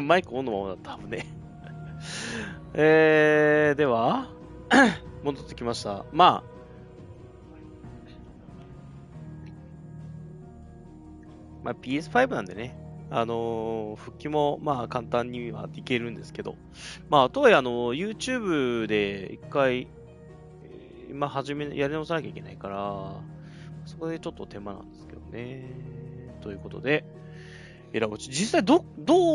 マイクオンのままだった危ね。では、戻ってきました。まあ、PS5 なんでね、復帰もまあ簡単にはいけるんですけど、まあ、とはいえYouTube で一回、やり直さなきゃいけないから、そこでちょっと手間なんですけどね。ということで、実際ど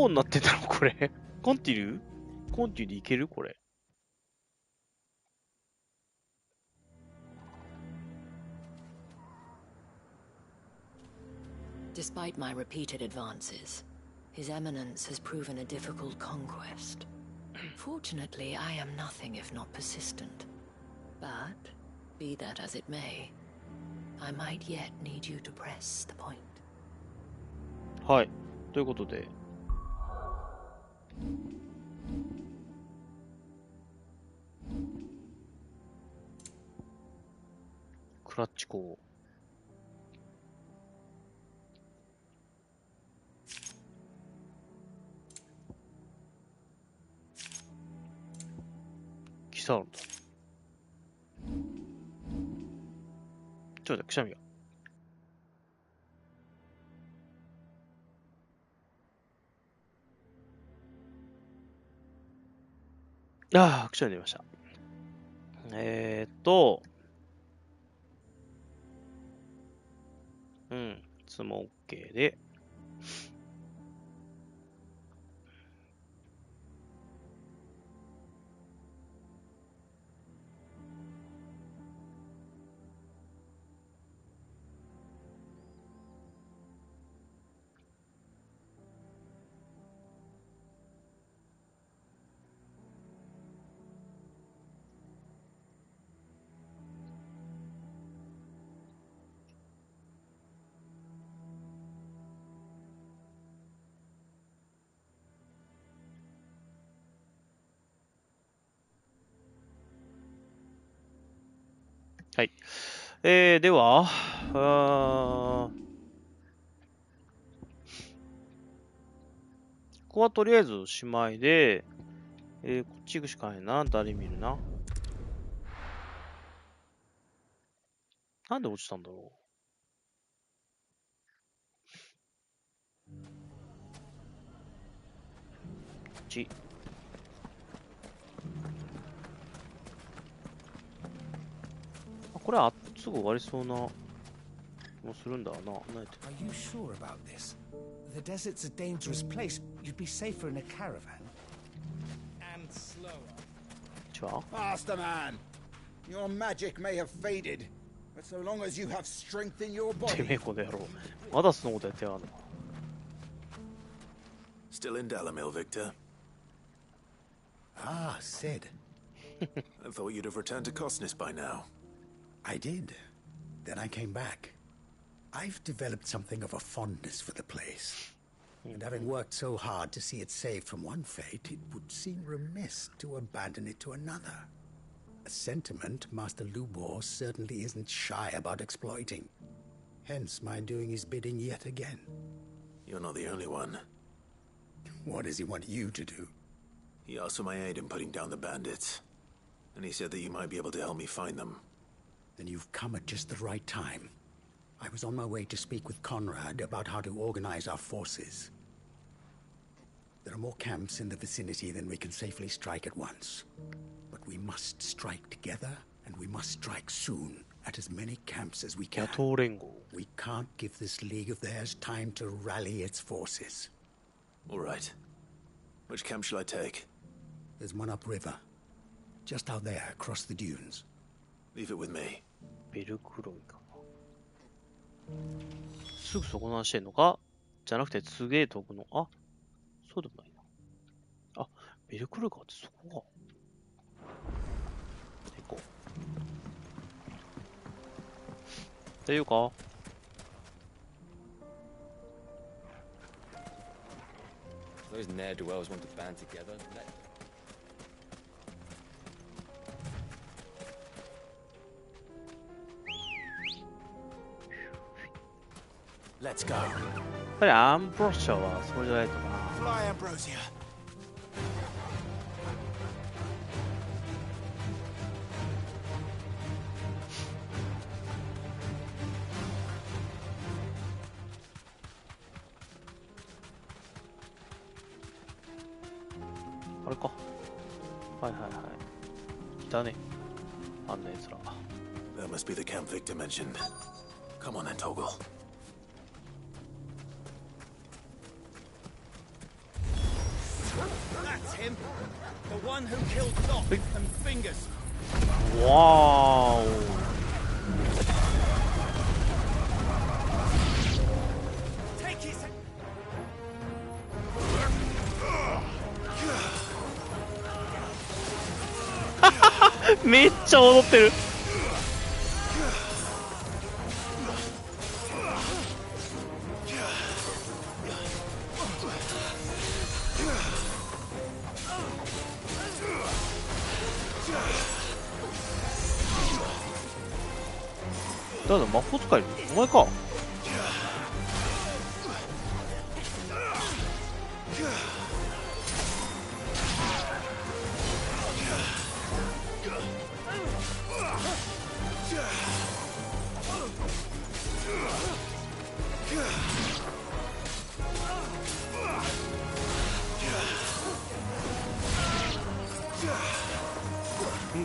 うなってたのこれ。コンティでいけるこれ。Despite my repeated advances, His Eminence has proven a difficult conquest. Fortunately, I am nothing if not persistent. But, be that as it may, I might yet need you to press the point. はい。ということで。クラッチコー。来たんだ。ちょっとくしゃみが。ああ、くしゃみ出ました。質問 OK で。はい。では、ここはとりあえずおしまいで、こっち行くしかないな。誰見るな。なんで落ちたんだろう。こっち。これはすぐ終わりそうな。もするんだな。Are you sure about this? The desert's a dangerous place. You'd be safer in a caravan. And slower. Faster, man. Your magic may have faded, but so long as you have strength in your body. てめえこの野郎。まだそのことやってやがんの。Still in Dalamil, Victor? Ah, Sid. I thought you'd have returned to Cosnis by now. I did. Then I came back. I've developed something of a fondness for the place. And having worked so hard to see it saved from one fate, it would seem remiss to abandon it to another. A sentiment Master Lubor certainly isn't shy about exploiting. Hence my doing his bidding yet again. You're not the only one. What does he want you to do? He asked for my aid in putting down the bandits. And he said that you might be able to help me find them. Then you've come at just the right time. I was on my way to speak with Conrad about how to organize our forces. There are more camps in the vicinity than we can safely strike at once. But we must strike together, and we must strike soon at as many camps as we can. We can't give this league of theirs time to rally its forces. All right. Which camp shall I take? There's one upriver. Just out there, across the dunes. Leave it with me. ベルクロイかな。すぐそこの話してんのかじゃなくてすげえ遠くの。あ、そうでもないな。あ、ベルクロイかってそこか。行こう。大丈夫かThose ne'er-do-wells want to band together. Let's go. やっぱりアンブロッシャーはそうじゃないとな。fly, Ambrosia. あれか。はいはいはい。いたね。あんな奴ら。That must be the camp Victor mentioned. Come on then, Toggle. That's him. The one who killed Doc and Fingers. Wow. Take his... めっちゃ踊ってる。誰だ、魔法使いるお前か。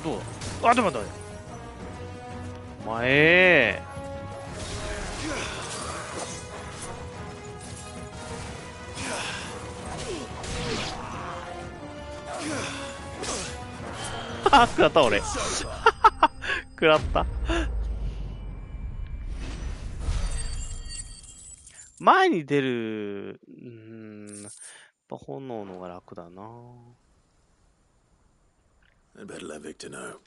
どうだ。あ、でも待って。前あ、食らった俺。食らった。前に出る、やっぱ炎の方が楽だな。I'd better let Victor know.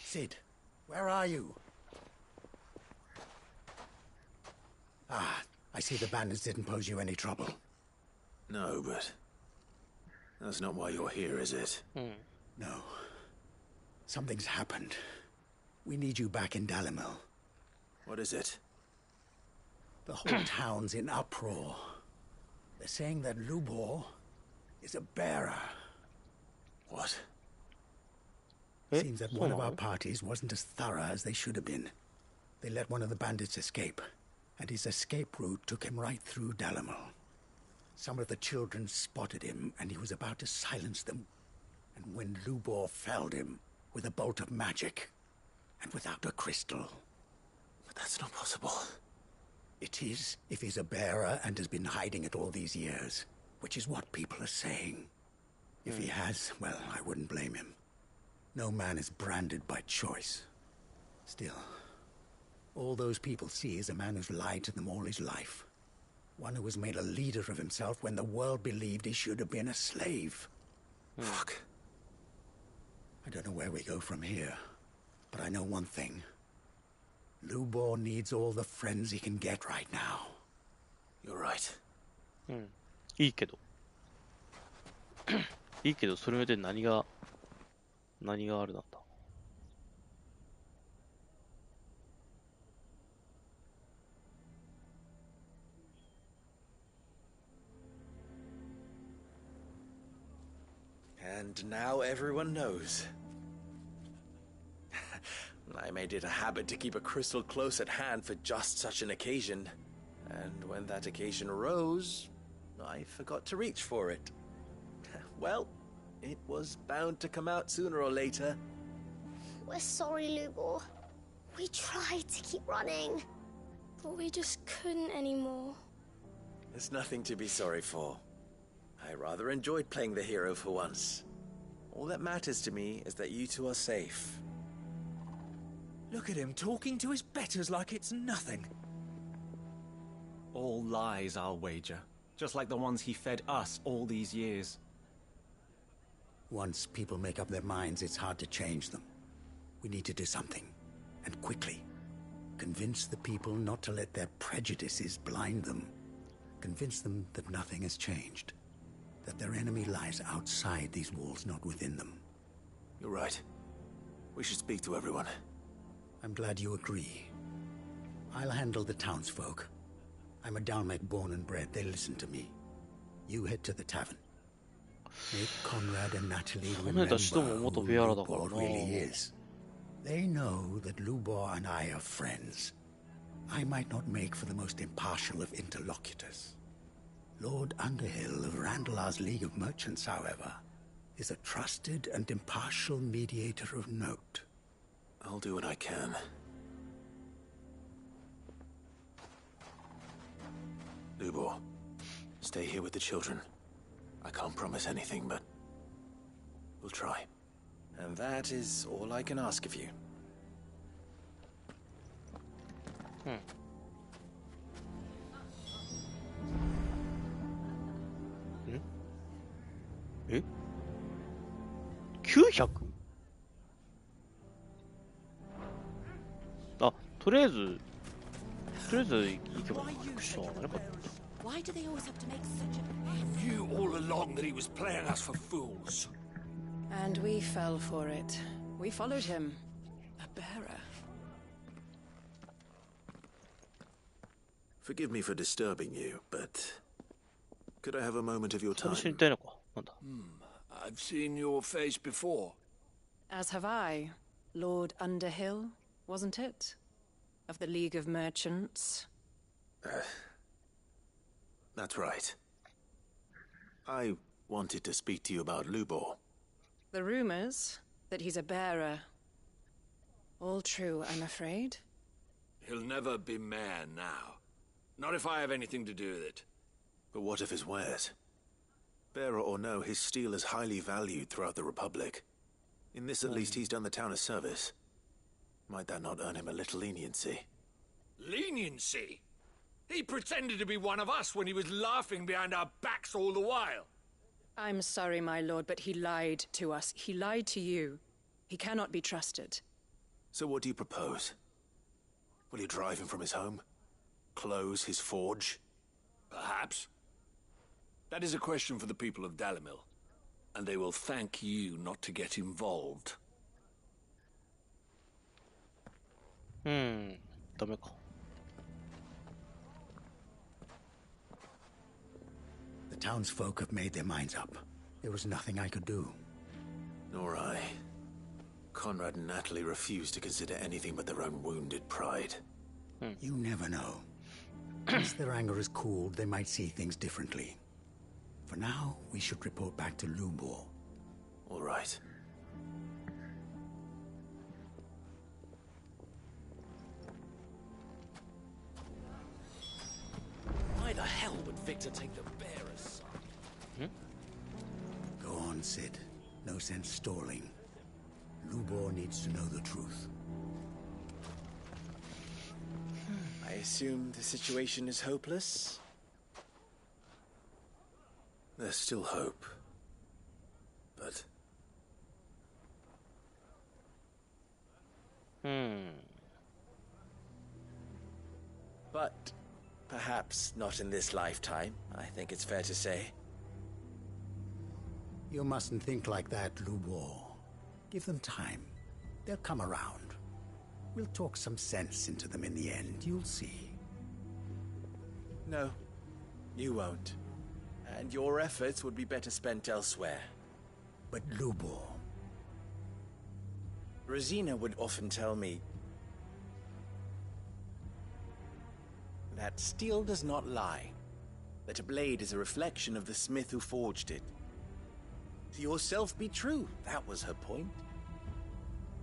Sid, where are you? Ah, I see the bandits didn't pose you any trouble. No, but that's not why you're here, is it? No. Something's happened. We need you back in Dalimil. What is it? The whole town's in uproar. They're saying that Lubor is a bearer. What? Seems that one of our parties wasn't as thorough as they should have been. They let one of the bandits escape, and his escape route took him right through Dalimil. Some of the children spotted him, and he was about to silence them. And when Lubor felled him with a bolt of magic, and without a crystal. But that's not possible. It is, if he's a bearer and has been hiding it all these years, which is what people are saying. If he has, well, I wouldn't blame him. No man is branded by choice. Still, all those people see is a man who's lied to them all his life. One who was made a leader of himself when the world believed he should have been a slave. Fuck. I don't know where we go from here, but I know one thing. Lubor needs all the friends he can get right now. You're right. いいけど。いいけど、それによって何があるなんだ。And now everyone knows. I made it a habit to keep a crystal close at hand for just such an occasion. And when that occasion arose, I forgot to reach for it. Well, it was bound to come out sooner or later. We're sorry, Lubor. We tried to keep running, but we just couldn't anymore. There's nothing to be sorry for. I rather enjoyed playing the hero for once. All that matters to me is that you two are safe. Look at him talking to his betters like it's nothing. All lies, I'll wager. Just like the ones he fed us all these years. Once people make up their minds, it's hard to change them. We need to do something, and quickly. Convince the people not to let their prejudices blind them. Convince them that nothing has changed. That their enemy lies outside these walls, not within them. You're right. We should speak to everyone. I'm glad you agree. I'll handle the townsfolk. I'm a Dalmec born and bred. They listen to me. You head to the tavern. Make Conrad and Natalie この間人も remember 元 who フェアラだから Lubor な。 really is. They know that Lubor and I are friends. I might not make for the most impartial of interlocutors. Lord Underhill of Randalar's League of Merchants, however, is a trusted and impartial mediator of note. I'll do what I can. Lubor, stay here with the children. I can't promise anything, but we'll try. And that is all I can ask of you. Eh? 900? あ、とりあえず行けばいいかしら。なんか Why do they always have to make such a He knew all along that he was playing us for fools. And we fell for it. We followed him. A bearer. Forgive me for disturbing you, but could I have a moment of your それ time? 知りたいのか。なんだ。 I've seen your face before. As have I. Lord Underhill, wasn't it? Of the League of Merchants. That's right. I wanted to speak to you about Lubor. The rumors that he's a bearer. All true, I'm afraid. He'll never be mayor now. Not if I have anything to do with it. But what of his wares? Bearer or no, his steel is highly valued throughout the Republic. In this at least he's done the town a service. Might that not earn him a little leniency? Leniency? He pretended to be one of us when he was laughing behind our backs all the while. I'm sorry, my lord, but he lied to us. He lied to you. He cannot be trusted. So what do you propose? Will you drive him from his home? Close his forge? Perhaps. That is a question for the people of Dalimil, and they will thank you not to get involved. ダメか。The townsfolk have made their minds up. There was nothing I could do. Nor I. Conrad and Natalie refuse to consider anything but their own wounded pride. You never know. Once their anger is cooled, they might see things differently. For now, we should report back to Lubor. All right. Why the hell would Victor take the bearer's side? Go on, Sid. No sense stalling. Lubor needs to know the truth. I assume the situation is hopeless? There's still hope. But But perhaps not in this lifetime, I think it's fair to say. You mustn't think like that, Lubor. Give them time. They'll come around. We'll talk some sense into them in the end, you'll see. No, you won't. And your efforts would be better spent elsewhere. But Lubor... Rosina would often tell me that steel does not lie, that a blade is a reflection of the smith who forged it. To yourself be true, that was her point.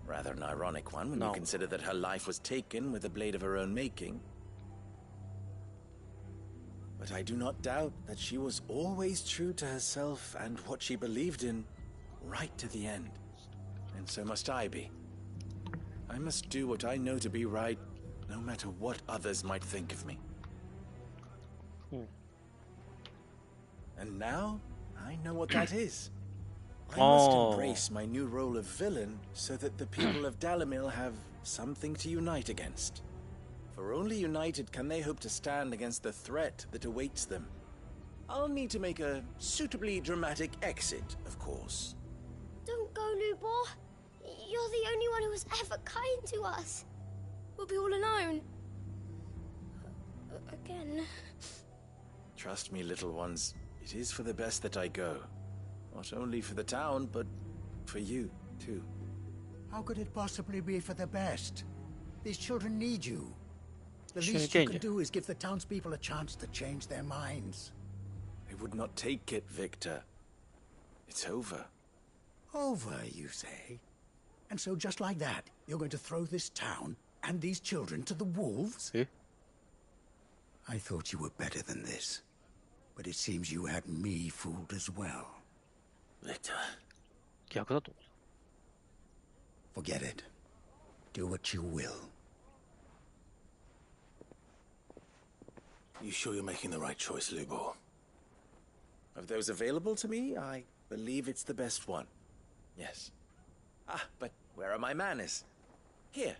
Rather an ironic one when you consider that her life was taken with a blade of her own making. But I do not doubt that she was always true to herself and what she believed in, right to the end. And so must I be. I must do what I know to be right, no matter what others might think of me. And now, I know what that is. I must embrace my new role of villain so that the people of Dalimil have something to unite against. For only united can they hope to stand against the threat that awaits them. I'll need to make a suitably dramatic exit, of course. Don't go, Lubor. You're the only one who was ever kind to us. We'll be all alone. Again. Trust me, little ones, It is for the best that I go. Not only for the town, but for you, too. How could it possibly be for the best? These children need you. The least you can do is give the townspeople a chance to change their minds. I would not take it, Victor. It's over. Over, you say? And so just like that, you're going to throw this town and these children to the wolves? I thought you were better than this. But it seems you had me fooled as well. Victor. Forget it. Do what you will. You sure you're making the right choice, Lubor? Of those available to me, I believe it's the best one. Yes. Ah, but where are my manners? Here.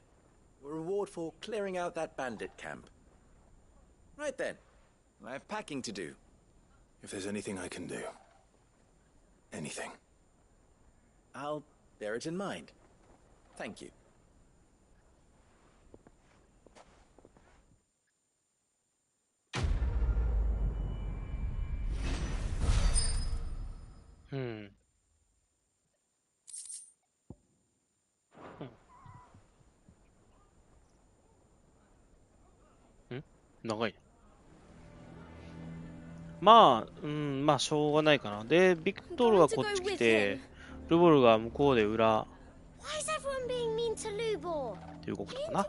A reward for clearing out that bandit camp. Right then. I have packing to do. If there's anything I can do. Anything. I'll bear it in mind. Thank you. Hmm. 長い。まあ、まあ、しょうがないかな。で、ビクトルがこっち来て、ルボルが向こうで裏。っていうことかな。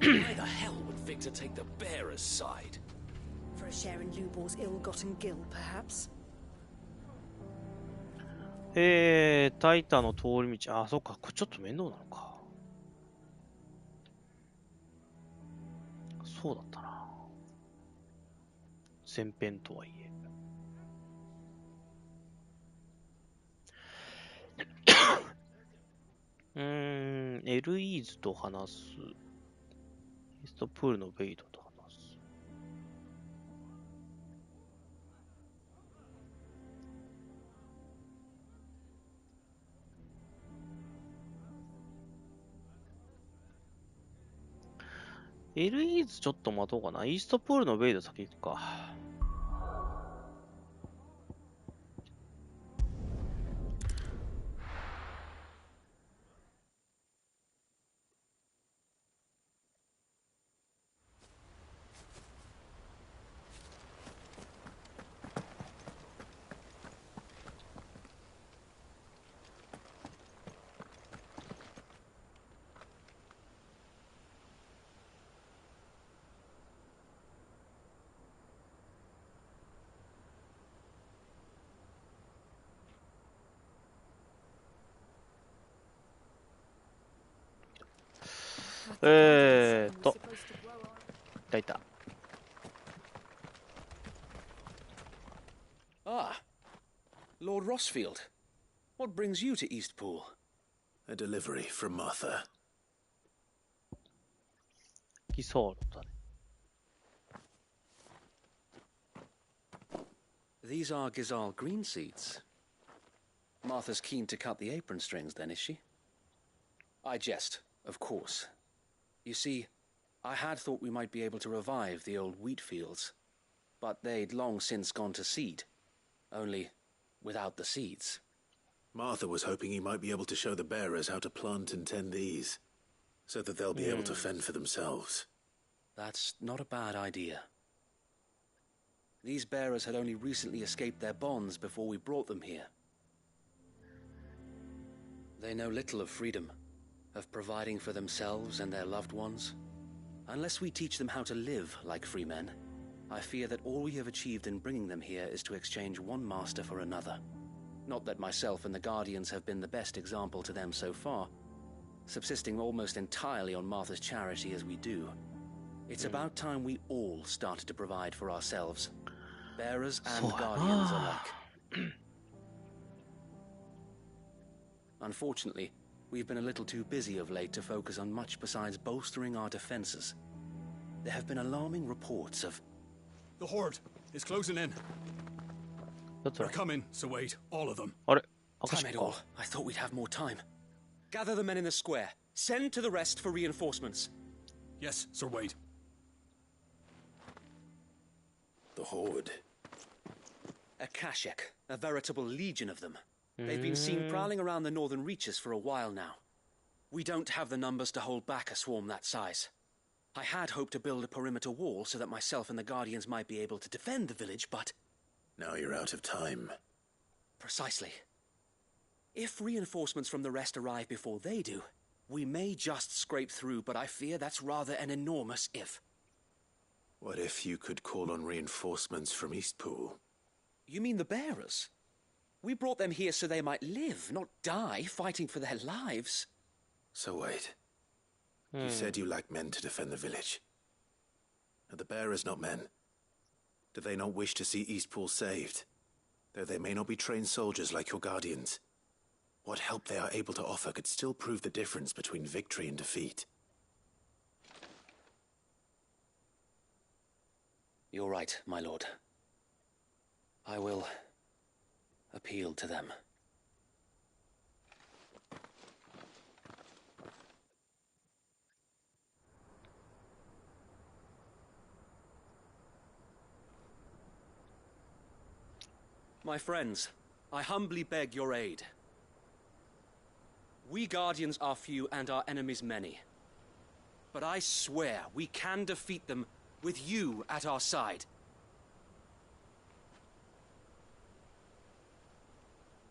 Why the hell would Victor take the bearer's side? For a share in Lubor's ill-gotten gil, perhaps? タイタの通り道。あ、そっか。これちょっと面倒なのか。そうだったな。前編とはいえ。エルイーズと話す。イーストプールのベイドと話す。エルイーズちょっと待とうかな。イーストプールのベイド先行くか。いた。Ah, Lord Rossfield. What brings you to Eastpool? A delivery from Martha. 来そうだね。These are Gizal green seeds. Martha's keen to cut the apron strings, then, is she? I jest, of course. You see, I had thought we might be able to revive the old wheat fields, but they'd long since gone to seed, only without the seeds. Martha was hoping he might be able to show the bearers how to plant and tend these, so that they'll be able to fend for themselves. That's not a bad idea. These bearers had only recently escaped their bonds before we brought them here. They know little of freedom, of providing for themselves and their loved ones. Unless we teach them how to live like free men, I fear that all we have achieved in bringing them here is to exchange one master for another. Not that myself and the Guardians have been the best example to them so far, subsisting almost entirely on Martha's charity as we do. It's about time we all started to provide for ourselves, bearers and Guardians alike. Unfortunately, we've been a little too busy of late to focus on much besides bolstering our defenses. There have been alarming reports of... The Horde is closing in. They're coming, so wait, all of them. あれ Damn it all. I thought we'd have more time. Gather the men in the square. Send to the rest for reinforcements. Yes, Sir Wade. The Horde. A Kashek, a veritable legion of them. They've been seen prowling around the northern reaches for a while now. We don't have the numbers to hold back a swarm that size. I had hoped to build a perimeter wall so that myself and the Guardians might be able to defend the village, but... Now you're out of time. Precisely. If reinforcements from the rest arrive before they do, we may just scrape through, but I fear that's rather an enormous if. What if you could call on reinforcements from Eastpool? You mean the bearers? We brought them here so they might live, not die, fighting for their lives. So wait. You said you lack men to defend the village. Are the bearers not men? Do they not wish to see Eastpool saved? Though they may not be trained soldiers like your guardians. What help they are able to offer could still prove the difference between victory and defeat. You're right, my lord. I will appeal to them. My friends, I humbly beg your aid. We Guardians are few and our enemies many. But I swear we can defeat them with you at our side.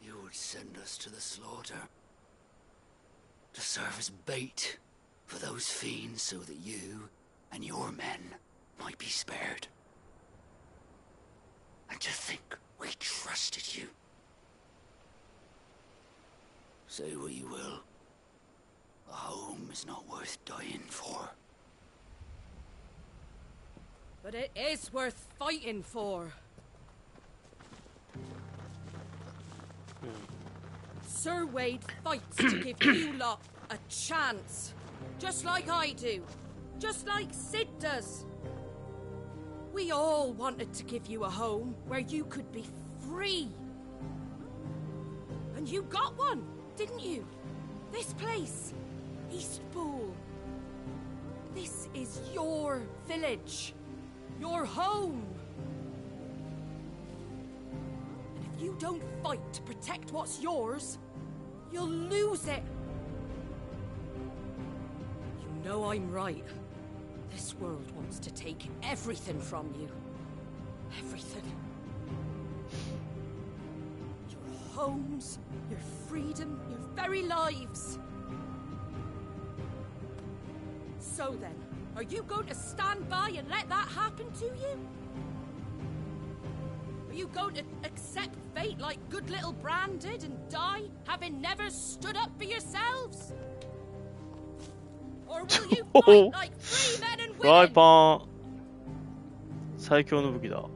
You would send us to the slaughter. To serve as bait for those fiends so that you and your men might be spared. And to think we trusted you. Say what you will. A home is not worth dying for. But it is worth fighting for. Sir Wade fights to give you lot a chance. Just like I do. Just like Sid does. We all wanted to give you a home where you could be free. And you got one, didn't you? This place, Eastpool. This is your village. Your home. And if you don't fight to protect what's yours, you'll lose it. You know I'm right. This world wants to take everything from you. Everything. Your homes, your freedom, your very lives. So then, are you going to stand by and let that happen to you? Are you going to accept fate like good little Bran did and die, having never stood up for yourselves? Or will you fight like free men and フライ women? パン最強の武器だ。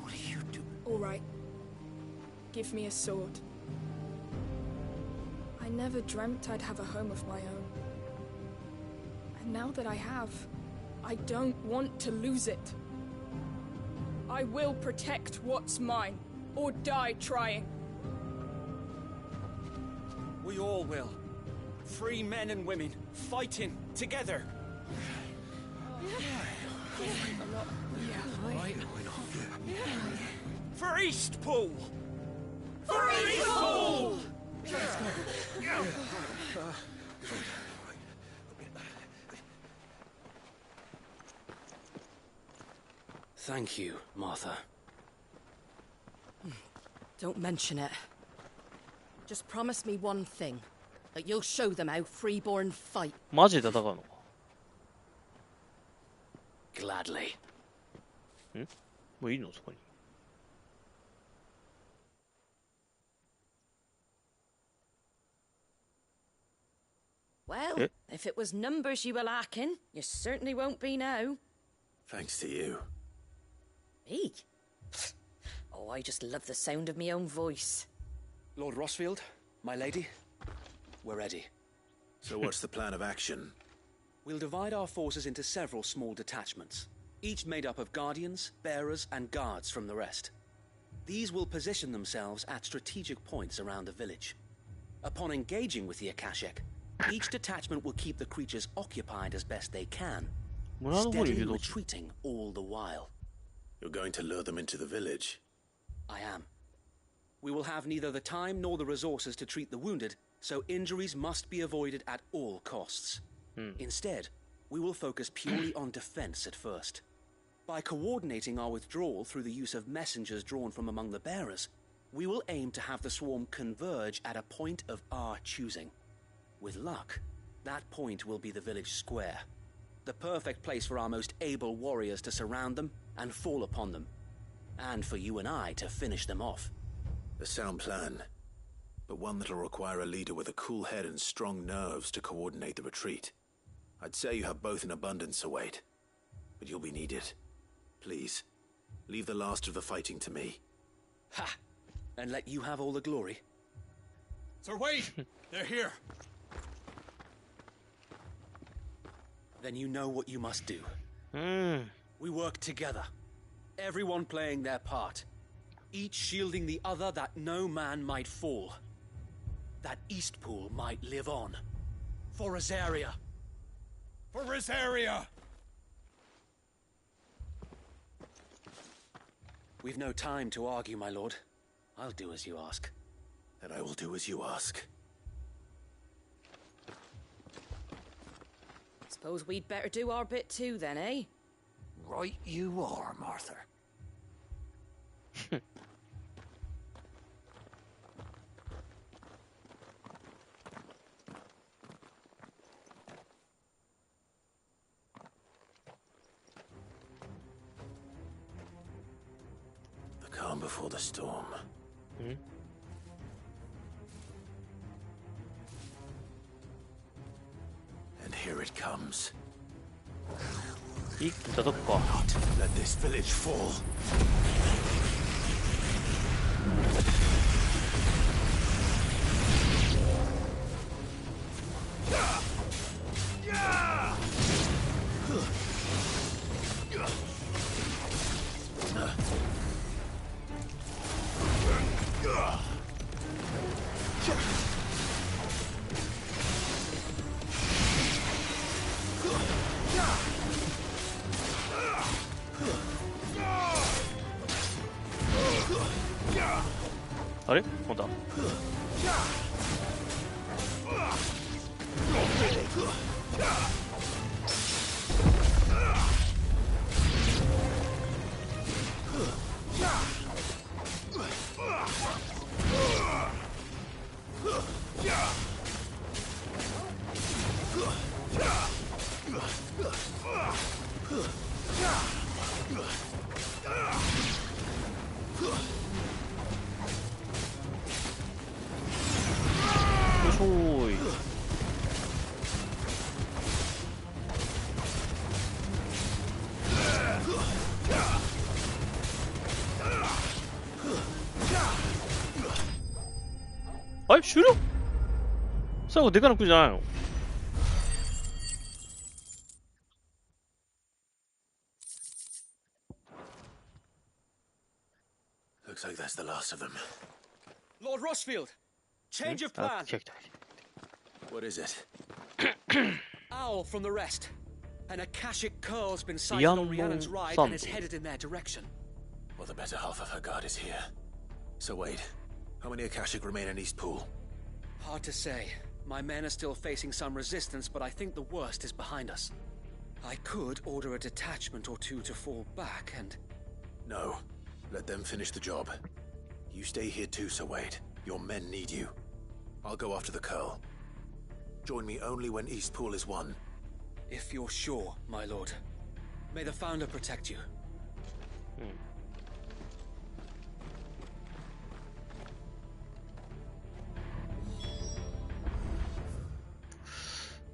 What are you doing? All right. Give me a sword. I never dreamt I'd have a home of my own. And now that I have, I don't want to lose it. I will protect what's mine, or die trying. We all will. Free men and women, fighting together. For Eastpool! For Eastpool! Thank you, Martha. Don't mention it. Just promise me one thing. That you'll show them how freeborn fight. マジで戦うのか Gladly. んもういいのそこに Well, if it was numbers you were lacking, you certainly won't be now. Thanks to you. Me? Oh, I just love the sound of my own voice. Lord Rossfield, my lady, we're ready. So what's the plan of action? We'll divide our forces into several small detachments, each made up of guardians, bearers, and guards from the rest. These will position themselves at strategic points around the village. Upon engaging with the Akashic, each detachment will keep the creatures occupied as best they can, steadily retreating all the while. You're going to lure them into the village? I am. We will have neither the time nor the resources to treat the wounded, so injuries must be avoided at all costs. Instead, we will focus purely on defense at first. By coordinating our withdrawal through the use of messengers drawn from among the bearers, we will aim to have the swarm converge at a point of our choosing. With luck, that point will be the village square, the perfect place for our most able warriors to surround them and fall upon them, and for you and I to finish them off. A sound plan, but one that'll require a leader with a cool head and strong nerves to coordinate the retreat. I'd say you have both in abundance, Sir Wade, but you'll be needed. Please, leave the last of the fighting to me. Ha! And let you have all the glory. Sir Wade! They're here! Then you know what you must do. We work together, everyone playing their part, each shielding the other that no man might fall, that Eastpool might live on. For Rosaria! For Rosaria! We've no time to argue, my lord. I'll do as you ask. And I will do as you ask. Suppose we'd better do our bit too then, eh? Right you are, Martha. The calm before the storm. And here it comes. Not let this village fall.あれ終了？最後でかなくんじゃないの？ Looks like that's the last of them. Lord Rossfield, change of plan. What is it? Owl from the rest. An Akashic curl's been sighted on Rhiannon's right and is headed in their direction. Well, the better half of her guard is here. So wait, how many Akashic remain in Eastpool? Hard to say. My men are still facing some resistance, but I think the worst is behind us. I could order a detachment or two to fall back and... No. Let them finish the job. You stay here too, Sir Wade. Your men need you. I'll go after the Curl. Join me only when Eastpool is won. If you're sure, my lord. May the Founder protect you.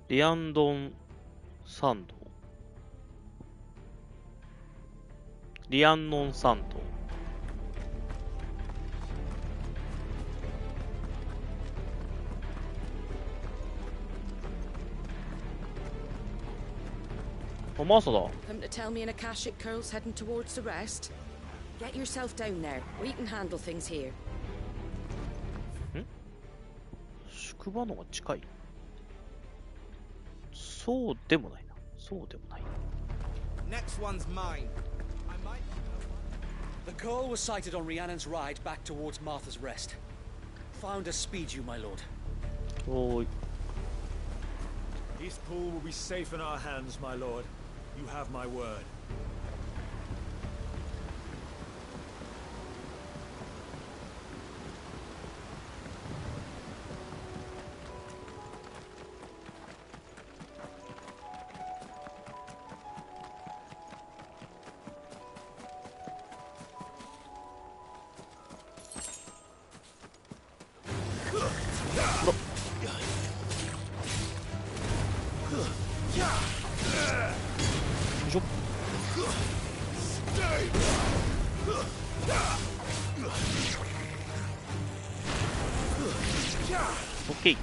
Liandon Sand. Rhiannon Sand. 「あ、マーサだ。 Come to tell me an Akashic curl's heading towards the rest? Get yourself down there. We can handle things here. 宿場のが近い。そうでもないな。そうでもない。Next one's mine. I might. The call was sighted on Rhiannon's ride back towards Martha's Rest. Found to speed you, my lord. Oh. Eastpool will be safe in our hands, my lord. You have my word. OK。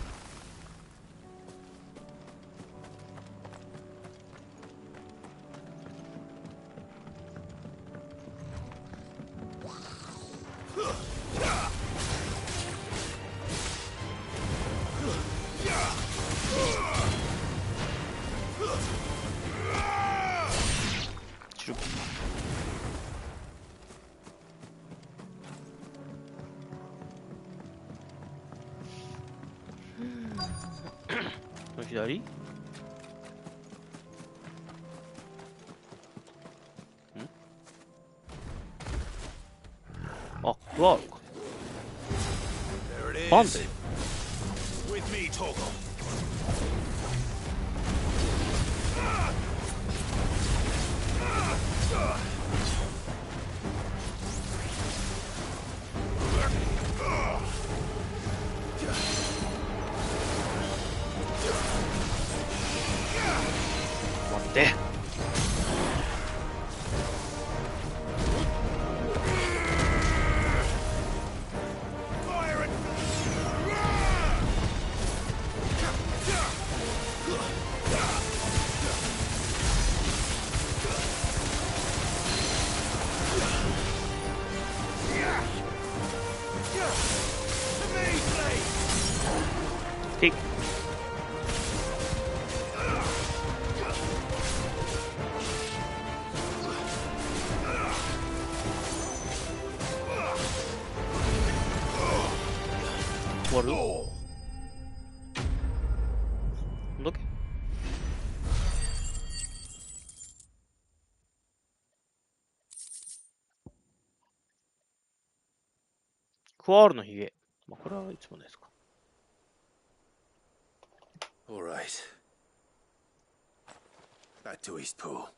左？あ、クワールか。バンデ。With me, Toggle. OK。終わる？どんだけ？クワールのヒゲ。まあ、これはいつものですか。All right. Back to Eastpool.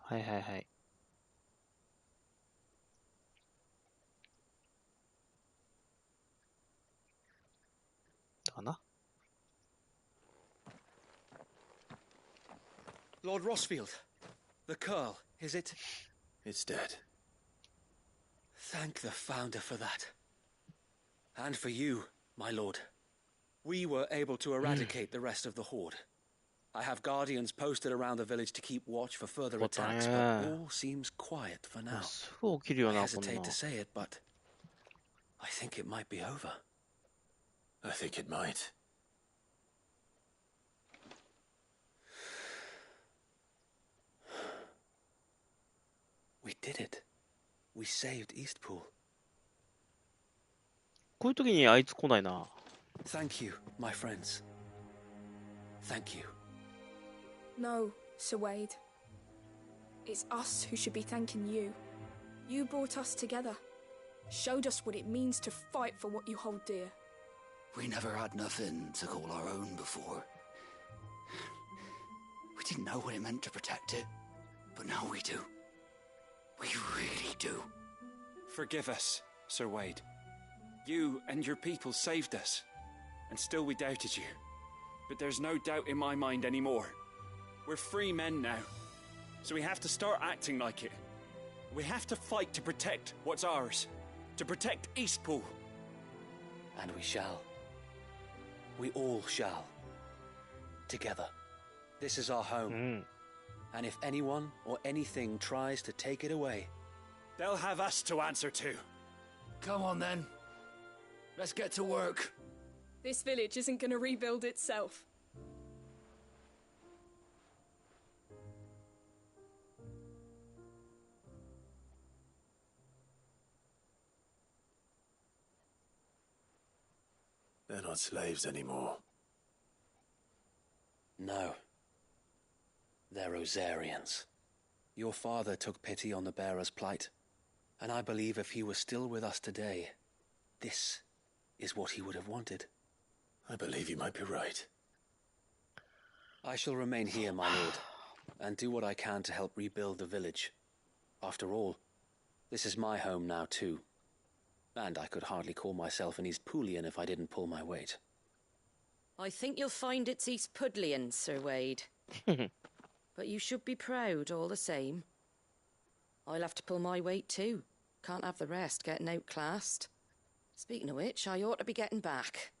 はいはいはい。かな。Lord Rossfield, the curl, is it? It's dead. Thank the Founder for that. And for you, my lord. We were able to eradicate the rest of the Horde. I have guardians posted around the village to keep watch for further attacks, but all seems quiet for now. I hesitate to say it, but I think it might be over. I think it might. We did it. We saved Eastpool. こういう時にあいつ来ないな。Thank you, my friends. Thank you. No, Sir Wade. It's us who should be thanking you. You brought us together. Showed us what it means to fight for what you hold dear. We never had nothing to call our own before. We didn't know what it meant to protect it, but now we do. We really do. Forgive us, Sir Wade. You and your people saved us, and still we doubted you. But there's no doubt in my mind anymore. We're free men now, so we have to start acting like it. We have to fight to protect what's ours, to protect Eastpool. And we shall. We all shall. Together. This is our home. And if anyone or anything tries to take it away, they'll have us to answer to. Come on then. Let's get to work. This village isn't going to rebuild itself. They're not slaves anymore. No. They're Rosarians. Your father took pity on the bearer's plight, and I believe if he were still with us today, this is what he would have wanted. I believe you might be right. I shall remain here, my lord, and do what I can to help rebuild the village. After all, this is my home now too. And I could hardly call myself an East Poolian if I didn't pull my weight. I think you'll find it's East Pudlian, Sir Wade. But you should be proud all the same. I'll have to pull my weight too. Can't have the rest getting outclassed. Speaking of which, I ought to be getting back.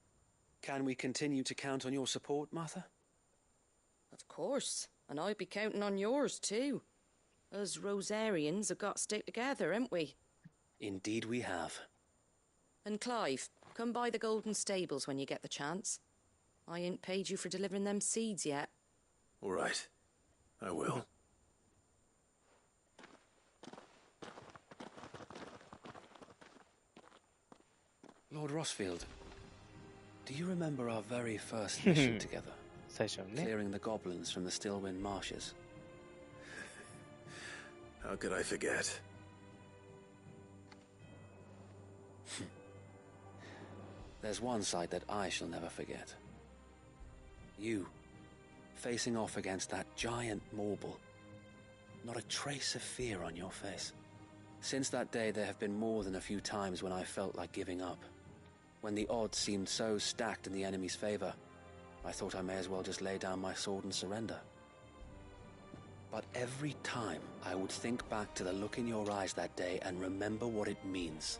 Can we continue to count on your support, Martha? Of course. And I'll be counting on yours too. Us Rosarians have got to stick together, haven't we? Indeed we have. And Clive, come by the Golden Stables when you get the chance. I ain't paid you for delivering them seeds yet. All right. I will. Lord Rossfield, do you remember our very first mission together? Clearing the goblins from the Stillwind marshes? How could I forget? There's one sight that I shall never forget. You, facing off against that giant Morble. Not a trace of fear on your face. Since that day, there have been more than a few times when I felt like giving up. When the odds seemed so stacked in the enemy's favor, I thought I may as well just lay down my sword and surrender. But every time I would think back to the look in your eyes that day and remember what it means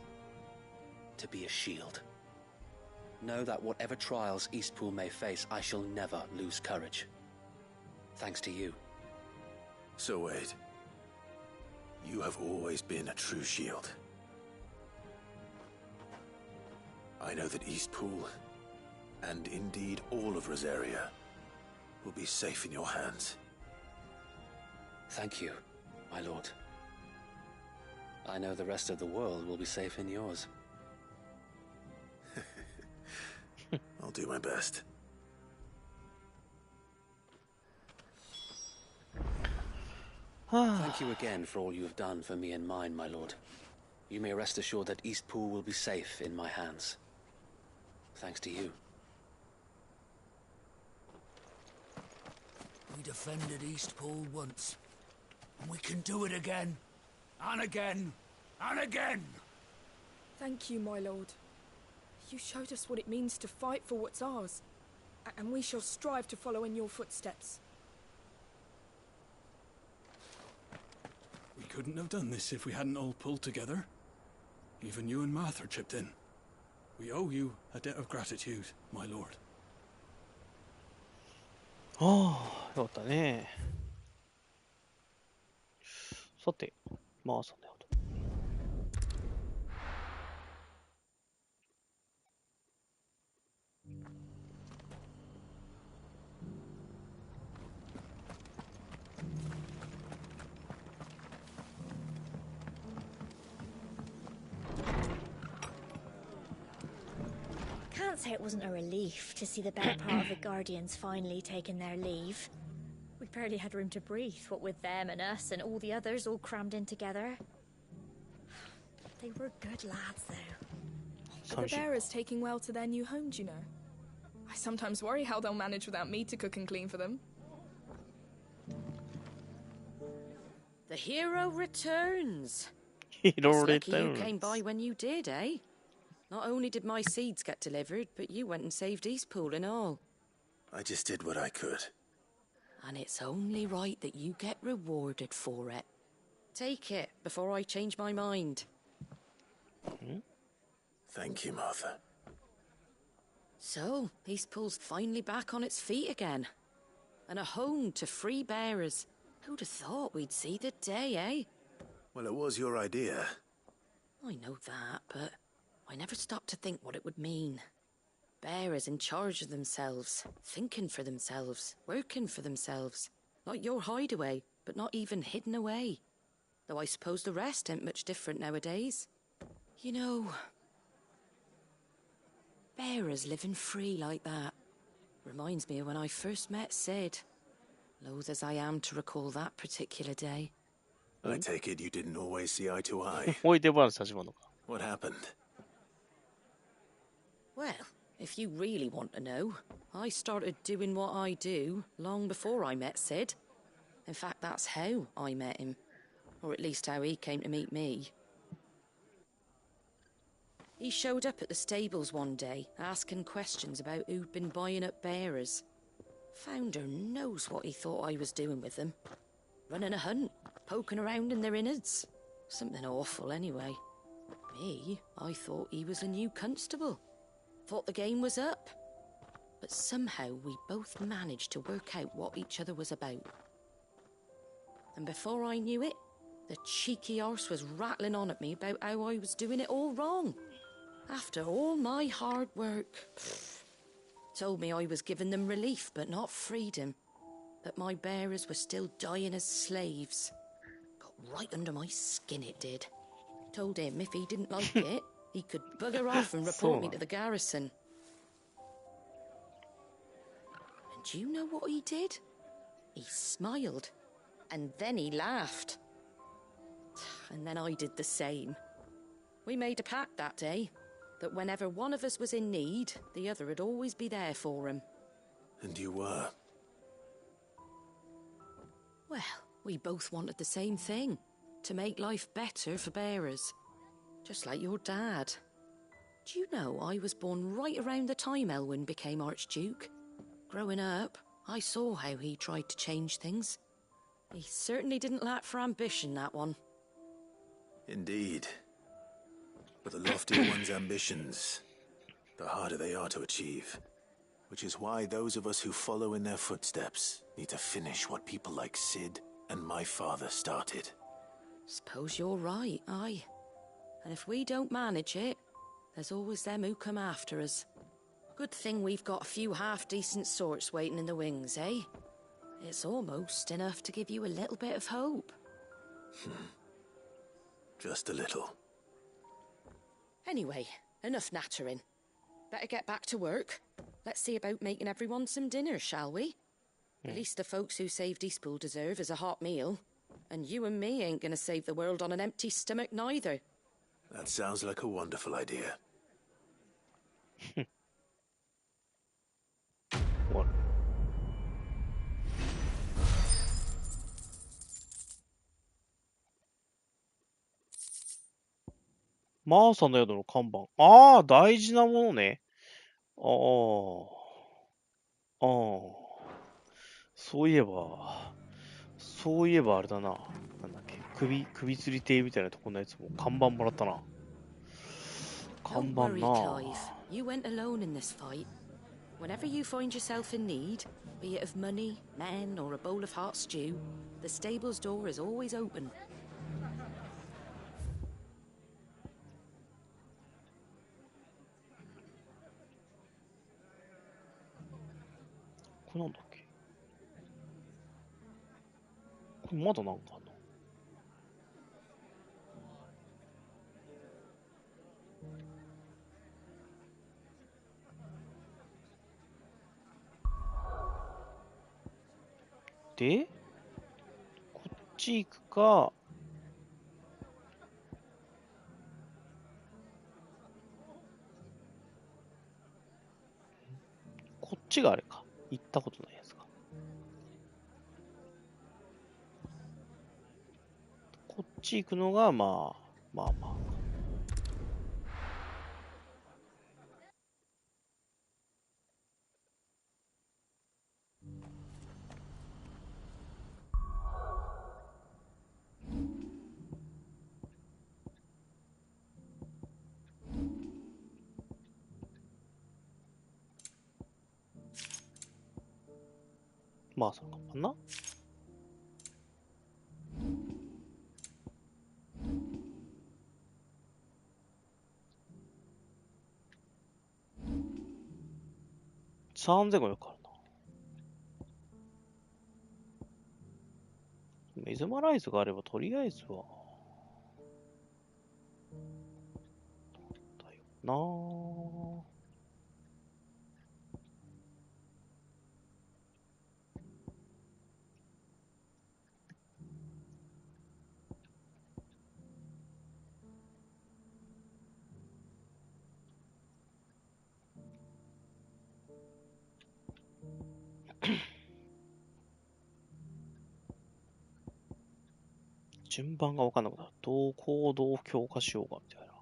to be a shield. Know that whatever trials Eastpool may face, I shall never lose courage. Thanks to you. So Wade, you have always been a true shield. I know that Eastpool, and indeed all of Rosaria, will be safe in your hands. Thank you, my lord. I know the rest of the world will be safe in yours. I'll do my best. Thank you again for all you have done for me and mine, my lord. You may rest assured that Eastpool will be safe in my hands. Thanks to you. We defended Eastpool once, and we can do it again, and again, and again! Thank you, my lord. You showed us what it means to fight for what's ours, and we shall strive to follow in your footsteps. We couldn't have done this if we hadn't all pulled together. Even you and Martha chipped in. We owe you a debt of gratitude, my lord. ああ、よかったね。さて、まあそんなこと。Can't say it wasn't a relief to see the better part of the Guardians finally taking their leave. We barely had room to breathe, what with them and us and all the others all crammed in together. They were good lads, though. Are the bearers taking well to their new home, do you know? I sometimes worry how they'll manage without me to cook and clean for them. The hero returns. Hero It's lucky you returns. came by when you did, eh? Not only did my seeds get delivered, but you went and saved Eastpool and all. I just did what I could. And it's only right that you get rewarded for it. Take it before I change my mind. Thank you, Martha. So, East Pool's finally back on its feet again. And a home to free bearers. Who'd have thought we'd see the day, eh? Well, it was your idea. I know that, but I never stopped to think what it would mean. Bearers in charge of themselves, thinking for themselves, working for themselves. Like your hideaway, but not even hidden away. Though I suppose the rest ain't much different nowadays. You know, bearers living free like that reminds me of when I first met Sid. Loath as I am to recall that particular day. I take it you didn't always see eye to eye. 思い出話始まるのか。 What happened? Well, if you really want to know, I started doing what I do long before I met Sid. In fact, that's how I met him. Or at least how he came to meet me. He showed up at the stables one day, asking questions about who'd been buying up bearers. Founder knows what he thought I was doing with them. Running a hunt, poking around in their innards. Something awful anyway. Me, I thought he was a new constable. Thought the game was up. But somehow we both managed to work out what each other was about. And before I knew it, the cheeky arse was rattling on at me about how I was doing it all wrong. After all my hard work. Told me I was giving them relief, but not freedom. That my bearers were still dying as slaves. Got right under my skin, it did. Told him if he didn't like it, he could bugger off and report me to the garrison. And do you know what he did? He smiled. And then he laughed. And then I did the same. We made a pact that day, that whenever one of us was in need, the other would always be there for him. And you were? Well, we both wanted the same thing. To make life better for bearers. Just like your dad. Do you know I was born right around the time Elwyn became Archduke? Growing up, I saw how he tried to change things. He certainly didn't lack for ambition, that one. Indeed. But the loftier one's ambitions, the harder they are to achieve. Which is why those of us who follow in their footsteps need to finish what people like Sid and my father started. Suppose you're right, aye. And if we don't manage it, there's always them who come after us. Good thing we've got a few half-decent sorts waiting in the wings, eh? It's almost enough to give you a little bit of hope. Just a little. Anyway, enough nattering. Better get back to work. Let's see about making everyone some dinner, shall we? At least the folks who saved Eastpool deserve is a hot meal. And you and me ain't gonna save the world on an empty stomach neither. That sounds like a wonderful idea. What? マーサの宿の看板。ああ、大事なものね。ああ。そういえばあれだな。なんだっけ。首吊り亭みたいなとこのやつも看板もらったな。看板 Don't な worry, Clive. You went alone in this fight. Whenever you find yourself in need, be it of money, men, or a bowl of hot stew, the stable's door is always open. これなんだっけ。これまだなんかあんの。で、こっち行くか、こっちがあれか。行ったことないやつか。こっち行くのが、まあ。まあそうかな。3500あるな。メズマライズがあればとりあえずはだよなぁ。順番が分かんなくなる。どう行動を強化しようかみたいな。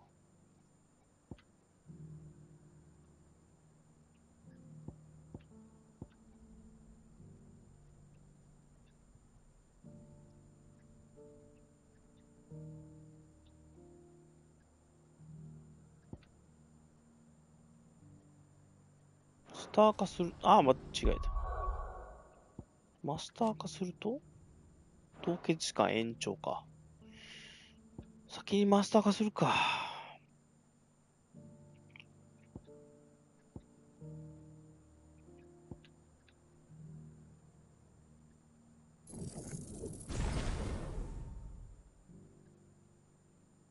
スター化する、間違えた。マスター化すると凍結時間延長か。先にマスター化するか。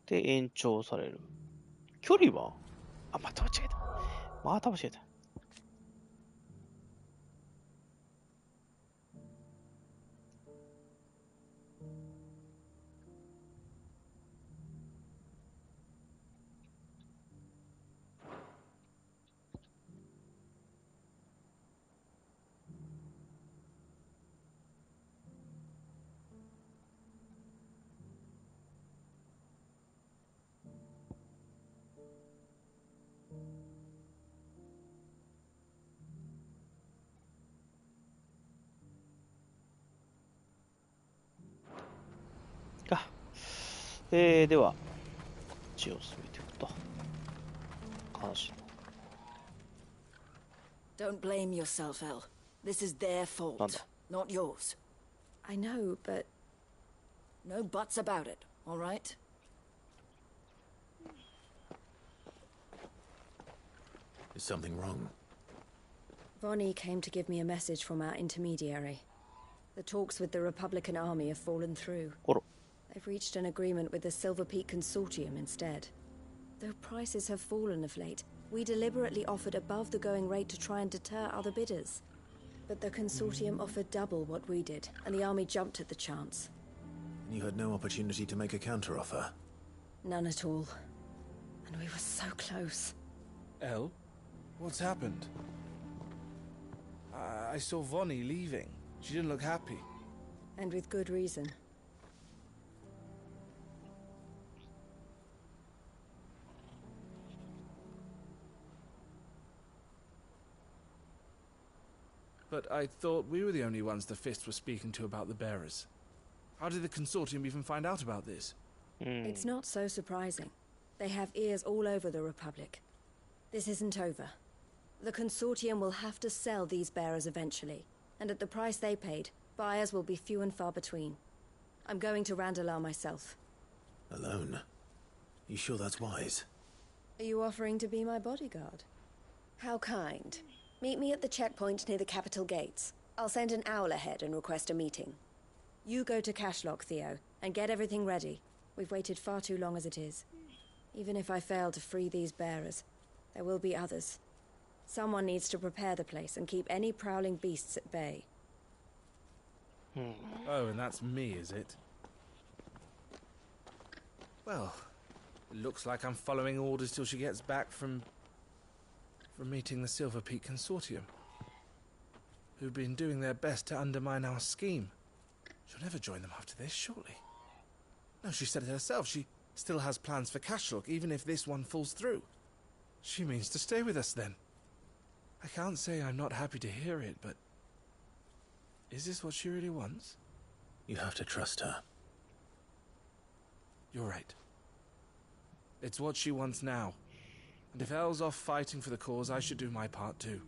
で、延長される。距離はまた間違えた。また間違えた。では、一応進めていくと。監視。 Don't blame yourself, Elle. This is their fault, not yours. I know, but... No buts about it, all right? Is something wrong? Vonnie came to give me a message from our intermediary. The talks with the Republican army have fallen through. They've reached an agreement with the Silver Peak Consortium instead. Though prices have fallen of late, we deliberately offered above the going rate to try and deter other bidders. But the Consortium offered double what we did, and the army jumped at the chance. You had no opportunity to make a counteroffer? None at all. And we were so close. Elle? What's happened? I saw Vonnie leaving. She didn't look happy. And with good reason. But I thought we were the only ones the Fist were speaking to about the bearers. How did the Consortium even find out about this? It's not so surprising. They have ears all over the Republic. This isn't over. The Consortium will have to sell these bearers eventually, and at the price they paid, buyers will be few and far between. I'm going to Randalar myself. Alone? You sure that's wise? Are you offering to be my bodyguard? How kind. Meet me at the checkpoint near the capital gates. I'll send an owl ahead and request a meeting. You go to Cashlock, Theo, and get everything ready. We've waited far too long as it is. Even if I fail to free these bearers, there will be others. Someone needs to prepare the place and keep any prowling beasts at bay. Oh, and that's me, is it? Well, it looks like I'm following orders till she gets back from meeting the Silver Peak Consortium, who've been doing their best to undermine our scheme. She'll never join them after this, surely. No, she said it herself. She still has plans for Cashlock, even if this one falls through. She means to stay with us, then. I can't say I'm not happy to hear it, but... is this what she really wants? You have to trust her. You're right. It's what she wants now. And if Elle's off fighting for the cause, I should do my part too.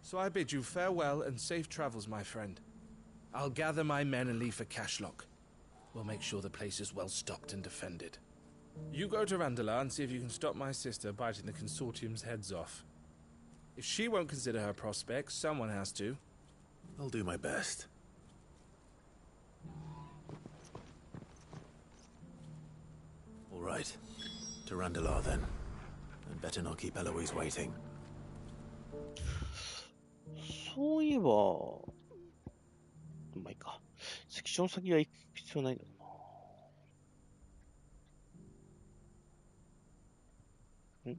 So I bid you farewell and safe travels, my friend. I'll gather my men and leave for Cashlock. We'll make sure the place is well stocked and defended. You go to Randala and see if you can stop my sister biting the consortium's heads off. If she won't consider her prospects, someone has to. I'll do my best. All right. To Randala, then. And better not keep Eloise waiting. そういえば、まあいいか。セクション先は行く必要ないんだろうな。ん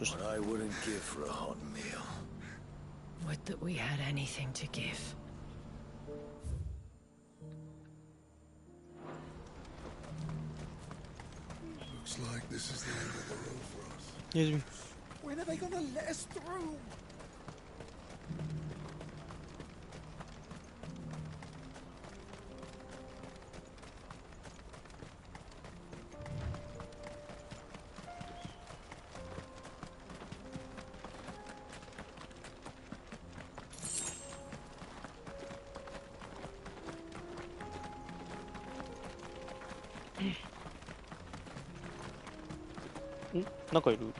？What I wouldn't give for a hot meal. Would that we had anything to give. Looks like this is the end of the road for us. Yes. When are they gonna let us through?ん？なんかいる？こ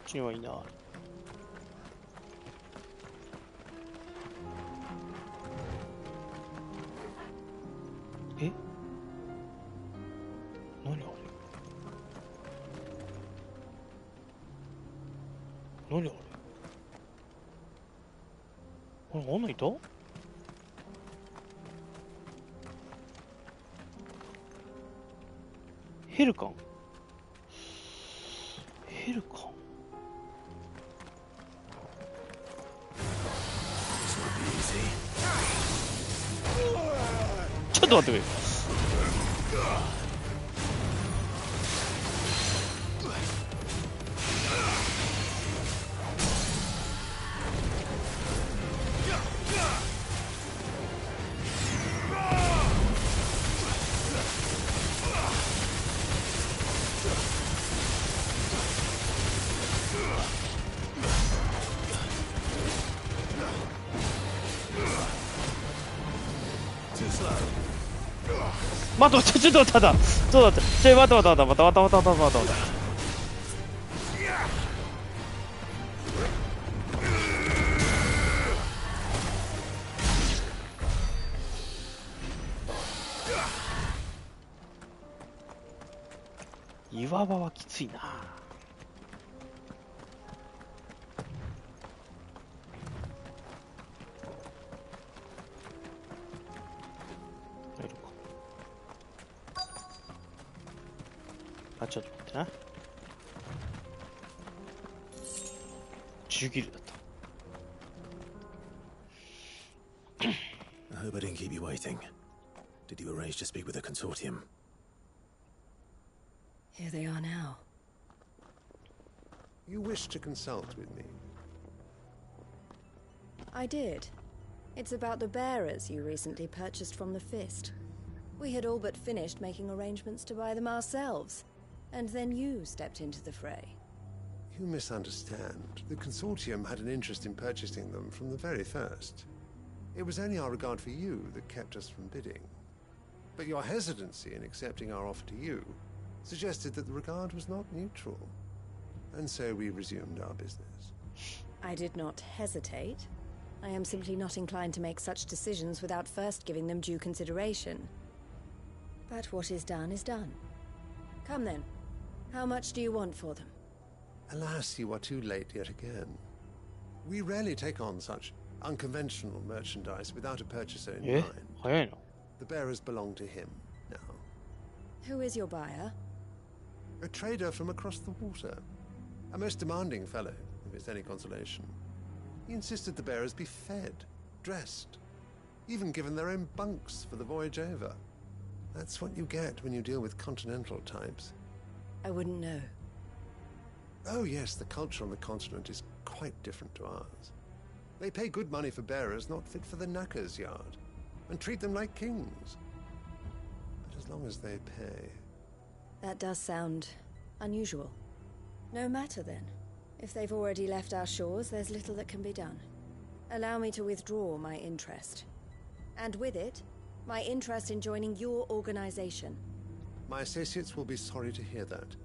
っちにはいない。え？何あれ？何あれ？あんないた？ヘルカン？ヘルカン？ちょっと待ってくれ。待って、ちょっと待って、待って、岩場はきついな。あ、ちょっと待ってな。10ギルだった。I hope I didn't keep you waiting. Did you arrange to speak with the consortium? Here they are now. You wish to consult with me? I did. It's about the bearers you recently purchased from the Fist. We had all but finished making arrangements to buy them ourselves. And then you stepped into the fray. You misunderstand. The consortium had an interest in purchasing them from the very first. It was only our regard for you that kept us from bidding. But your hesitancy in accepting our offer to you suggested that the regard was not neutral. And so we resumed our business. I did not hesitate. I am simply not inclined to make such decisions without first giving them due consideration. But what is done is done. Come then. How much do you want for them? Alas, you are too late yet again. We rarely take on such unconventional merchandise without a purchaser in mind. The bearers belong to him now. Who is your buyer? A trader from across the water. A most demanding fellow, if it's any consolation. He insisted the bearers be fed, dressed, even given their own bunks for the voyage over. That's what you get when you deal with continental types. I wouldn't know. Oh yes, the culture on the continent is quite different to ours. They pay good money for bearers not fit for the knacker's yard, and treat them like kings. But as long as they pay... That does sound unusual. No matter then. If they've already left our shores, there's little that can be done. Allow me to withdraw my interest. And with it, my interest in joining your organization. My associates will be sorry to hear that.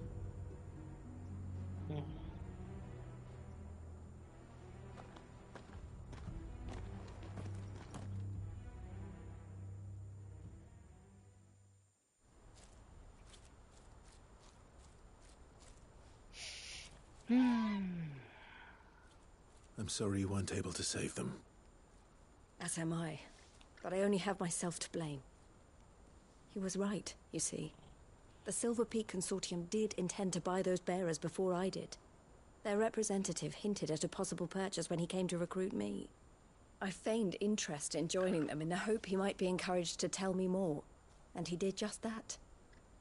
I'm sorry you weren't able to save them. As am I. But I only have myself to blame. He was right, you see. The Silver Peak Consortium did intend to buy those bearers before I did. Their representative hinted at a possible purchase when he came to recruit me. I feigned interest in joining them in the hope he might be encouraged to tell me more. And he did just that.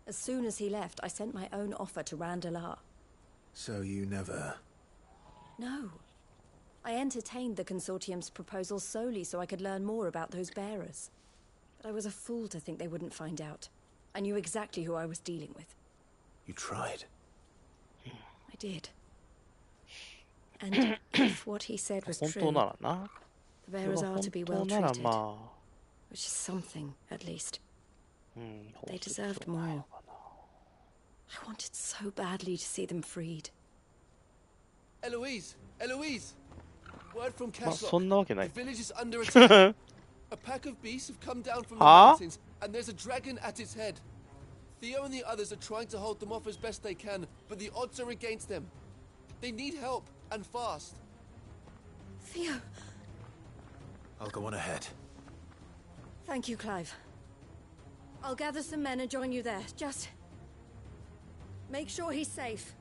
As soon as he left, I sent my own offer to Randalar. So you never... No. I entertained the Consortium's proposal solely so I could learn more about those bearers. But I was a fool to think they wouldn't find out. I knew exactly who I was dealing with. You tried. I did. And if what he said was true, the bearers are to be well treated. Which is something, at least. They deserved more. I wanted so badly to see them freed. Eloise! Eloise! Word from Castle. そんなわけない。 The village is under attack. A pack of beasts have come down from the mountains, and there's a dragon at its head. Theo and the others are trying to hold them off as best they can, but the odds are against them. They need help, and fast. Theo! I'll go on ahead. Thank you, Clive. I'll gather some men and join you there. Just... make sure he's safe.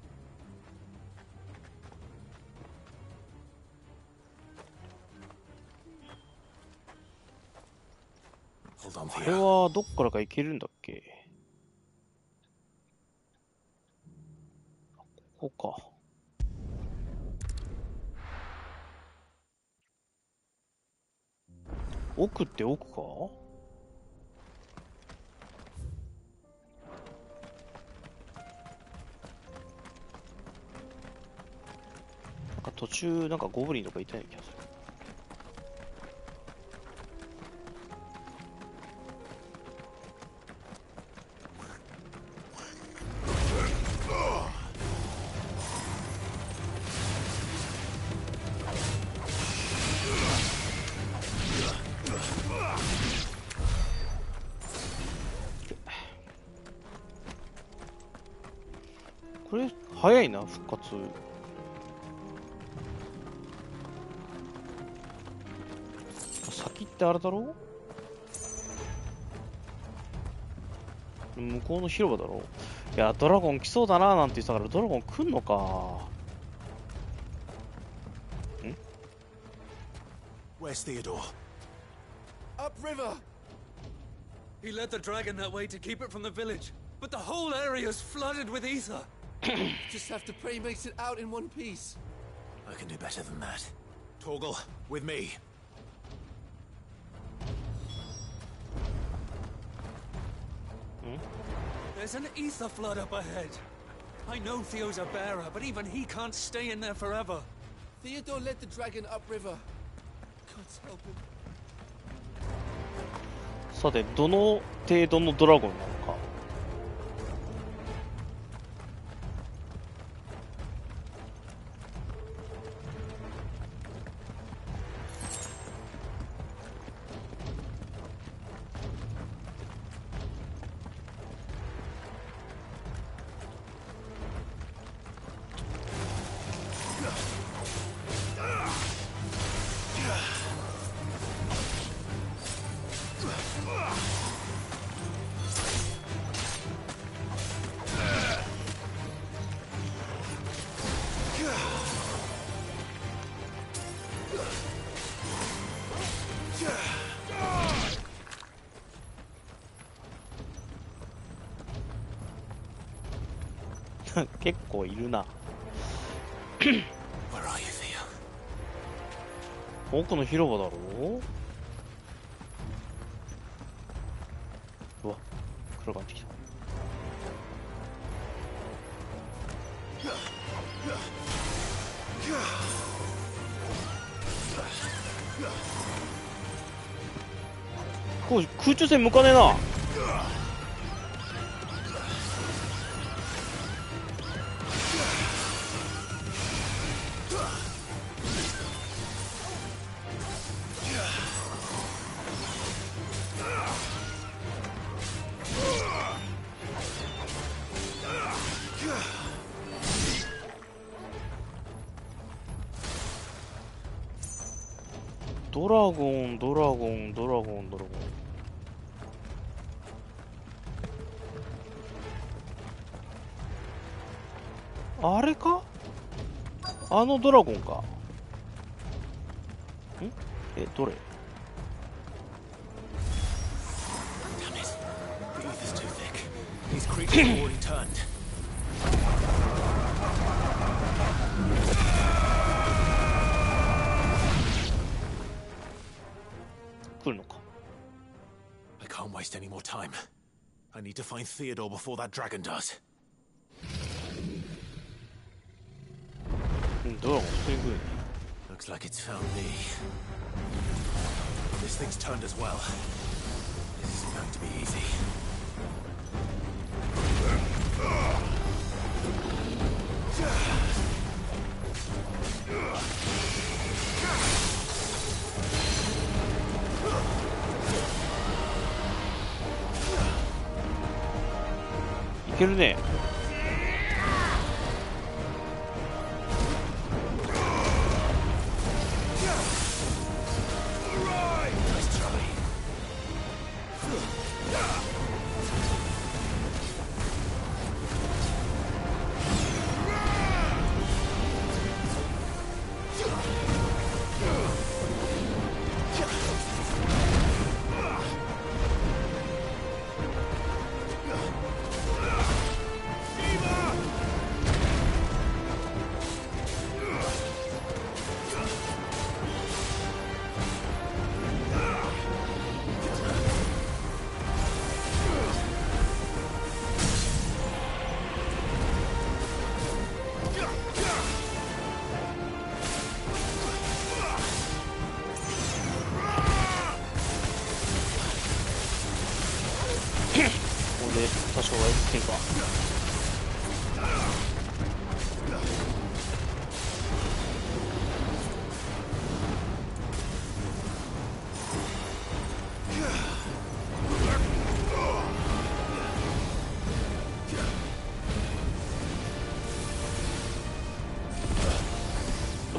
Hold on, これはどっからか行けるんだっけ？ここか。奥って奥か？なんか途中なんかゴブリンとかいたような気がする。これ早いな復活。先ってあれだろ？向こうの広場だろ？いやドラゴン来そうだなーなんて言ってたからドラゴン来んのか。ん？ Where's Theodore? Upriver! He led the dragon that way to keep it from the village, but the whole area's flooded with ether. Just have to pray he makes it out in one piece. I can do better than that. Torgal, with me. There's an ether flood up ahead. I know Theo's a bearer, but even he can't stay in there forever. Theodore led the dragon upriver. God's help him. さてどの程度のドラゴンなのか。結構いるな。奥の広場だろう。うわ、黒がってきた。こう空中戦向かねえな。ドラゴン、ドラゴン、ドラゴン、ドラゴン。あれか？あのドラゴンか。ん？え、どれ？来るのか。I can't waste any more time. I need to find Theodore before that dragon does. ドラゴン普通に来るね。Looks like it's found me. This thing's turned as well. This isn't going to be easy.いけるね。多少は変化。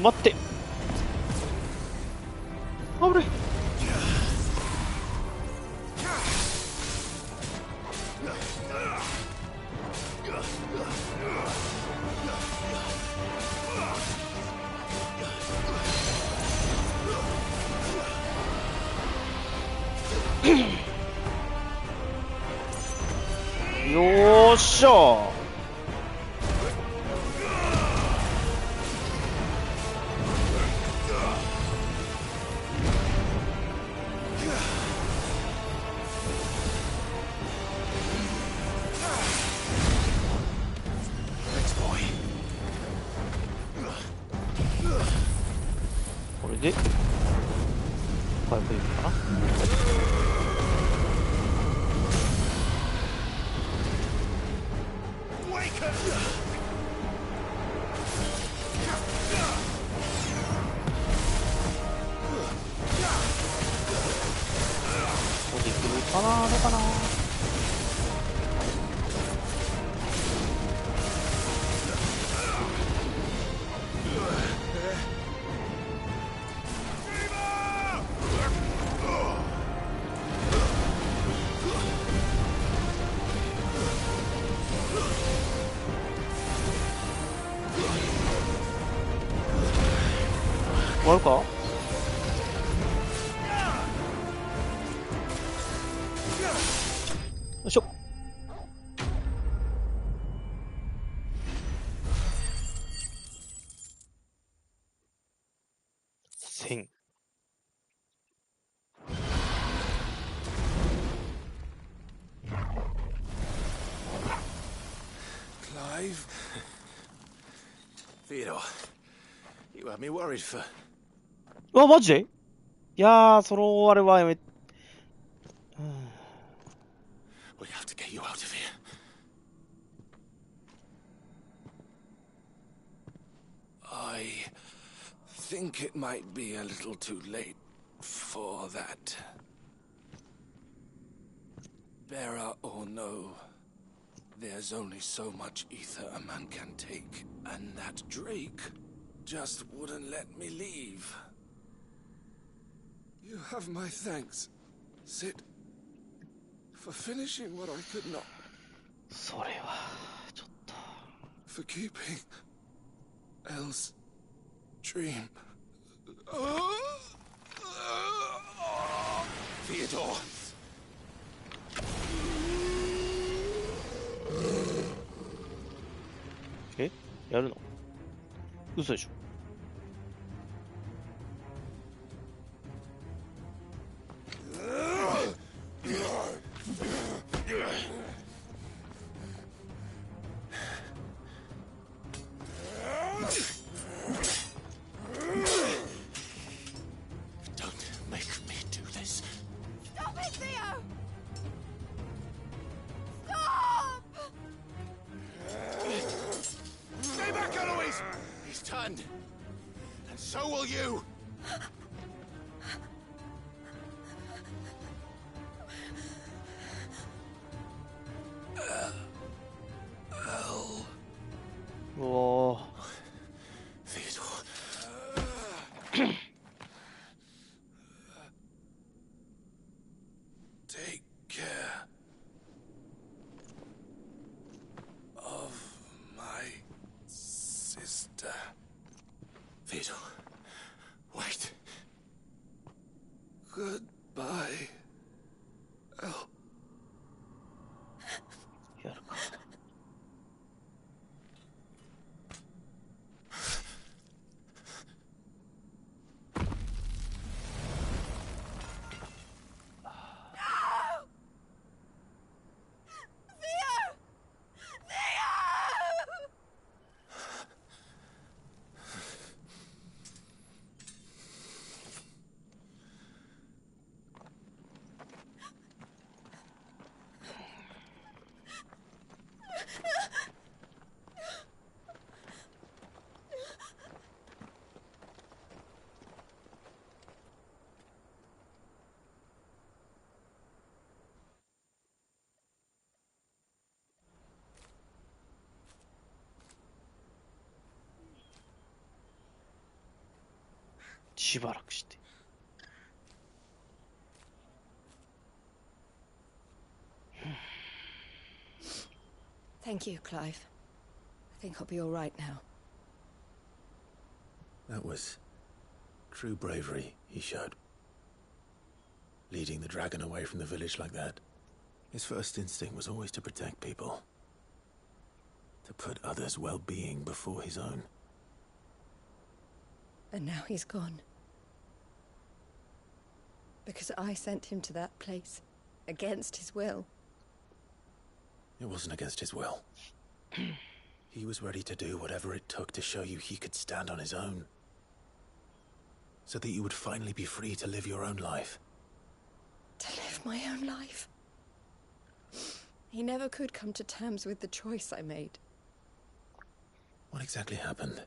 待って。危ない。よーっしゃー。これで回復できるかな。かな、どうかな。終わるか。よいしょ。Theodore, you had me worried for. うわ、マジで？いやー、そのあれはやめ。We have to get you out of here. I think it might be a little too late for that. Bearer or no, there's only so much ether a man can take, and that Drake just wouldn't let me leave. You have my thanks, Sid, for finishing what I could not. それはちょっと。For keeping Elle's dream. Theodore. え？やるの？嘘でしょ？And so will you! Oh. Theodore. Take care of my sister. Theodore, wait. Goodbye, Elle. やるか。しばらくして。Thank you, Clive. I think I'll be all right now. That was true bravery he showed. Leading the dragon away from the village like that. His first instinct was always to protect people. To put others' well-being before his own. And now he's gone. Because I sent him to that place, against his will. It wasn't against his will. He was ready to do whatever it took to show you he could stand on his own. So that you would finally be free to live your own life. To live my own life? He never could come to terms with the choice I made. What exactly happened?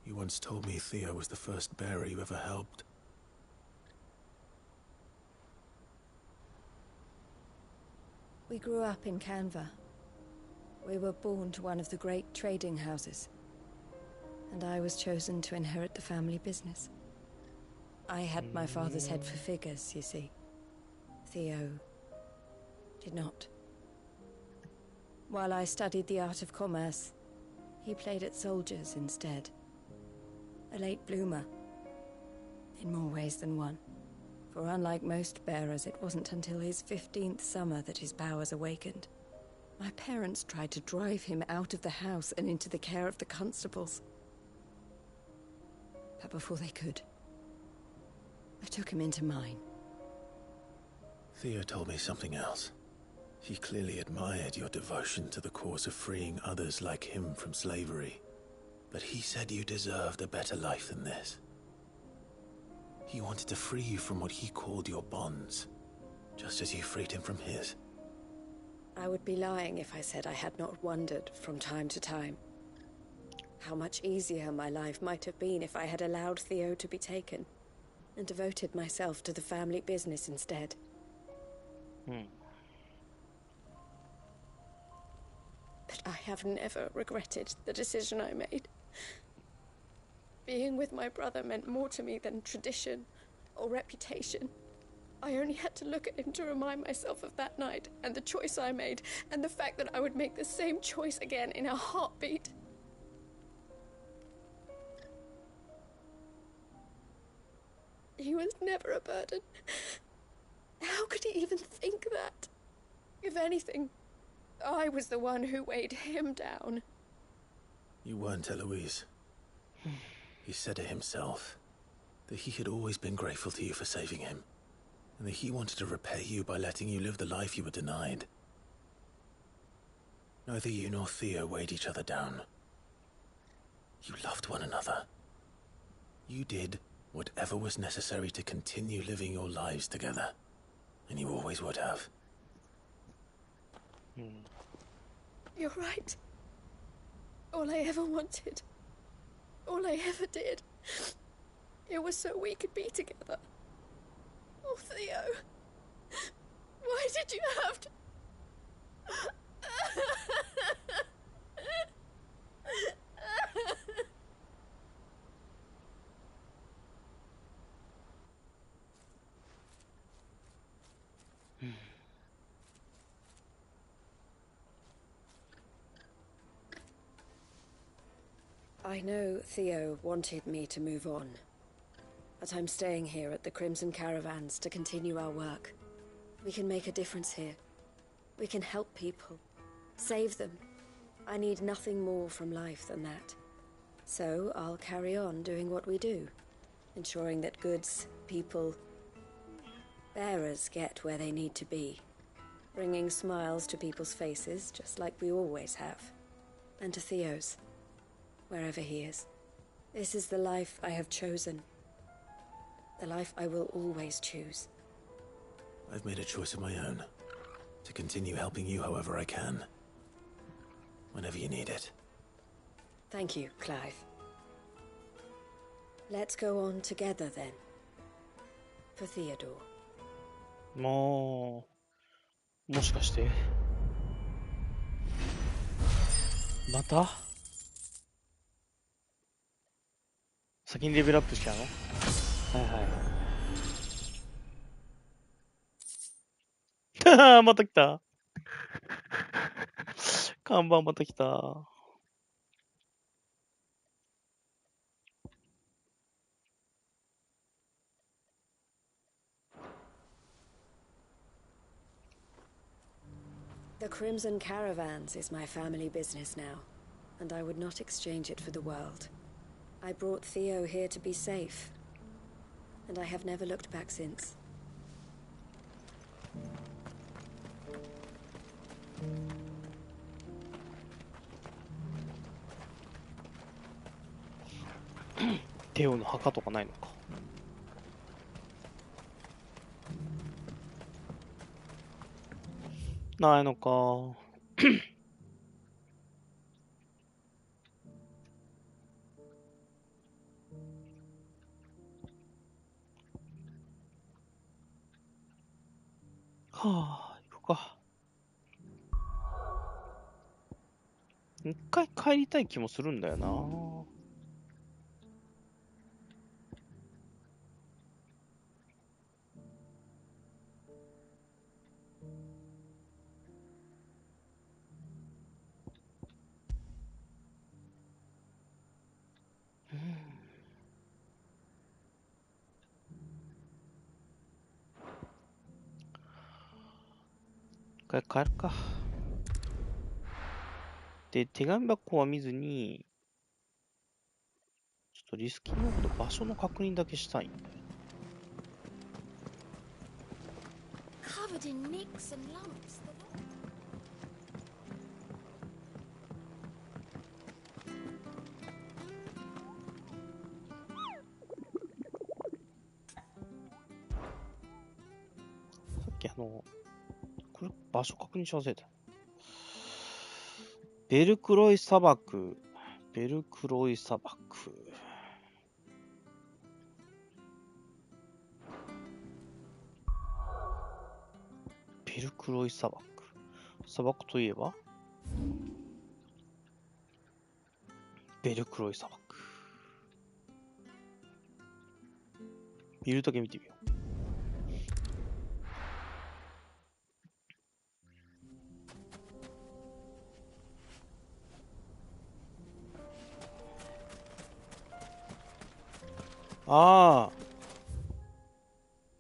You once told me Theo was the first bearer you ever helped. We grew up in Canva. We were born to one of the great trading houses. And I was chosen to inherit the family business. I had my father's head for figures, you see. Theo did not. While I studied the art of commerce, he played at soldiers instead. A late bloomer. In more ways than one. For unlike most bearers, it wasn't until his 15th summer that his powers awakened. My parents tried to drive him out of the house and into the care of the constables. But before they could, I took him into mine. Theo told me something else. He clearly admired your devotion to the cause of freeing others like him from slavery. But he said you deserved a better life than this. He wanted to free you from what he called your bonds, just as you freed him from his. I would be lying if I said I had not wondered from time to time how much easier my life might have been if I had allowed Theo to be taken and devoted myself to the family business instead. But I have never regretted the decision I made. Being with my brother meant more to me than tradition or reputation. I only had to look at him to remind myself of that night and the choice I made and the fact that I would make the same choice again in a heartbeat. He was never a burden. How could he even think that? If anything, I was the one who weighed him down. You weren't, Eloise. He said it himself, that he had always been grateful to you for saving him, and that he wanted to repay you by letting you live the life you were denied. Neither you nor Theo weighed each other down. You loved one another. You did whatever was necessary to continue living your lives together, and you always would have. You're right. All I ever wanted, all I ever did, it was so we could be together. Oh, Theo, why did you have to... I know Theo wanted me to move on, but I'm staying here at the Crimson Caravans to continue our work. We can make a difference here. We can help people, save them. I need nothing more from life than that. So I'll carry on doing what we do, ensuring that goods, people, bearers get where they need to be, bringing smiles to people's faces just like we always have, and to Theo's. Wherever he is. This is the life I have chosen. The life I will always choose. I've made a choice of my own, to continue helping you however I can, whenever you need it. Thank you, Clive. Let's go on together then. For Theodore. もしかしてまた先にレベルアップしたの？はいはい。また来た。看板また来た。The Crimson Caravans is my family business now, and I would not exchange it for the world. I brought Theo here to be safe, and I have never looked back since. Theo の墓とかないのか。ないのか。はあ、行くか。一回帰りたい気もするんだよな。一回帰るか。で、手紙箱は見ずに、ちょっとリスキーモード場所の確認だけしたいんだよ。Covered in nicks and lumps. け、これ、場所確認し忘れた。ベルクロイ砂漠。ベルクロイ砂漠。ベルクロイ砂漠。砂漠といえばベルクロイ砂漠。ビルだけ見てみよう。ああ、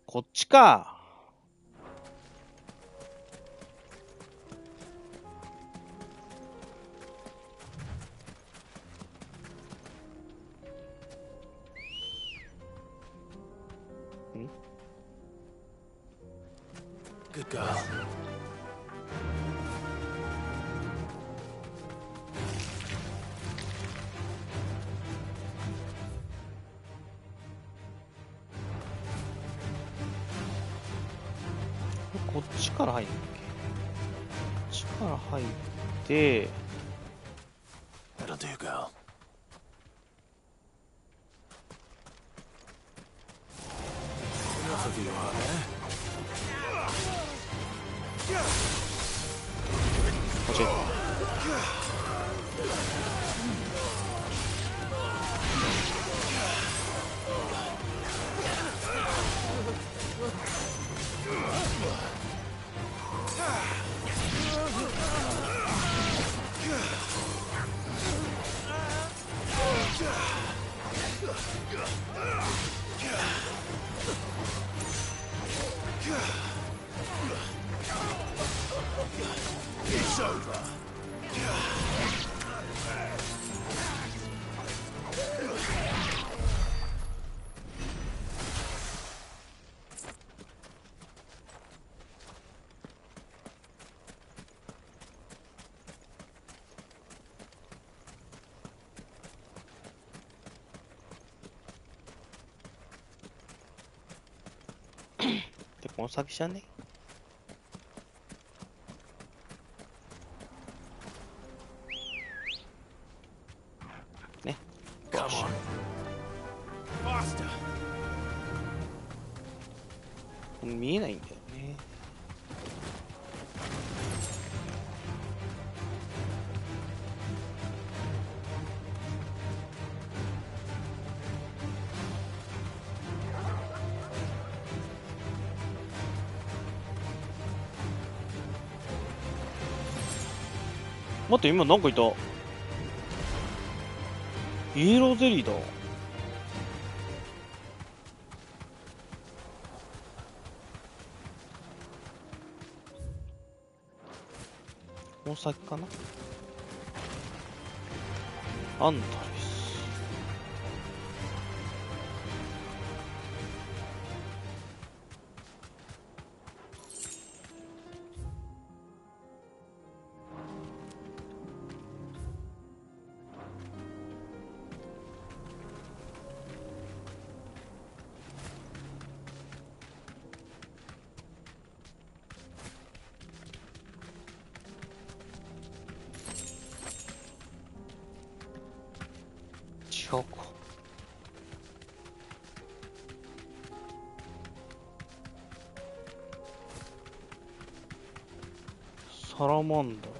こっちか。Good girl.こっちから入るんだっけ？こっちから入って。That'll do, girl. Enough of you, are there? 間違えた。It's over. で、この先じゃね？ね。Come on. Faster. 見えないんだよね。待って、今なんかいた。イエローゼリーだ。この先かな。アンタレス。違うか。サラマンダー。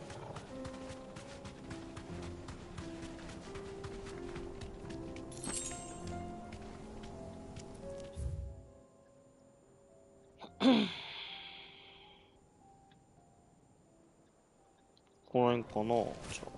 この辺かな。じゃあ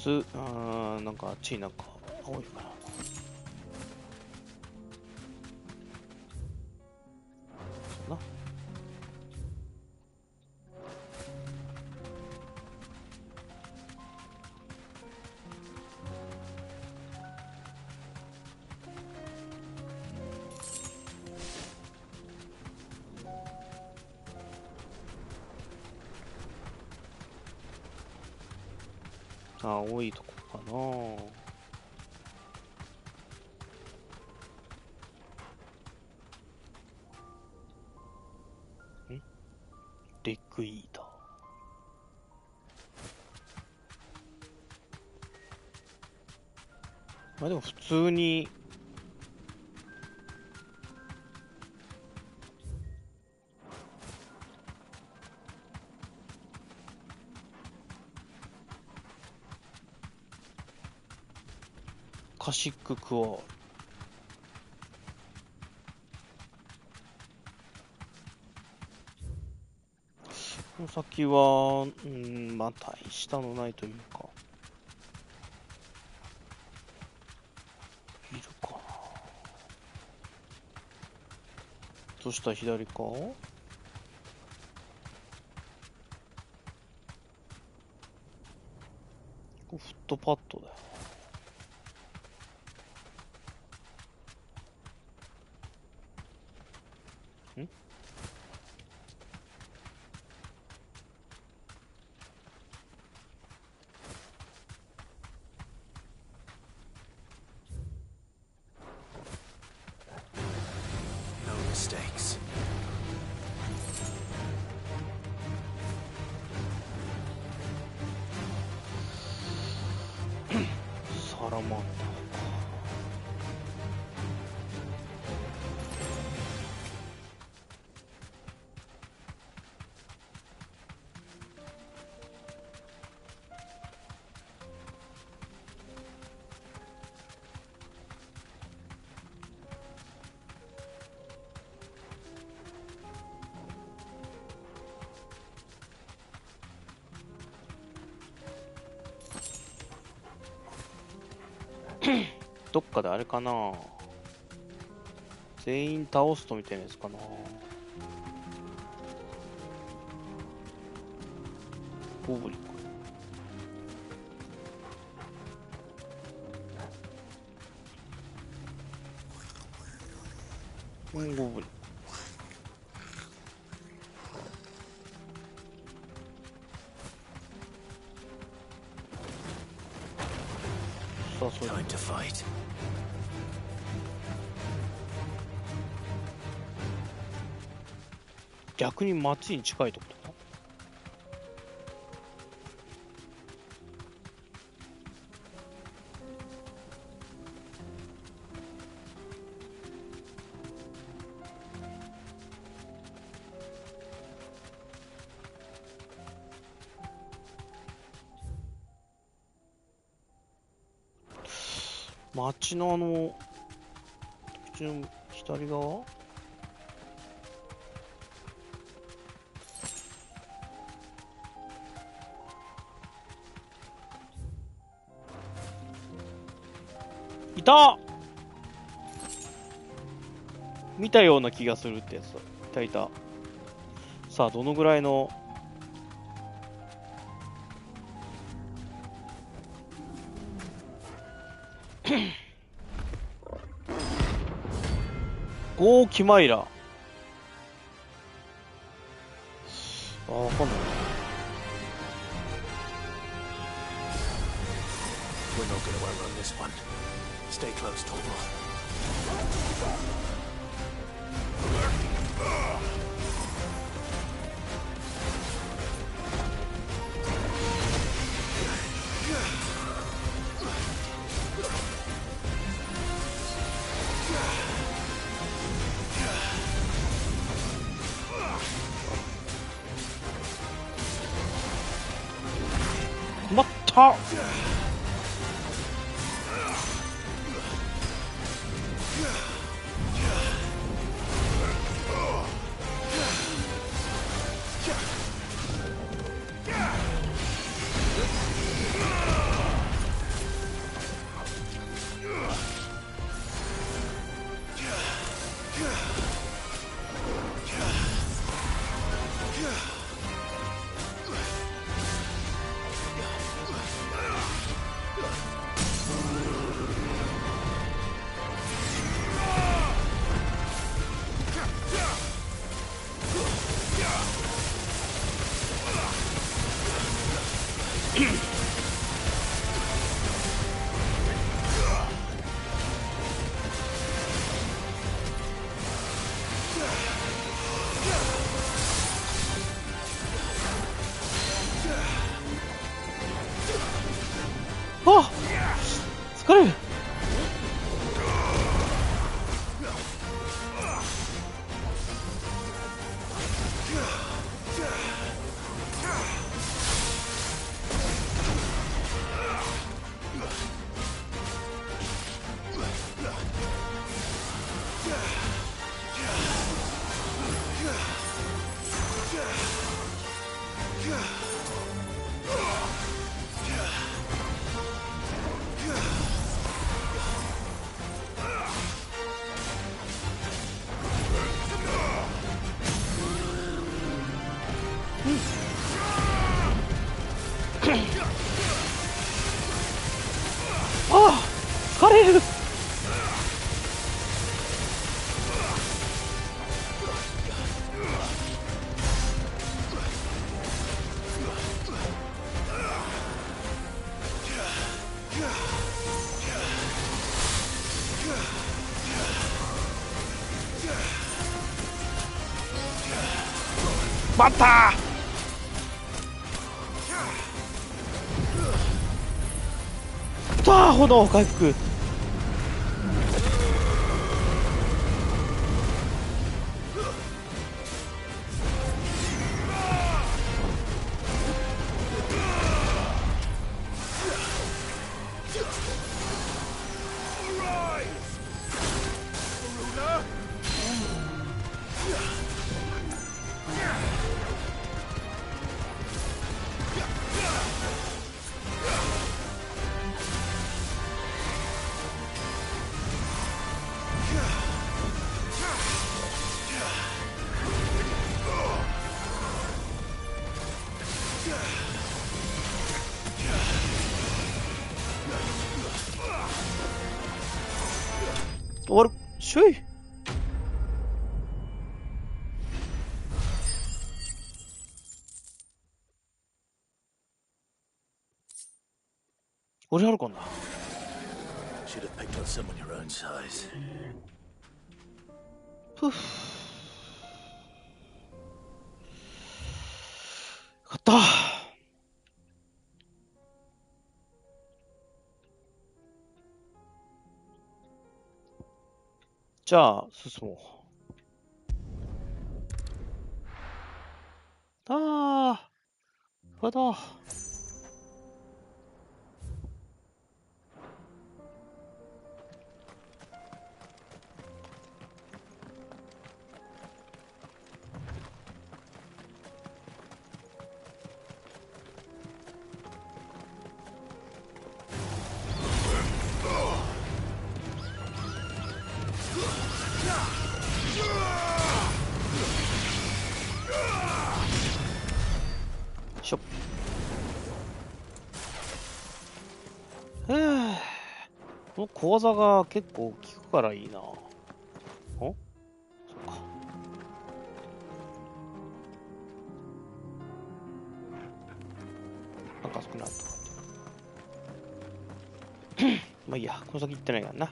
つ、なんかあっちになんか青いかな。な。青いとこかな。レッグイーター。まあでも普通にカシッククワール。この先は、まあ大したのないというか。いるかな。そしたら左か？ここフットパッドだよ。Mistakes. サラマンダーか。どっかであれかな、全員倒すとみたいなやつかな。ゴブリンか。ゴブリン。さあ、それ。Time to fight. 逆に街に近いところか。街の左側？いた！見たような気がするってやつだ。いたいた。さあ、どのぐらいのゴーキマイラ。ああ、わかんない。We're not gonna outrun this one. Stay close, Torvald.まったかれる。待ったー。炎回復。終わる。しょい。俺あるかな。Should have picked on someone your own size. ふぅ。よかった。じゃあ、進もう。あー、これだ。しょ。この小技が結構効くからいいな。そっか。なんか少ないとかって。まあいいや、この先行ってないからな。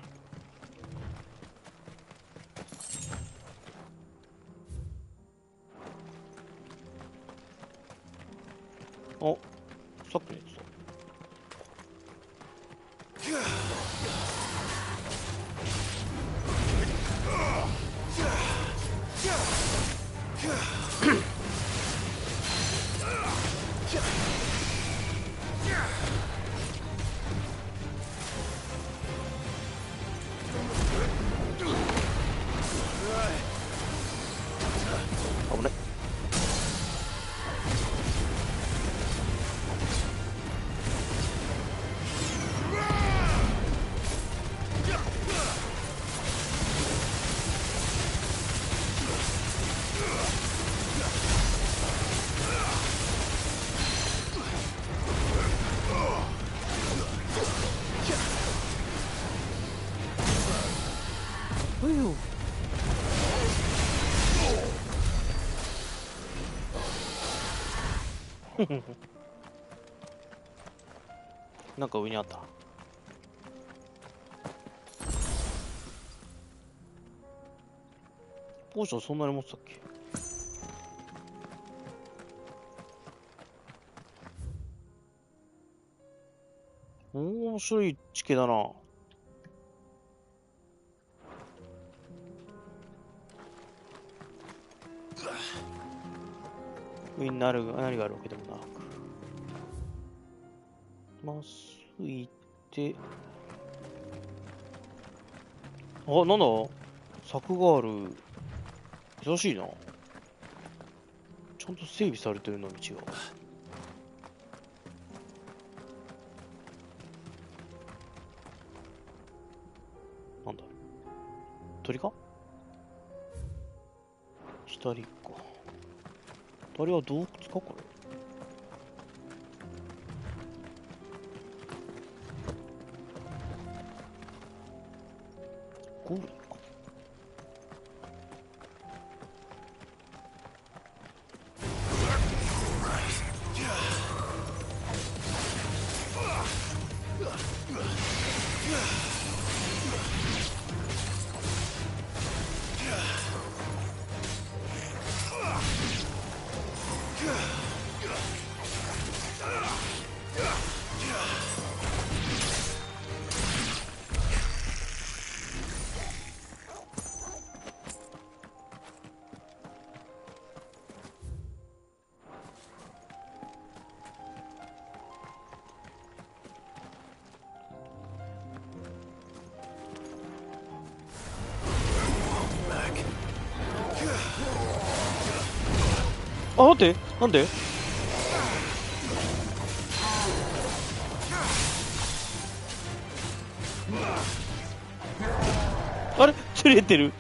お、さっきのやつだ。危ない。なんか上にあった。ポーションそんなに持ってたっけ。面白い地形だな。上に何があるわけでもなく。まっすぐ行って。あ、なんだ柵がある。珍しいな。ちゃんと整備されてるの、道が。なんだ鳥か左か。あれは洞窟かこれ。ゴールか。あ、待って、なんで？あれ、釣れてる。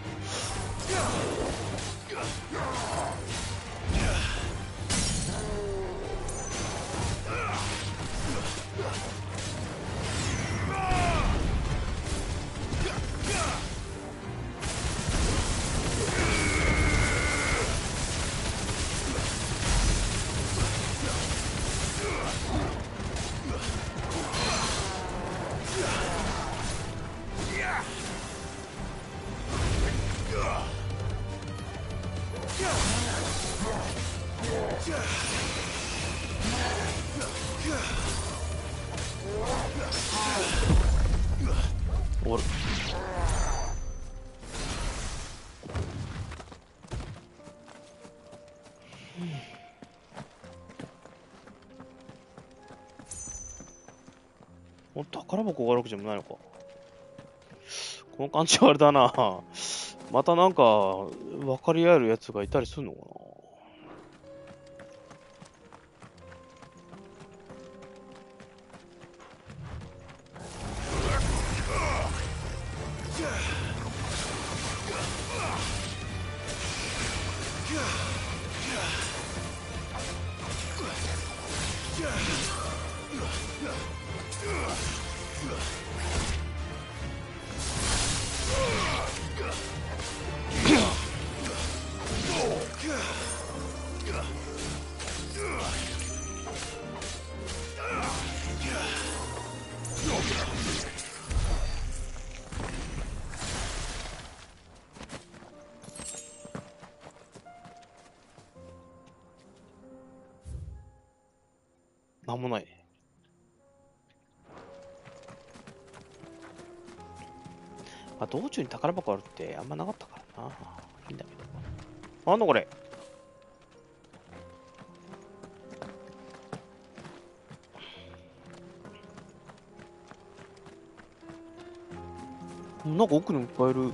終わる。宝箱があるわけじゃないのか。この感じはあれだな。またなんか分かり合えるやつがいたりするのかな。なんもないね。まあ、道中に宝箱あるってあんまなかったからな。いいんだけど。なんだこれ。なんか奥にもいっぱいいる。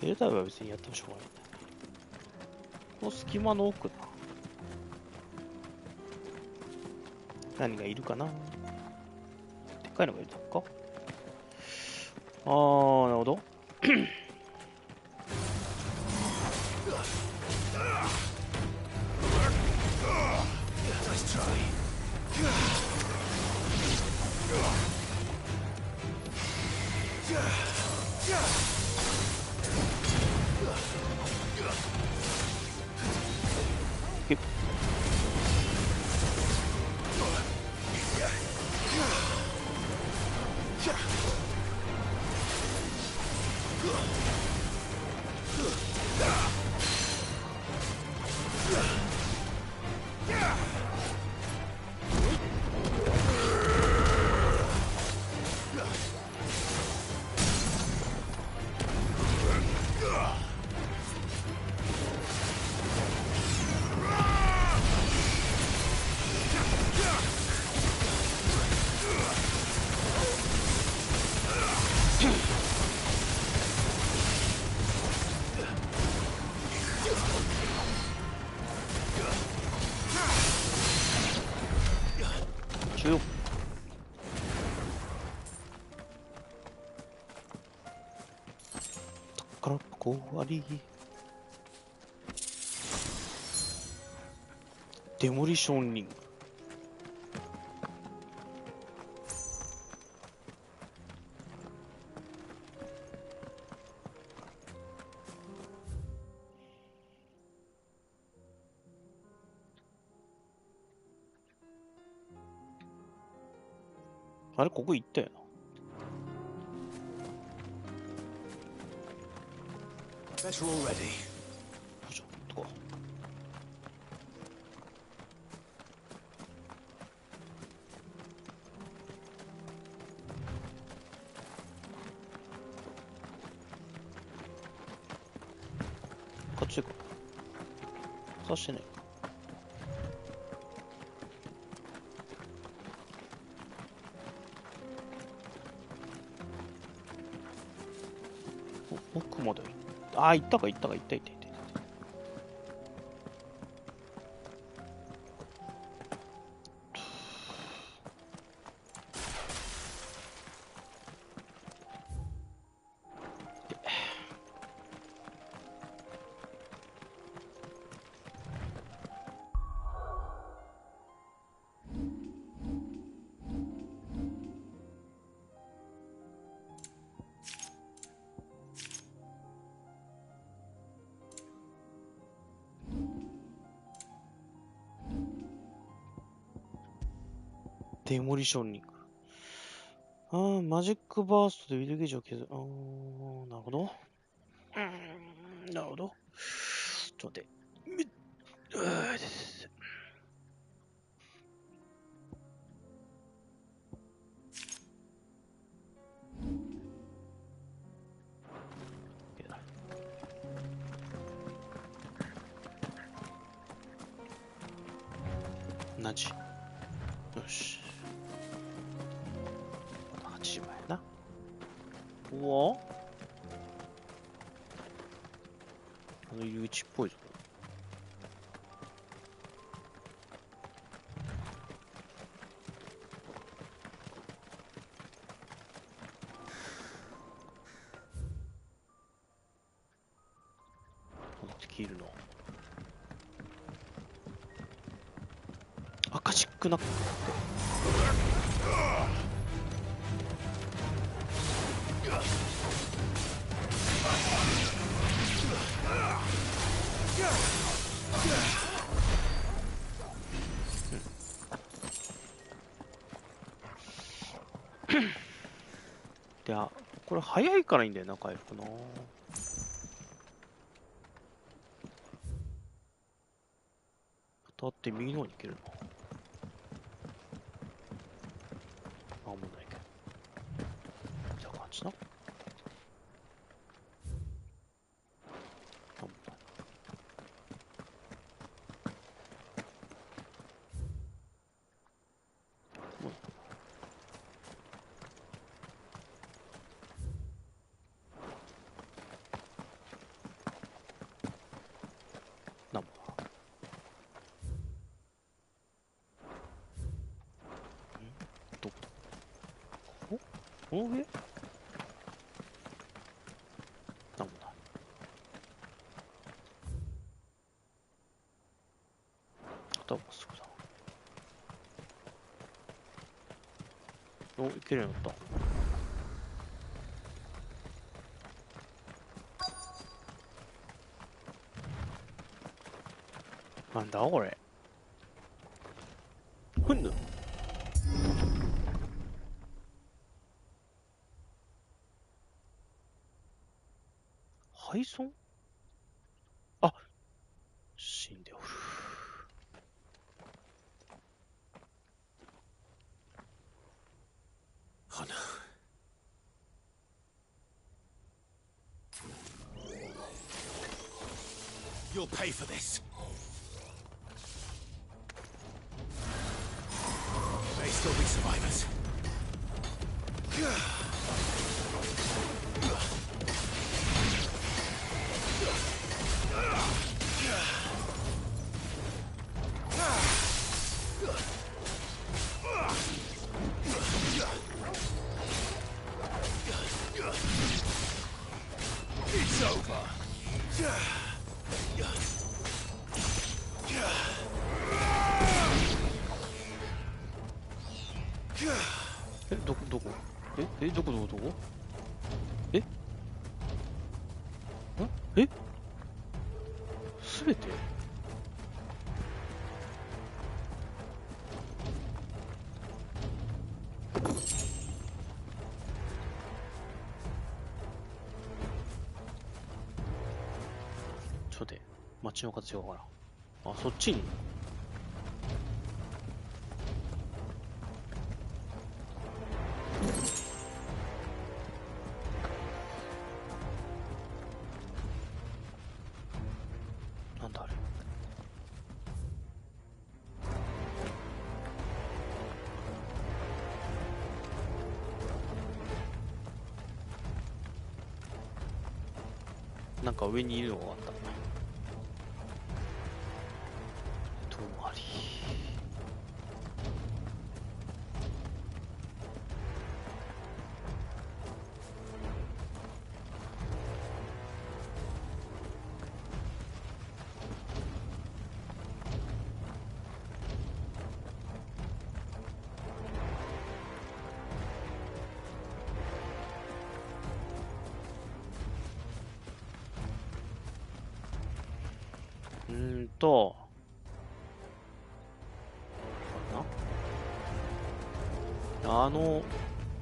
エレタイは別にやってもしょうがない。この隙間の奥だ。何がいるかな。でっかいのがいるのか。あー、なるほど。空っぽあり。デモリションリング。あれ、ここ行ったよな。Bet you're all ready. ちょっと。こっち行こう。刺してないか。奥まで行った。ああ、行ったか、行ったか、行った、行った、行った。デモリションリング。マジックバーストでウィルゲージを削る。なるほど。なるほど。ちょっと待って。同じ。よし。80枚やな。うわ入り口っぽいぞ。切るの。赤チックなって。いや、これ早いからいいんだよな、回復な。当たって右の方に行けるの。なんもないけど。じゃあ感じな。この上？なんもない。あとはまっすぐだ。お、いけるようになった。なんだこれ。ふんぬ。配送？あ、死んでおる。Oh no. You'll pay for this. May still be survivors. It's over. え、どこどこえすべてちょっと待って、街の形がわからん。あ、そっちになんだあれ。なんか上にいるのがあった。遠回り。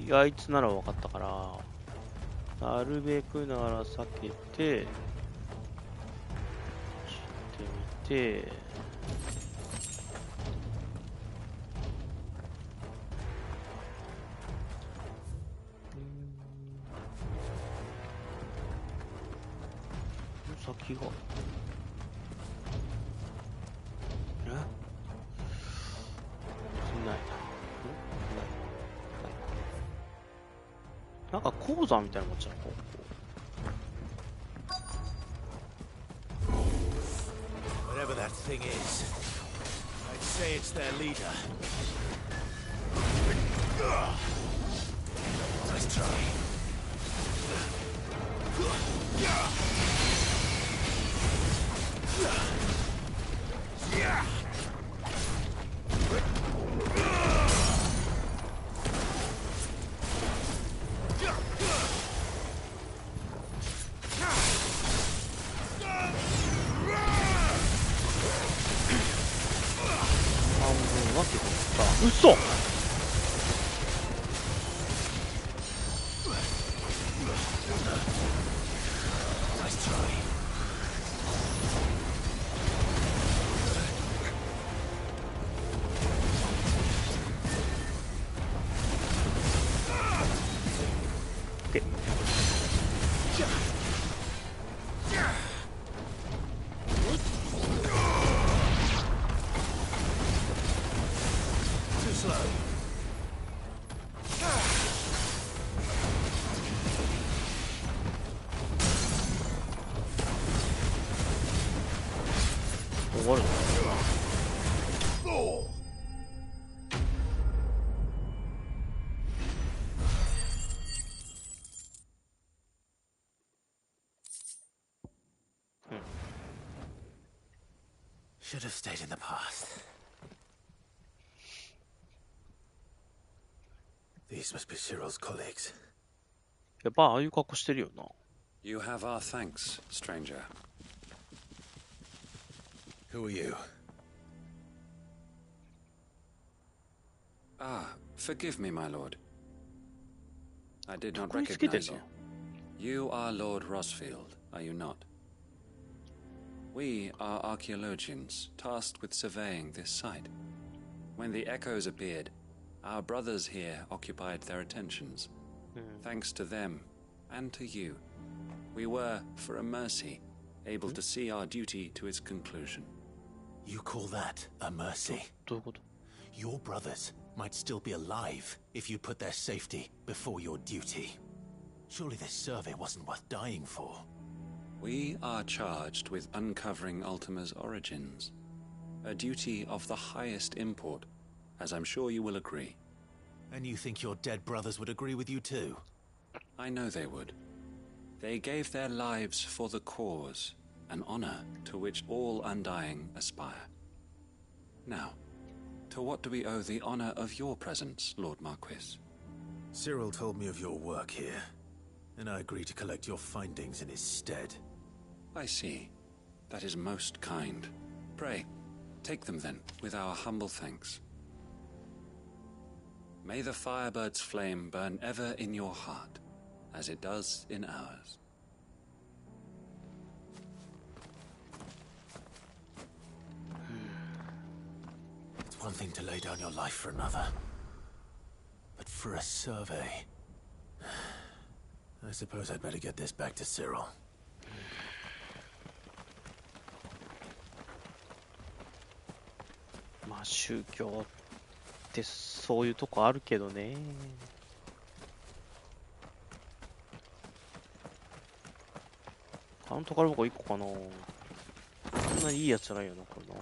あいつなら分かったから、なるべくなら避けて、してみて、先が。なんか鉱山みたいなの持っちゃうの。Whatever that thing is, I'd say it's their leader. Nice try.嘘。終わるの？Should have stayed in the past. These must be Cyril's colleagues. やっぱああいう格好してるよな。You have our thanks, stranger. Who are you? Ah, forgive me, my lord. I did not recognize you. You are Lord Rosfield, are you not? We are archaeologians tasked with surveying this site. When the echoes appeared, our brothers here occupied their attentions. Thanks to them, and to you, we were, for a mercy, able to see our duty to its conclusion. You call that a mercy? Your brothers might still be alive if you put their safety before your duty. Surely this survey wasn't worth dying for. We are charged with uncovering Ultima's origins. A duty of the highest import, as I'm sure you will agree. And you think your dead brothers would agree with you too? I know they would. They gave their lives for the cause, an honor to which all undying aspire. Now, to what do we owe the honor of your presence, Lord Marquis? Cyril told me of your work here, and I agreed to collect your findings in his stead. I see. That is most kind. Pray, take them then, with our humble thanks. May the Firebird's flame burn ever in your heart, as it does in ours. It's one thing to lay down your life for another, but for a survey... I suppose I'd better get this back to Cyril. まあ宗教ってそういうとこあるけどね。あの宝箱1個かな。そんなにいいやつじゃないよな、これな。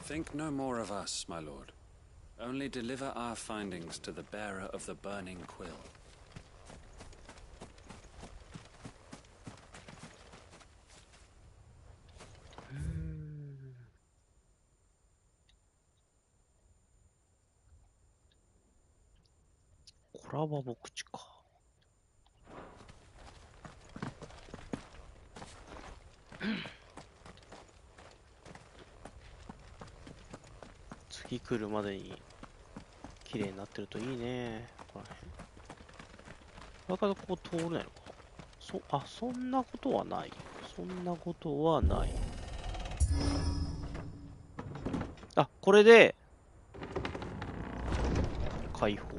Think no more of us, my lord. Only deliver our findings to the bearer of the burning quill.コラボ牧地か。次来るまでに綺麗になってるといいね。ここら辺。だからここ通れないのか。そんなことはない。そんなことはない。あ、これで解放。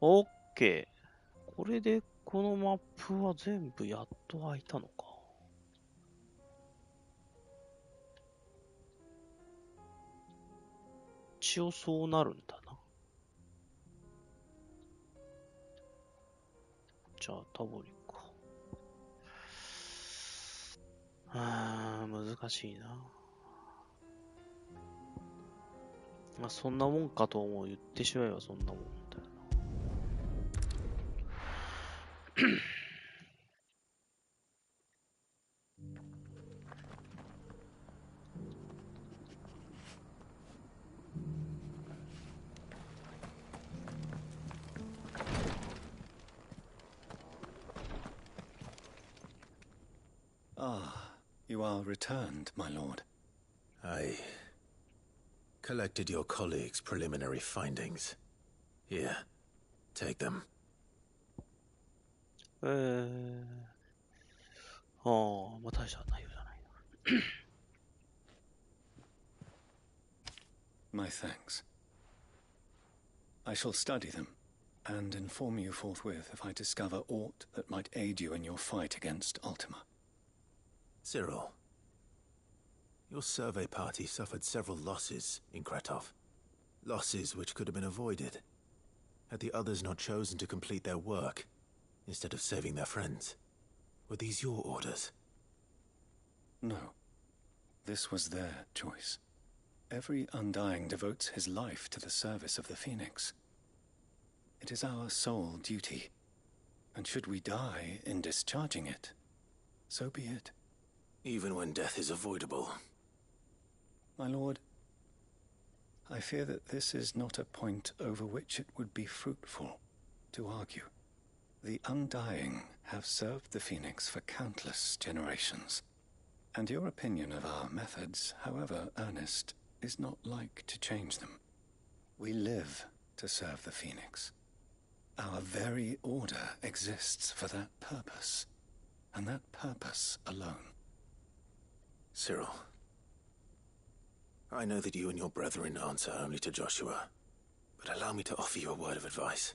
オッケー。これでこのマップは全部やっと開いたのか。一応そうなるんだな。じゃあタボリか。難しいな。まあそんなもんかと思う。言ってしまえばそんなもんだよな。Ah, you are returned, my lord. I collected your colleagues' preliminary findings. Here, take them. My thanks. I shall study them, and inform you forthwith if I discover aught that might aid you in your fight against Ultima. Cyril, your survey party suffered several losses in Kretov. Losses which could have been avoided, had the others not chosen to complete their work, instead of saving their friends. Were these your orders? No. This was their choice. Every Undying devotes his life to the service of the Phoenix. It is our sole duty, and should we die in discharging it, so be it. Even when death is avoidable. My lord, I fear that this is not a point over which it would be fruitful to argue. The Undying have served the Phoenix for countless generations, and your opinion of our methods, however earnest, is not like to change them. We live to serve the Phoenix. Our very order exists for that purpose, and that purpose alone. Cyril, I know that you and your brethren answer only to Joshua, but allow me to offer you a word of advice.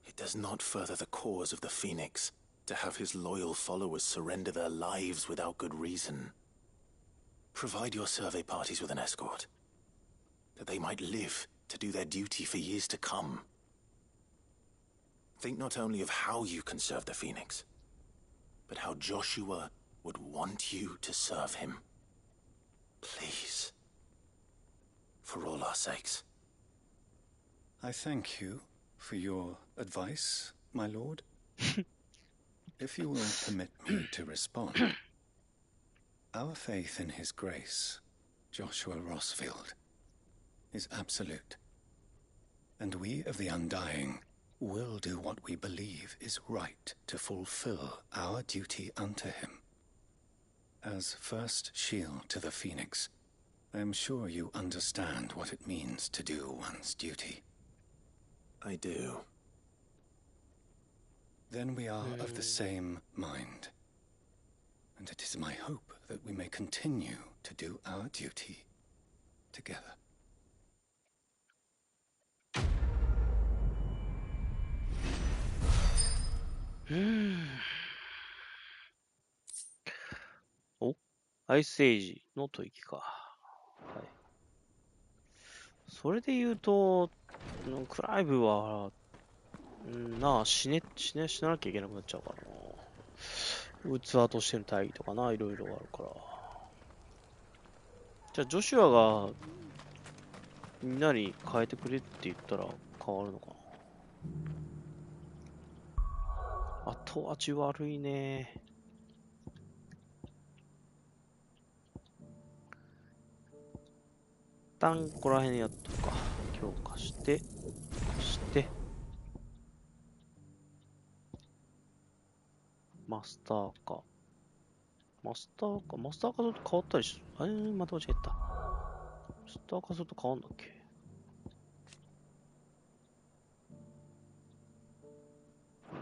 It does not further the cause of the Phoenix to have his loyal followers surrender their lives without good reason. Provide your survey parties with an escort, that they might live to do their duty for years to come. Think not only of how you can serve the Phoenix, but how Joshua would want you to serve him. Please. for all our sakes. I thank you for your advice, my lord. If you will permit me to respond, our faith in His Grace, Joshua Rossfield, is absolute, and we of the Undying will do what we believe is right to fulfill our duty unto him. As first shield to the Phoenix, I am sure you understand what it means to do one's duty. I do. Then we are of the same mind, and it is my hope that we may continue to do our duty together. Oh, アイスエイジの吐息か。はい。それで言うと、クライブは、死ななきゃいけなくなっちゃうからな。器としての大義とかな、いろいろあるから。じゃあ、ジョシュアが、みんなに変えてくれって言ったら変わるのかな。後味悪いね。一旦ここら辺やっとくか。強化して、マスターか。マスターカーと変わったりする。また間違えた。マスターカーと変わんだっけ。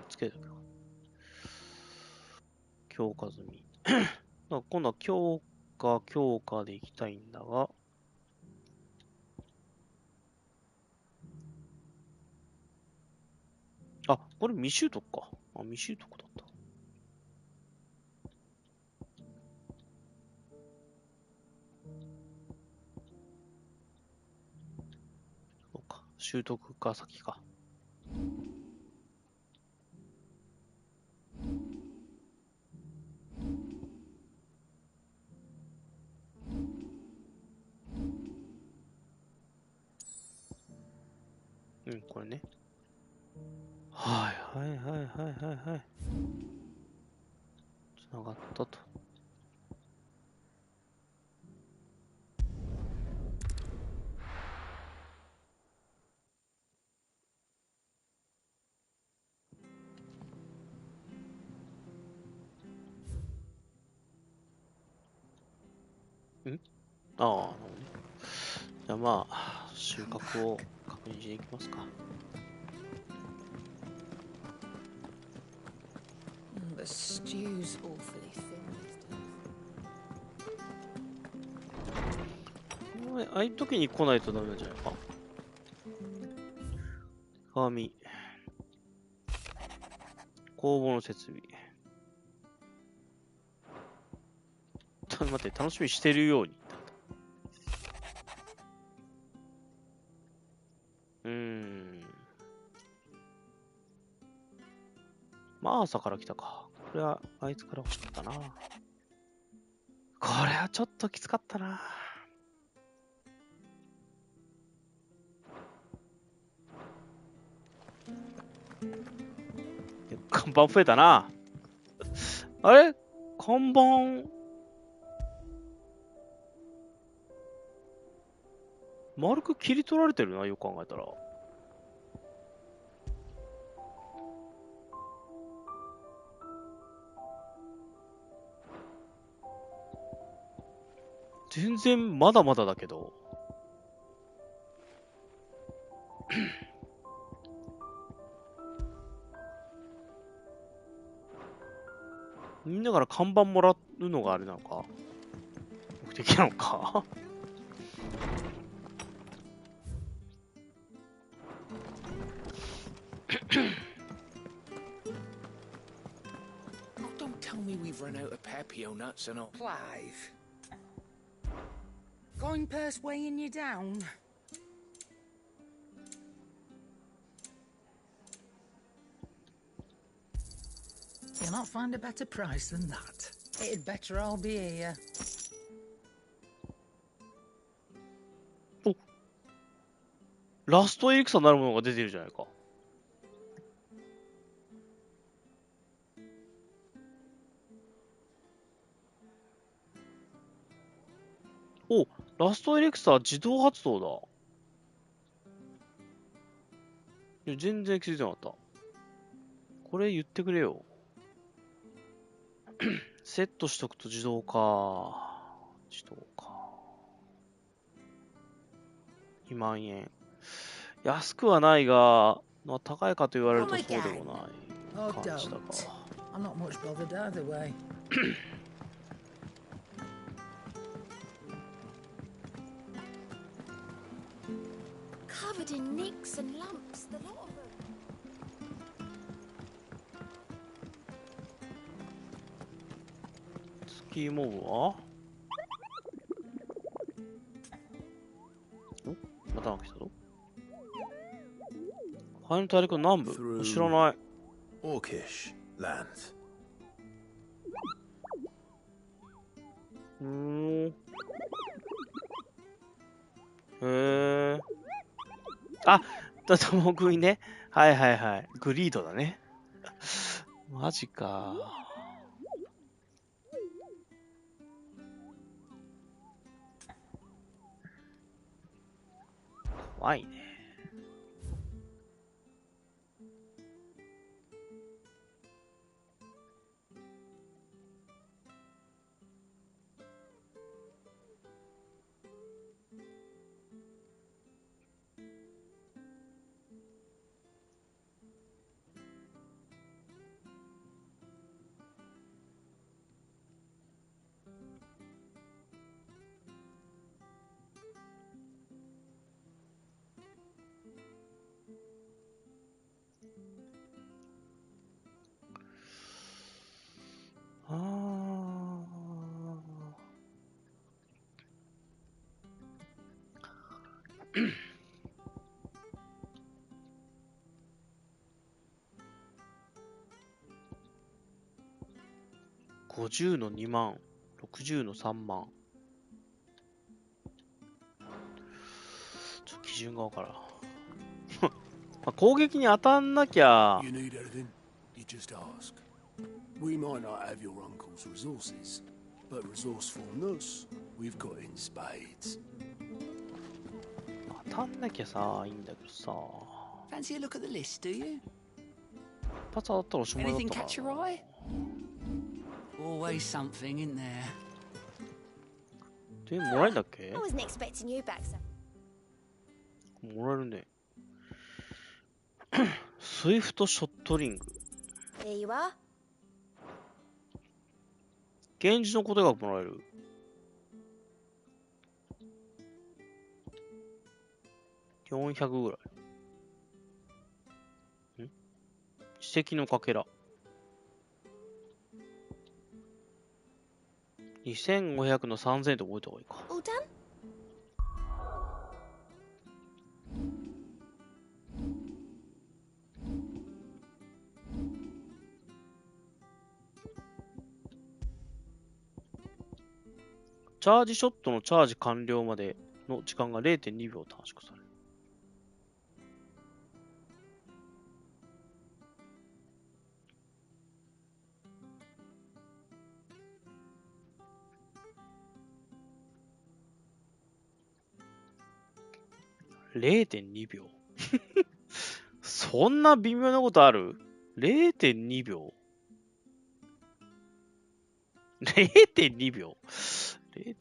つけておくか。強化済み。今度は強化でいきたいんだが、あ、これ未習得か。未習得だった。そうか。習得が先か。これね。はい。つながったと。なるほどね。じゃあまあ、収穫を確認しに行きますか。The stew's awfully thin. ああいう時に来ないとダメなんじゃないか。鏡。工房の設備。待って、楽しみにしてるように。まあ朝から来たか。これはあいつから欲しかったな。これはちょっときつかったな。看板増えたな。あれ看板丸く切り取られてるな、よく考えたら。全然まだまだだけど。みんなから看板もらうのがあれなのか目的なのかDon't tell me we've run out of Pepio nuts and all. Clive. Going purse weighing you down? You'll not find a better price than that. It'd better all be here. ラストエリクサーになるものが出てるじゃないか。お、ラストエリクサー自動発動だ。いや、全然気づいてなかった。これ言ってくれよ。セットしとくと自動か。自動か。2万円。安くはないが、まあ、高いかと言われるとそうでもない感じだか。I'm not much bothered either way. Covered in nicks and lumps, the lot of them. スキーモブはまた来たぞ。ハイの大陸の南部知らない。Orcish lands. へえ。あ、だとも食いね。はいはいはい。グリードだね。マジか。怖いね。50の2万、60の3万。ちょっと基準がわからん。まあ攻撃に当たんなきゃ。You need anything? You just ask. We might not have your uncle's resources, but resourcefulness we've got in spades. 当たんなきゃさ、いいんだけどさ。Fancy a look at the list, do you? 一発当たったらおしまいだった Anything から catch your eye? Always something in there. でもらえるんだっけ I wasn't expecting you back, sir. もらえるね。スイフトショットリング。Here you are. 現実の答えがもらえる。400ぐらい。史跡のかけら。2500の3000って覚えた方がいいか。All done? チャージショットのチャージ完了までの時間が 0.2 秒短縮される。0.2 秒そんな微妙なことある ?0.2 秒 ?0.2 秒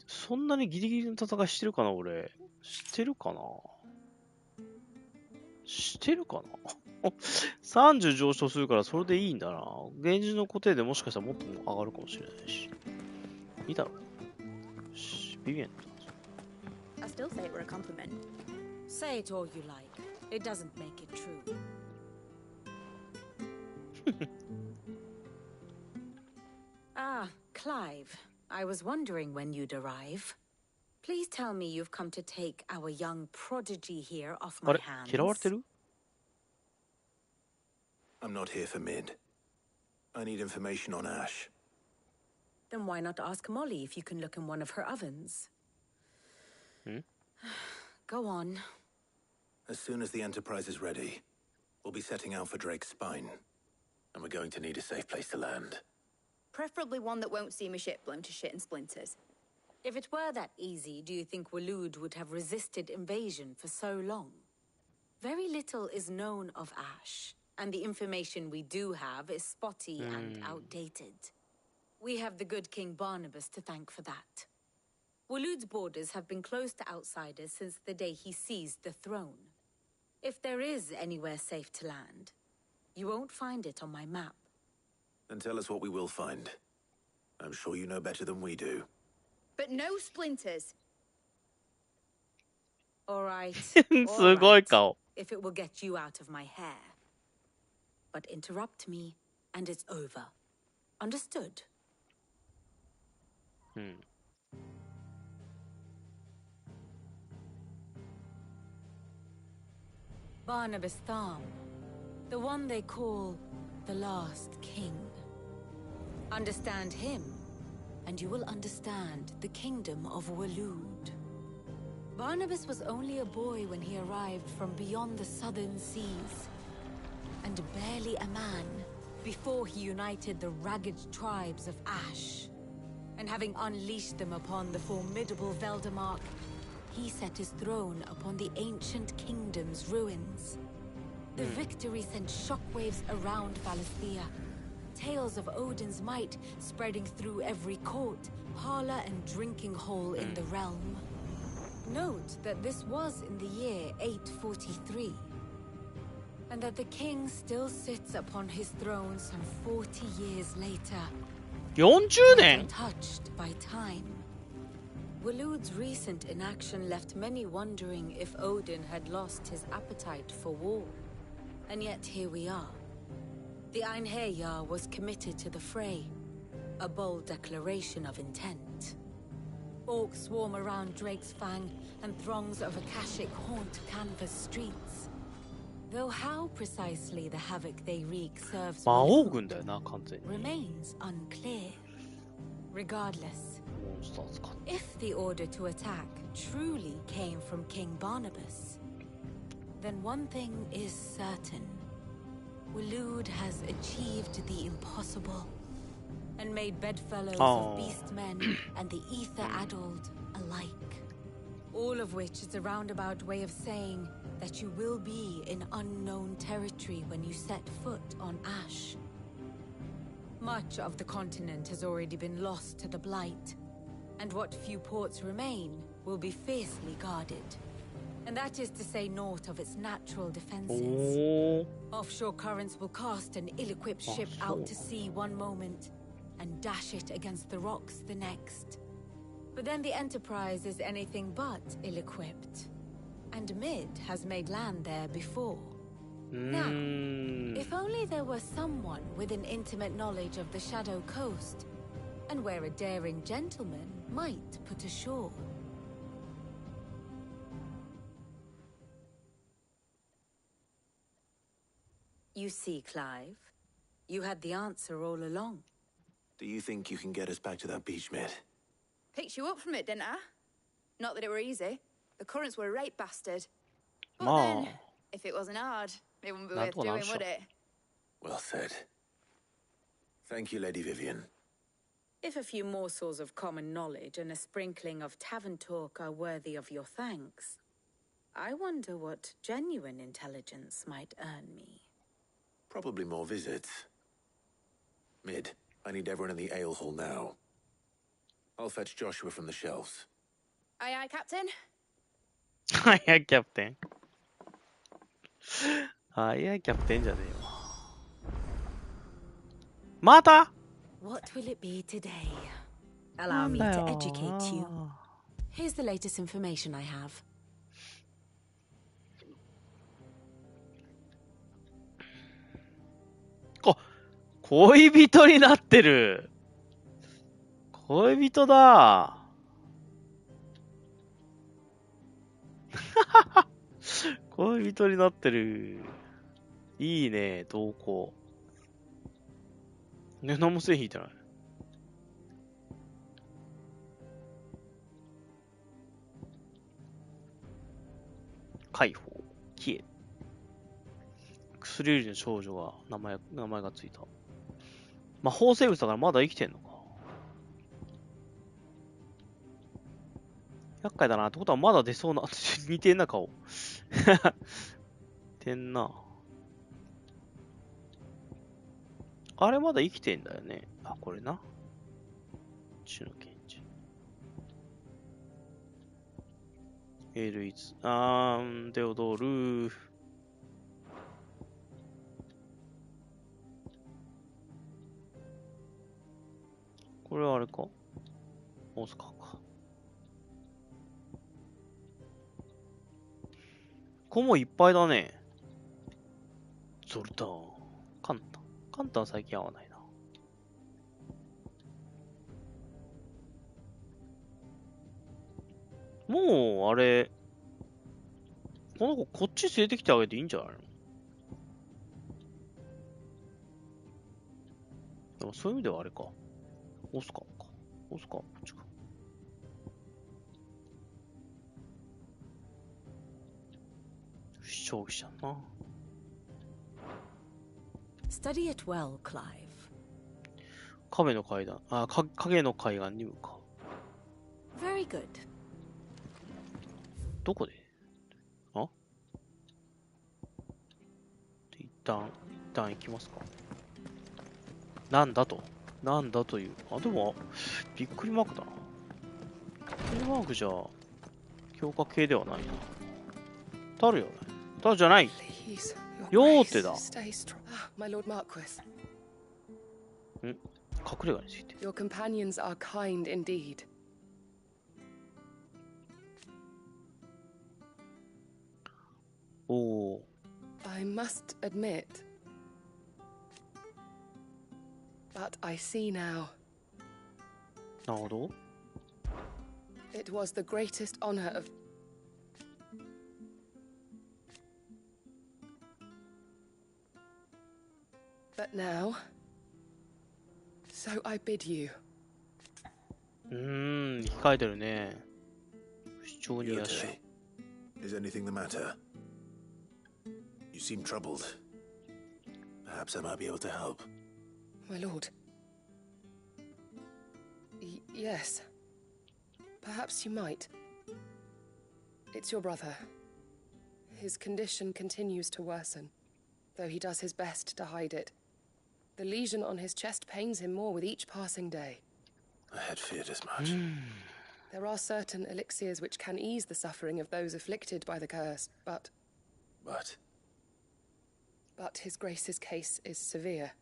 そんなにギリギリの戦いしてるかな俺。してるかなしてるかな30上昇するからそれでいいんだな。現実の固定でもしかしたらもっと上がるかもしれないし。いいだろう。し、ビビエント。 I still say it were a compliment. Say it all you like. It doesn't make it true. Ah, Clive. I was wondering when you'd arrive. Please tell me you've come to take our young prodigy here off my hands. 嫌われてる? I'm not here for Mid. I need information on Ash. Then why not ask Molly if you can look in one of her ovens? Go on. As soon as the Enterprise is ready, we'll be setting out for Drake's Spine. And we're going to need a safe place to land. Preferably one that won't see my ship blown to shit and splinters. If it were that easy, do you think Waloed would have resisted invasion for so long? Very little is known of Ash, and the information we do have is spotty and outdated. We have the good King Barnabas to thank for that. Waloed's borders have been closed to outsiders since the day he seized the throne. If there is anywhere safe to land, you won't find it on my map. Then tell us what we will find. I'm sure you know better than we do. But no splinters. All right. すごい顔。 If it will get you out of my hair. But interrupt me, and it's over. Understood? Barnabas Tham, the one they call the last king. Understand him, and you will understand the kingdom of Waloed. Barnabas was only a boy when he arrived from beyond the southern seas, and barely a man before he united the ragged tribes of Ash. And having unleashed them upon the formidable Veldamark, he set his throne upon the ancient kingdom's ruins. The victory sent shockwaves around Valisthea, tales of Odin's might spreading through every court, parlor, and drinking hole in the realm. Note that this was in the year 843, and that the king still sits upon his throne some 40 years later. 40年? Untouched by time. Waloed's recent inaction left many wondering if Odin had lost his appetite for war. And yet here we are. The Einherjar was committed to the fray, a bold declaration of intent. Orcs swarm around Drake's Fang, and throngs of Akashic haunt Canvas streets. Though how precisely the havoc they wreak serves 魔王軍だよな、完全に。 remains unclear. Regardless, if the order to attack truly came from King Barnabas, then one thing is certain. Waloed has achieved the impossible, and made bedfellows of beastmen and the ether-addled alike. All of which is a roundabout way of saying that you will be in unknown territory when you set foot on Ash. Much of the continent has already been lost to the Blight, and what few ports remain will be fiercely guarded. And that is to say naught of its natural defenses. Offshore currents will cast an ill-equipped ship out to sea one moment, and dash it against the rocks the next. But then the Enterprise is anything but ill-equipped. And Mid has made land there before. Now, if only there were someone with an intimate knowledge of the Shadow Coast, and where a daring gentleman might put ashore. You see, Clive, you had the answer all along. Do you think you can get us back to that beach, Mid? Picked you up from it, didn't I? Not that it were easy. The currents were a right bastard. But Oh. then, if it wasn't hard, it wouldn't be worth doing, would it? Well said. Thank you, Lady Vivian. If a few morsels of common knowledge and a sprinkling of tavern talk are worthy of your thanks, I wonder what genuine intelligence might earn me. Probably more visits. Mid, I need everyone in the ale hall now. I'll fetch Joshua from the shelves. Aye, aye, Captain. はいはい、キャプテン。はいはい、キャプテンじゃねえよ。また What will it be today? Allow me to educate you. Here's the latest information I have. あ、恋人になってる。恋人だ。恋人になってる。いいね、投稿。ね、何もせえ引いてない。解放。キエ。薬売りの少女が名前がついた。魔法生物だからまだ生きてんのか。厄介だな。ってことはまだ出そうな。似てんな、顔。てんな。あれまだ生きてんだよね。あ、これな。種の検知。エルイズ。デオドール。これはあれかオスカーか。子もいっぱいだね。ゾルタン。カンタン。カンタン最近会わないな。もう、あれ、この子こっち連れてきてあげていいんじゃないの？でもそういう意味ではあれか。オスカーか。オスカーこっちか。消費者な。Study it well, Clive. 影の階段。影の海岸に向かう。Very good. どこで？一旦行きますか。なんだという。でも、びっくりマークだな。びっくりマークじゃ、強化系ではないな。タルよね。タルじゃない。よーってだ。My Lord Marquis. 隠れ家について。Your companions are kind indeed. おお。I must admit, but I see now. なるほど。It was the greatest honor of. But now, so I bid you. 控えてるね。主張にやし。Is anything the matter? You seem troubled. Perhaps I might be able to help. My lord. Yes. Perhaps you might. It's your brother. His condition continues to worsen, though he does his best to hide it. The lesion on his chest pains him more with each passing day. I had feared as much. There are certain elixirs which can ease the suffering of those afflicted by the curse, but his grace's case is severe.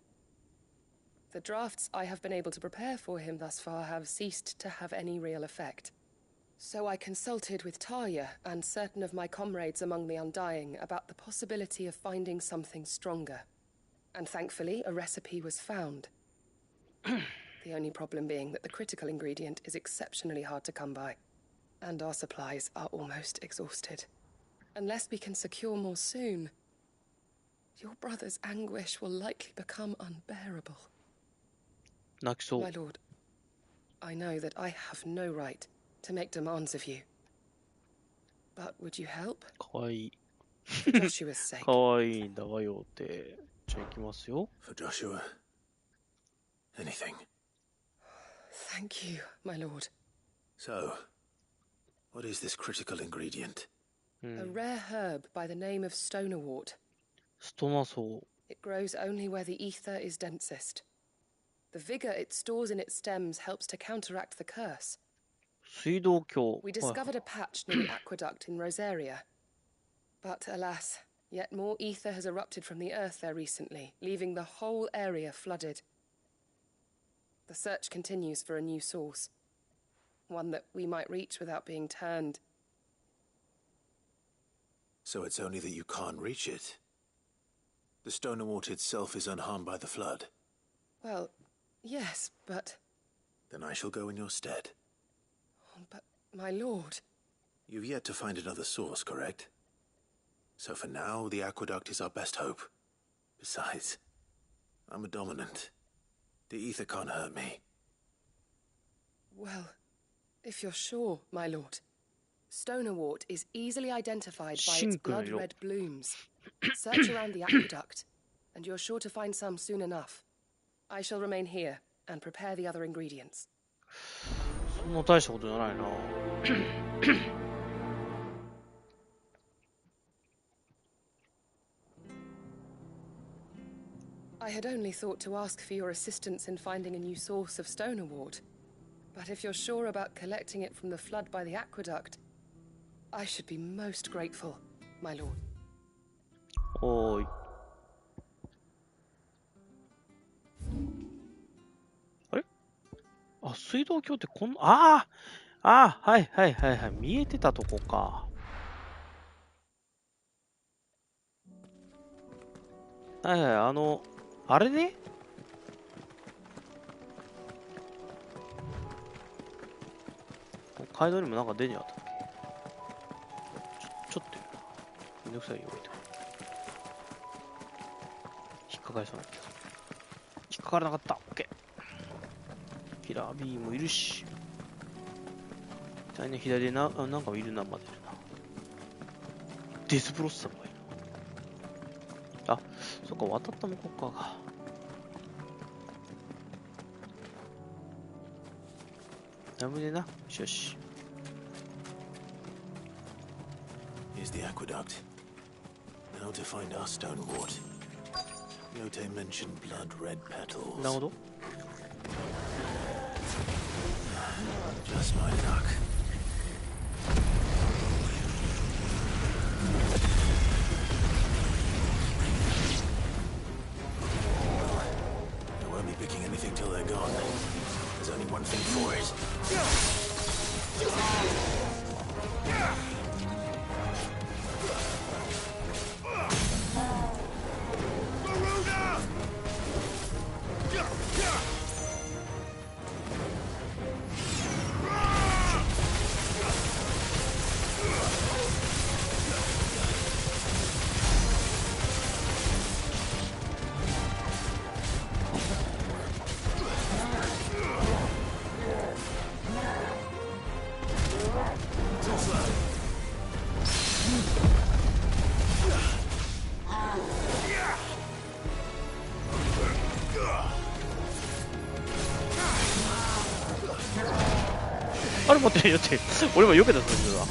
The drafts I have been able to prepare for him thus far have ceased to have any real effect. So I consulted with Talia and certain of my comrades among the Undying about the possibility of finding something stronger. And thankfully, a recipe was found. The only problem being that the critical ingredient is exceptionally hard to come by. And our supplies are almost exhausted. Unless we can secure more soon, your brother's anguish will likely become unbearable. My lord, I know that I have no right to make demands of you. But would you help? かわいい。For Joshua's sake. かわいいんだわよって。じゃあ行きますよ。For Joshua. Anything. Thank you, my lord. So, what is this critical ingredient? A rare herb by the name of stonerwort. ストナソウ。 It grows only where the ether is densest. The vigor it stores in its stems helps to counteract the curse. 水道橋。 We discovered a patch near the aqueduct in Rosaria. But alas, yet more ether has erupted from the earth there recently, leaving the whole area flooded. The search continues for a new source. One that we might reach without being turned. So it's only that you can't reach it. The stonerwort itself is unharmed by the flood. Well, yes, but... Then I shall go in your stead. But, my lord... You've yet to find another source, correct? So for now, the aqueduct is our best hope. Besides, I'm a dominant. The ether can't hurt me. Well, if you're sure, my lord. Stonerwort is easily identified by its blood-red blooms. Search around the aqueduct, and you're sure to find some soon enough. I shall remain here and prepare the other ingredients. そんな大したことじゃないな。I had only thought to ask for your assistance in finding a new source of Stonerwort. But if you're sure about collecting it from the flood by the aqueduct, I should be most grateful, my lord. おーい。あれ？あ、水道橋ってこんな、はいはいはいはい。見えてたとこか。はいはい、あれね。街道にもなんか出にあったっけ？ちょっといるな。めんどくさいよ、置いて。引っかかりそうな気がする。引っかからなかった。オッケー。キラービーもいるし。左でなんかいるな、まだいるな。デスブロッサムがいる。あ、そっか、渡った向こうか。ダメでな。よしよし。Here's the aqueduct. Now to find our Stonewort. Yote mentioned blood-red petals. なるほど。Just my luck. I won't be picking anything till they're gone. There's only one thing for it.あれ待って、だって俺も避けたつもりだ。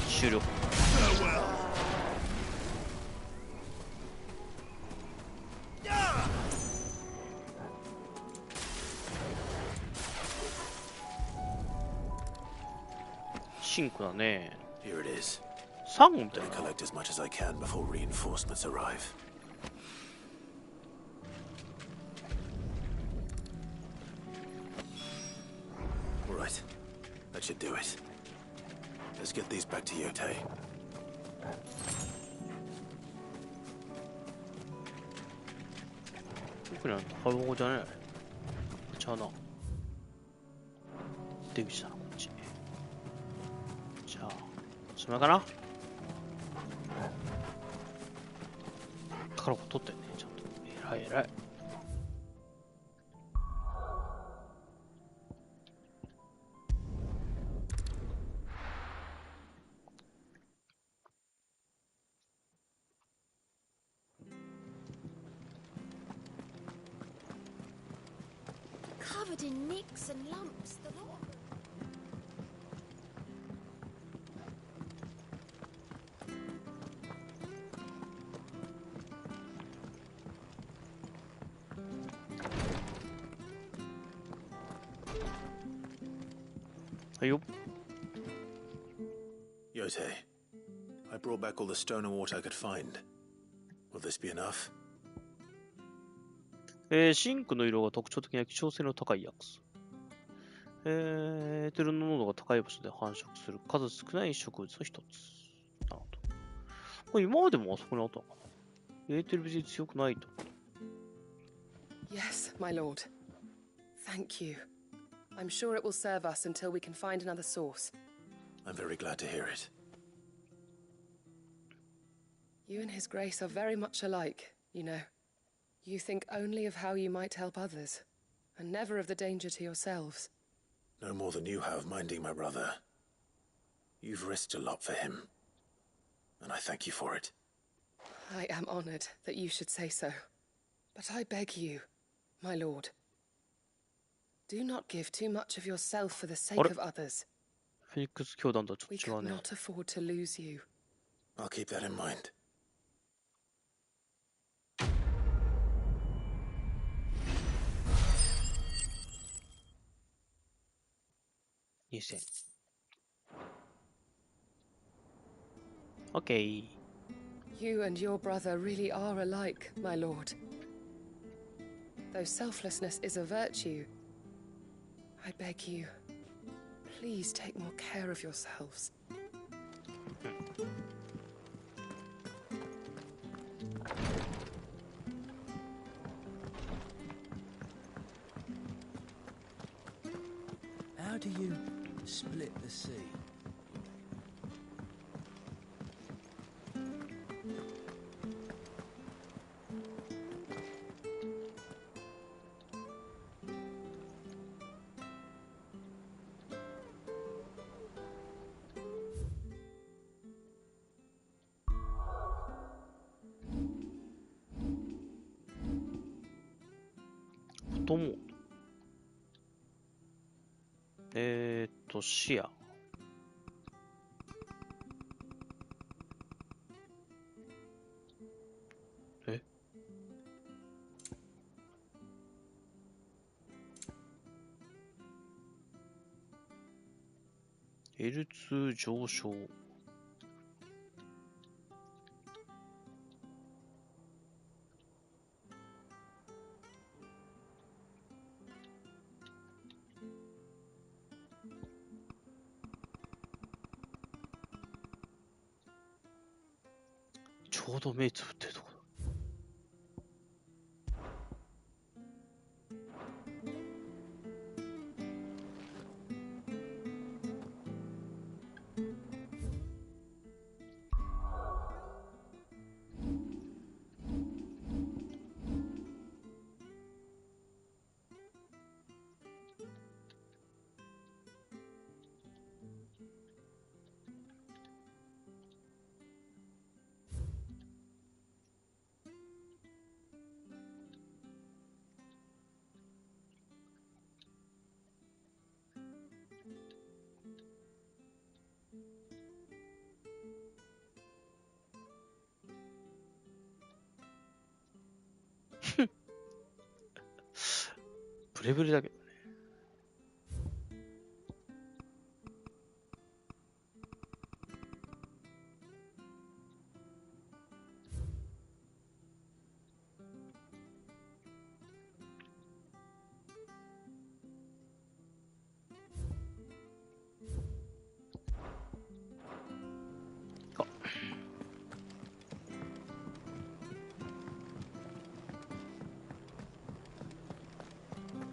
終了。シンクだね。Here it is. サンゴみたいな。Collect as much as I can before reinforcements arrive. All right, that should do it. Let's get these back to Yote. 特にタバコじゃねえ。ちゃうな。出口だな、こっち。じゃあ、それかな。宝箱取ってんね、ちゃんと。偉い偉い。Covered in nicks and lumps, the lot. はいよ。Yote, I brought back all the Stonewort I could find. Will this be enough? シンクの色が特徴的な希少性の高いやつ。エーテルの濃度が高い場所で繁殖する数少ない植物の一つ。なるほど。これ今までもあそこにあったのかな。エーテル別に強くないと。Yes, my lord. Thank you. I'm sure it will serve us until we can find another source. I'm very glad to hear it. You and His Grace are very much alike, You know, you think only of how you might help others, and never of the danger to yourselves. No more than you have minding my brother. You've risked a lot for him, and I thank you for it. I am honored that you should say so. But I beg you, my lord, do not give too much of yourself for the sake of others. フェニックス教団とはちょ We っと違う could ね。 not afford to lose you. I'll keep that in mind. 2000。OK。 You and your brother really are alike, my lord. Though selflessness is a virtue, I beg you, please take more care of yourselves. How do you split the sea?視野。え？ L2 上昇。ちょうど目つぶってるとこだ。ブレブレだけどね。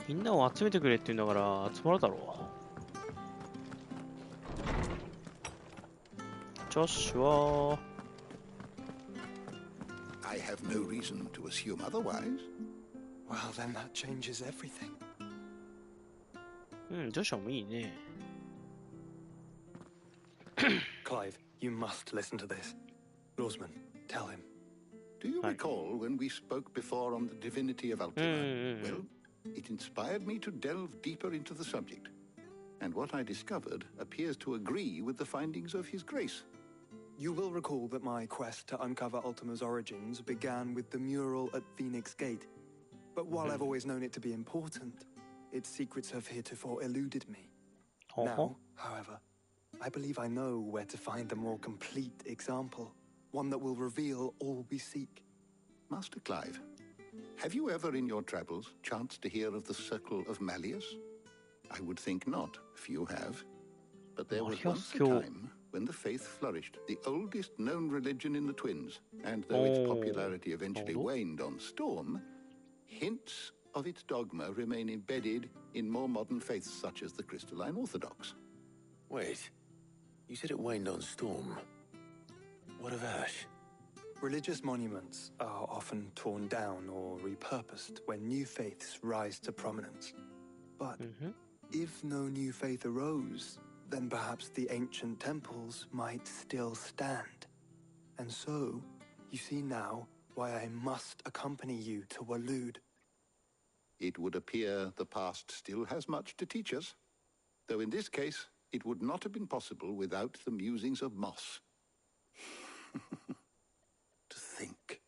みんなを集めてくれって言うんだから集まるだろう。ジョシュア。I have no reason to assume otherwise. Well, then that changes everything. うん、ジョシュアもいいね。Clive, you must listen to this. Lawsman, tell him. Do you recall when we spoke before on the divinity of Ultima? Well, it inspired me to delve deeper into the subject, and what I discovered appears to agree with the findings of His Grace. You will recall that my quest to uncover Ultima's origins began with the mural at Phoenix Gate. But while I've always known it to be important, its secrets have heretofore eluded me. Now, however, I believe I know where to find the more complete example, one that will reveal all we seek. Master Clive, have you ever in your travels chanced to hear of the Circle of Malleus? I would think not, few have. But there was once a time when the faith flourished, the oldest known religion in the Twins, and though its popularity eventually waned on Storm, hints of its dogma remain embedded in more modern faiths such as the Crystalline Orthodox. Wait, you said it waned on Storm. What of Ash? Religious monuments are often torn down or repurposed when new faiths rise to prominence. But if no new faith arose, then perhaps the ancient temples might still stand. And so, you see now why I must accompany you to Waloed. It would appear the past still has much to teach us, though in this case, it would not have been possible without the musings of Moss. To think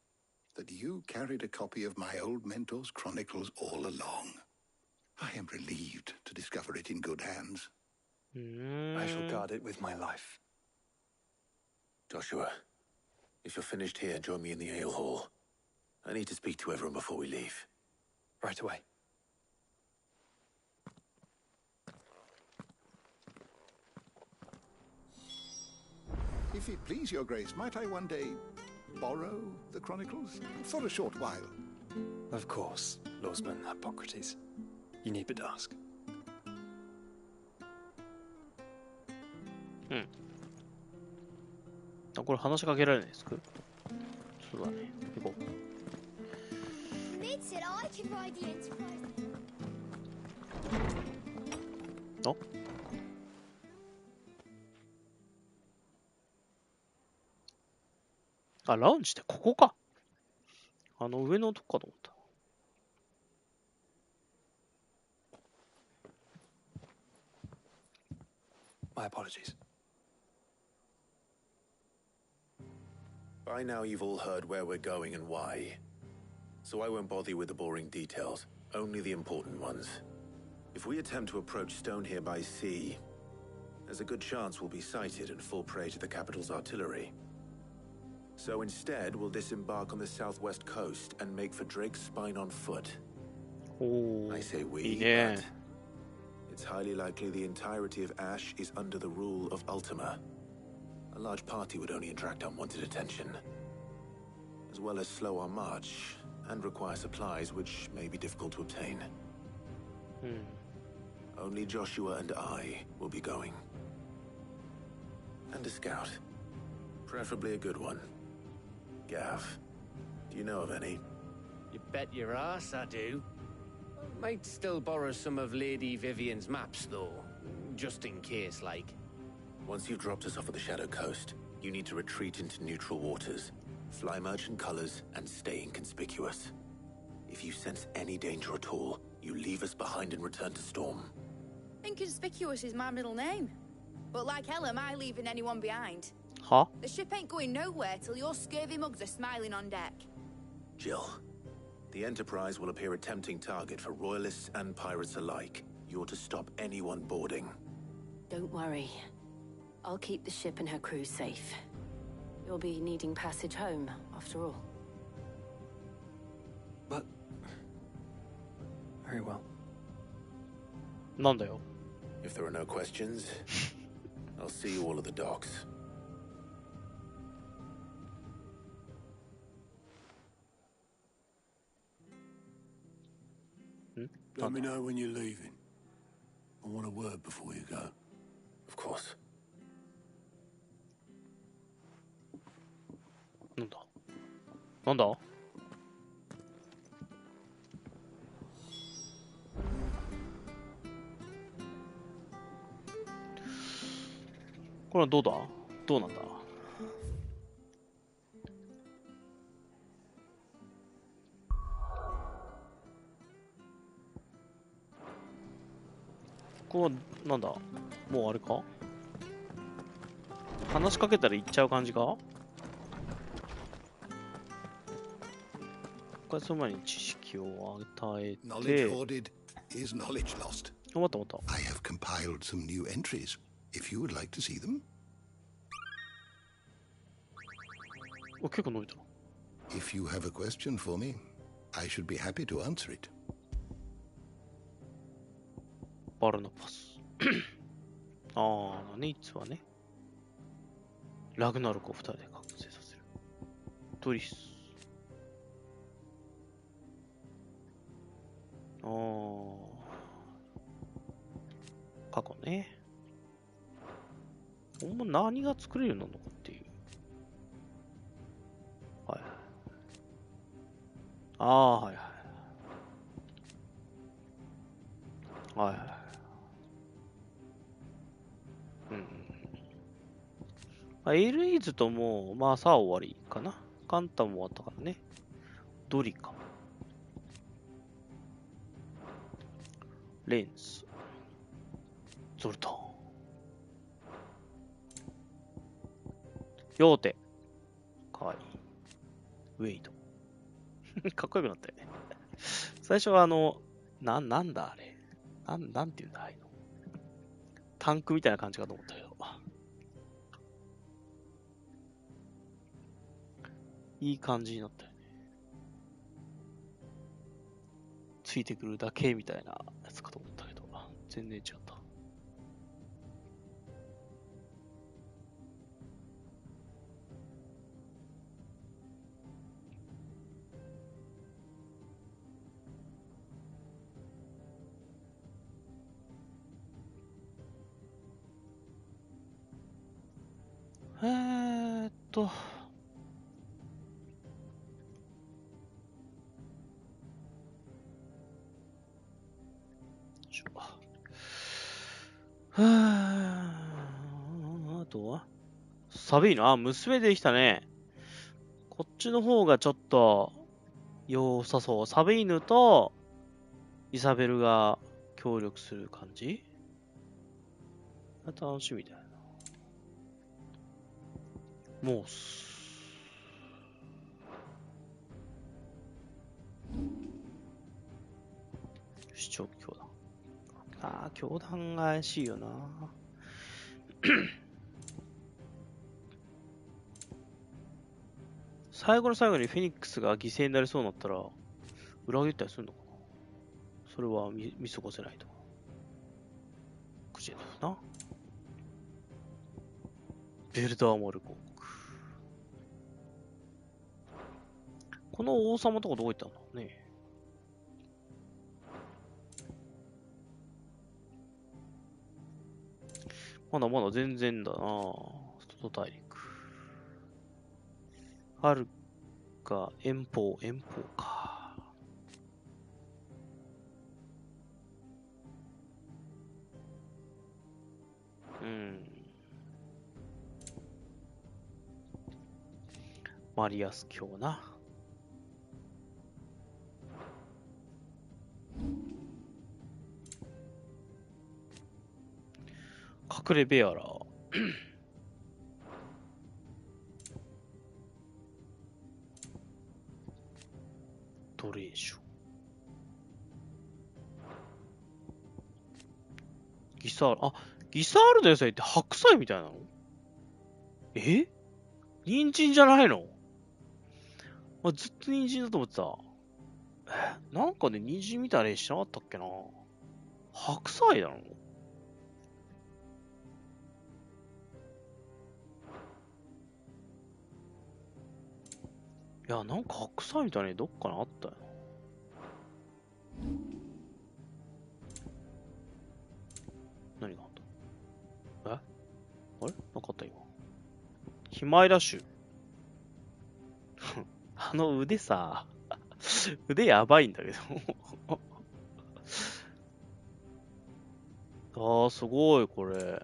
that you carried a copy of my old mentor's chronicles all along. I am relieved to discover it in good hands. I shall guard it with my life. Joshua, if you're finished here, join me in the ale hall. I need to speak to everyone before we leave. Right away. If it please your grace, might I one day borrow the chronicles for a short while? Of course, Lawsman Hippocrates. You need but ask. あ、これ話しかけられないですか？そうだね。行こう。Ned said I could ride the Enterprise. あ、ラウンジってここか。あの上のとこかと思った。My apologies. By now you've all heard where we're going and why. So I won't bother you with the boring details, only the important ones. If we attempt to approach Stone here by sea, there's a good chance we'll be sighted and fall prey to the capital's artillery. So instead, we'll disembark on the southwest coast and make for Drake's Spine on foot. I say we, but it's highly likely the entirety of Ash is under the rule of Ultima. A large party would only attract unwanted attention, as well as slow our march and require supplies which may be difficult to obtain. Only Joshua and I will be going. And a scout. Preferably a good one. Gav, do you know of any? You bet your ass I do. Might still borrow some of Lady Vivian's maps, though. Just in case, like. Once you've dropped us off at the Shadow Coast, you need to retreat into neutral waters, fly merchant colors, and stay inconspicuous. If you sense any danger at all, you leave us behind and return to Storm. Inconspicuous is my middle name. But like hell am I leaving anyone behind. Huh? The ship ain't going nowhere till your scurvy mugs are smiling on deck. Jill, the Enterprise will appear a tempting target for royalists and pirates alike. You're to stop anyone boarding. Don't worry. I'll keep the ship and her crew safe. You'll be needing passage home, after all. But... very well. なんだよ。 If there are no questions, I'll see you all at the docks. Let me know when you're leaving. I want a word before you go. Of course. なんだなんだこれはどうだどうなんだここはなんだもうあれか話しかけたら行っちゃう感じかこれその前に知識を与えて Knowledge hoarded is knowledge lost. あ、待った待った I have compiled some new entries. If you would like to see them. お、結構伸びた If you have a question for me, I should be happy to answer it. バルナパスああね、実はねラグナルクを2人で覚醒させるドリスああ過去ねほんま何が作れるようになるのかっていうああ、はいはい。はいはい。うん。まあ、エルイズとも、まあ、さあ終わりかな。カンタも終わったからね。ドリカ。レンス。ゾルタン。ヨーテ。かわいい。ウェイド。かっこよくなったよね。最初はなんだあれ。なんていうんだ、ああいうの。タンクみたいな感じかと思ったけど。いい感じになったよね。ついてくるだけみたいなやつかと思ったけど、全然違った。あとは寒いの？あ、娘できたね。こっちの方がちょっと良さそう。サビーヌとイサベルが協力する感じ？楽しみだよな。モース。主張教団。ああ、教団が怪しいよな。最後の最後にフェニックスが犠牲になりそうになったら、裏切ったりするのかな？それは見過ごせないと。クジェノフな。ベルダーマルコーク。この王様とかどこ行ったんだろうね。まだまだ全然だな。外大陸。はるか、遠方か。うん。マリアス教な。隠れベアラー。ドレーション。ギサール、あ、ギサールの野菜って白菜みたいなの？人参じゃないの？ずっと人参だと思ってた。なんかね、人参みたいな絵してなかったっけな？白菜なの？いや、なんか白菜みたいにどっかにあったよな。何があった？あれなかった今。ヒマイラ種。あの腕さ、腕やばいんだけど。ああ、すごい、これ。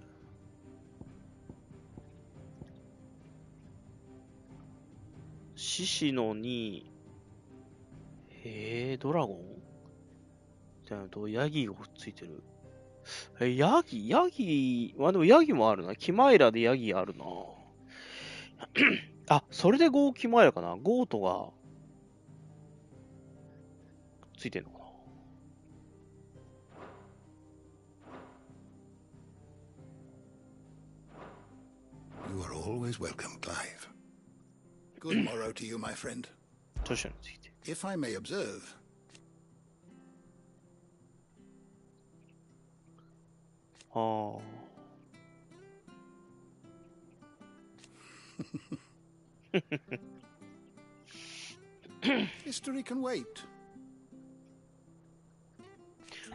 獅子の2、ドラゴンってなると、ヤギがくっついてる。ヤギ、まあでもヤギもあるな。キマイラでヤギあるな。あ、それでゴーキマイラかな。ゴートが、ついてんのかな。You are always welcome, Clive. Good morrow to you, my friend. If I may observe. History can wait.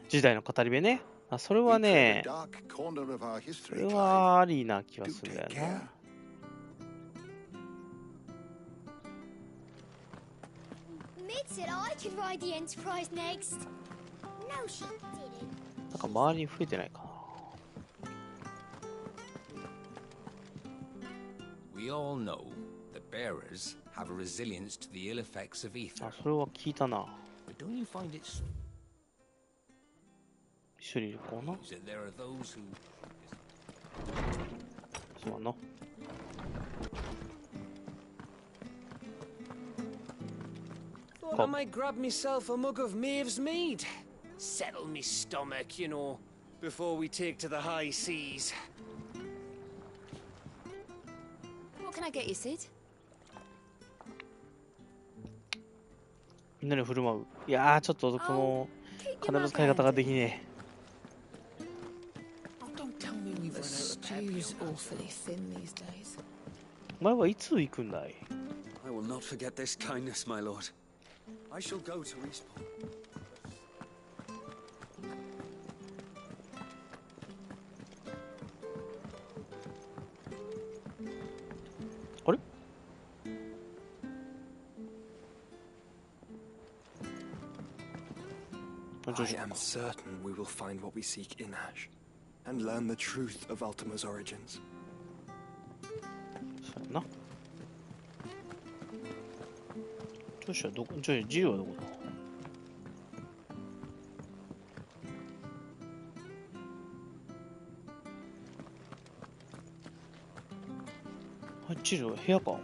時代の語り部ね。あ、それはね、それはありな気がするんだよな。admitted I could ride the Enterprise next. No, she didn't. なんか周りに増えてないかな。We all know that bearers have a resilience to the ill effects of ether. あ、それは聞いたな。But don't you find it 一緒にいるかな。 that there are those who そうな。Thought I might grab myself a mug of Maeve's mead. Settle me stomach, you know, before we take to the high seas. What can I get you, Sid? みんなに振る舞う。いやー、ちょっとこの金の使い方ができねえ。The stew's awfully thin these days. お前はいつ行くんだい？ I will not forget this kindness, my lord. I shall go to respawn. あれ？ I am certain we will find what we seek in Ash, and learn the truth of Ultima's origins. そうやな。女子はどこ？女子、ジルはどこだ？あ、ジルは部屋か。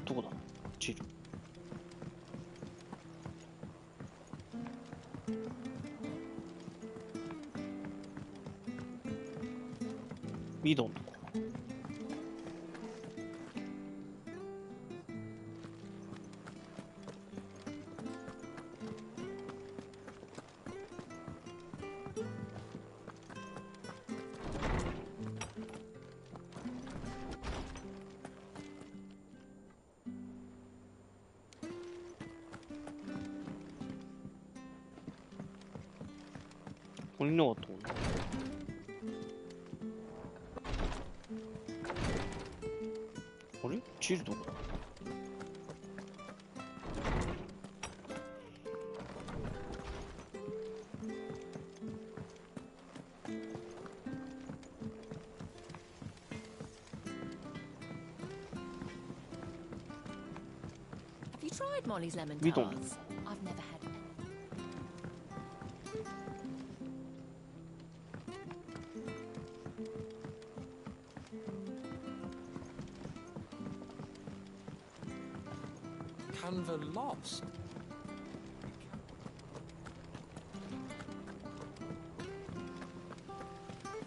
どこだ？ジル。ミドンとか。ここにいなかったもんね。あれ？ジルどこだ？Have you tried Molly's lemon We don't. tarts? I've never had any. Canva lost.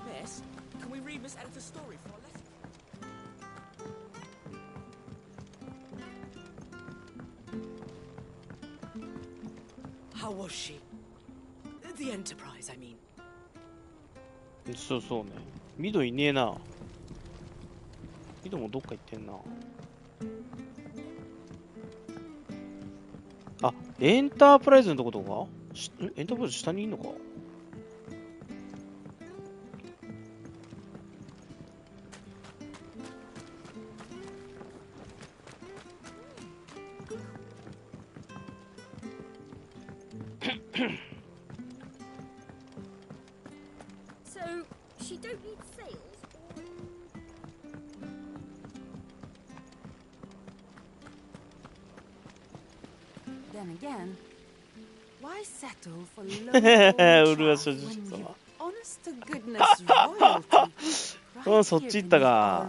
Miss, can we read Miss Editor's story for a lesson? How was she? The Enterprise, I mean. そうそうね。ミドいねえな。ミドもどっか行ってんな。あ、エンタープライズのとことか？エンタープライズ下にいんのか？So, she don't need sails, or... Then again, why settle for low 麗しい女子様。 honest to goodness royalty うん、そっち行ったか。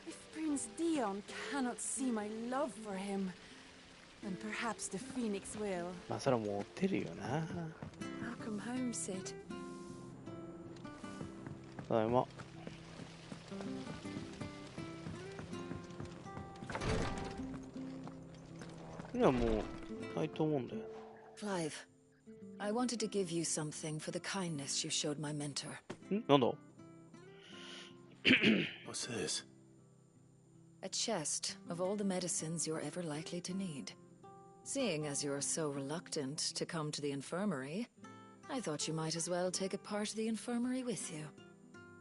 If Prince Dion cannot see my love for him, then perhaps the Phoenix will. まあそれはもう追ってるよな。 Welcome home, Sid. ただいま。いやもうないと思うんだよ。 Clive, I wanted to give you something for the kindness you showed my mentor. ん？なんだ？ What's this? A chest of all the medicines you're ever likely to need. Seeing as you're so reluctant to come to the infirmary, I thought you might as well take a part of the infirmary with you.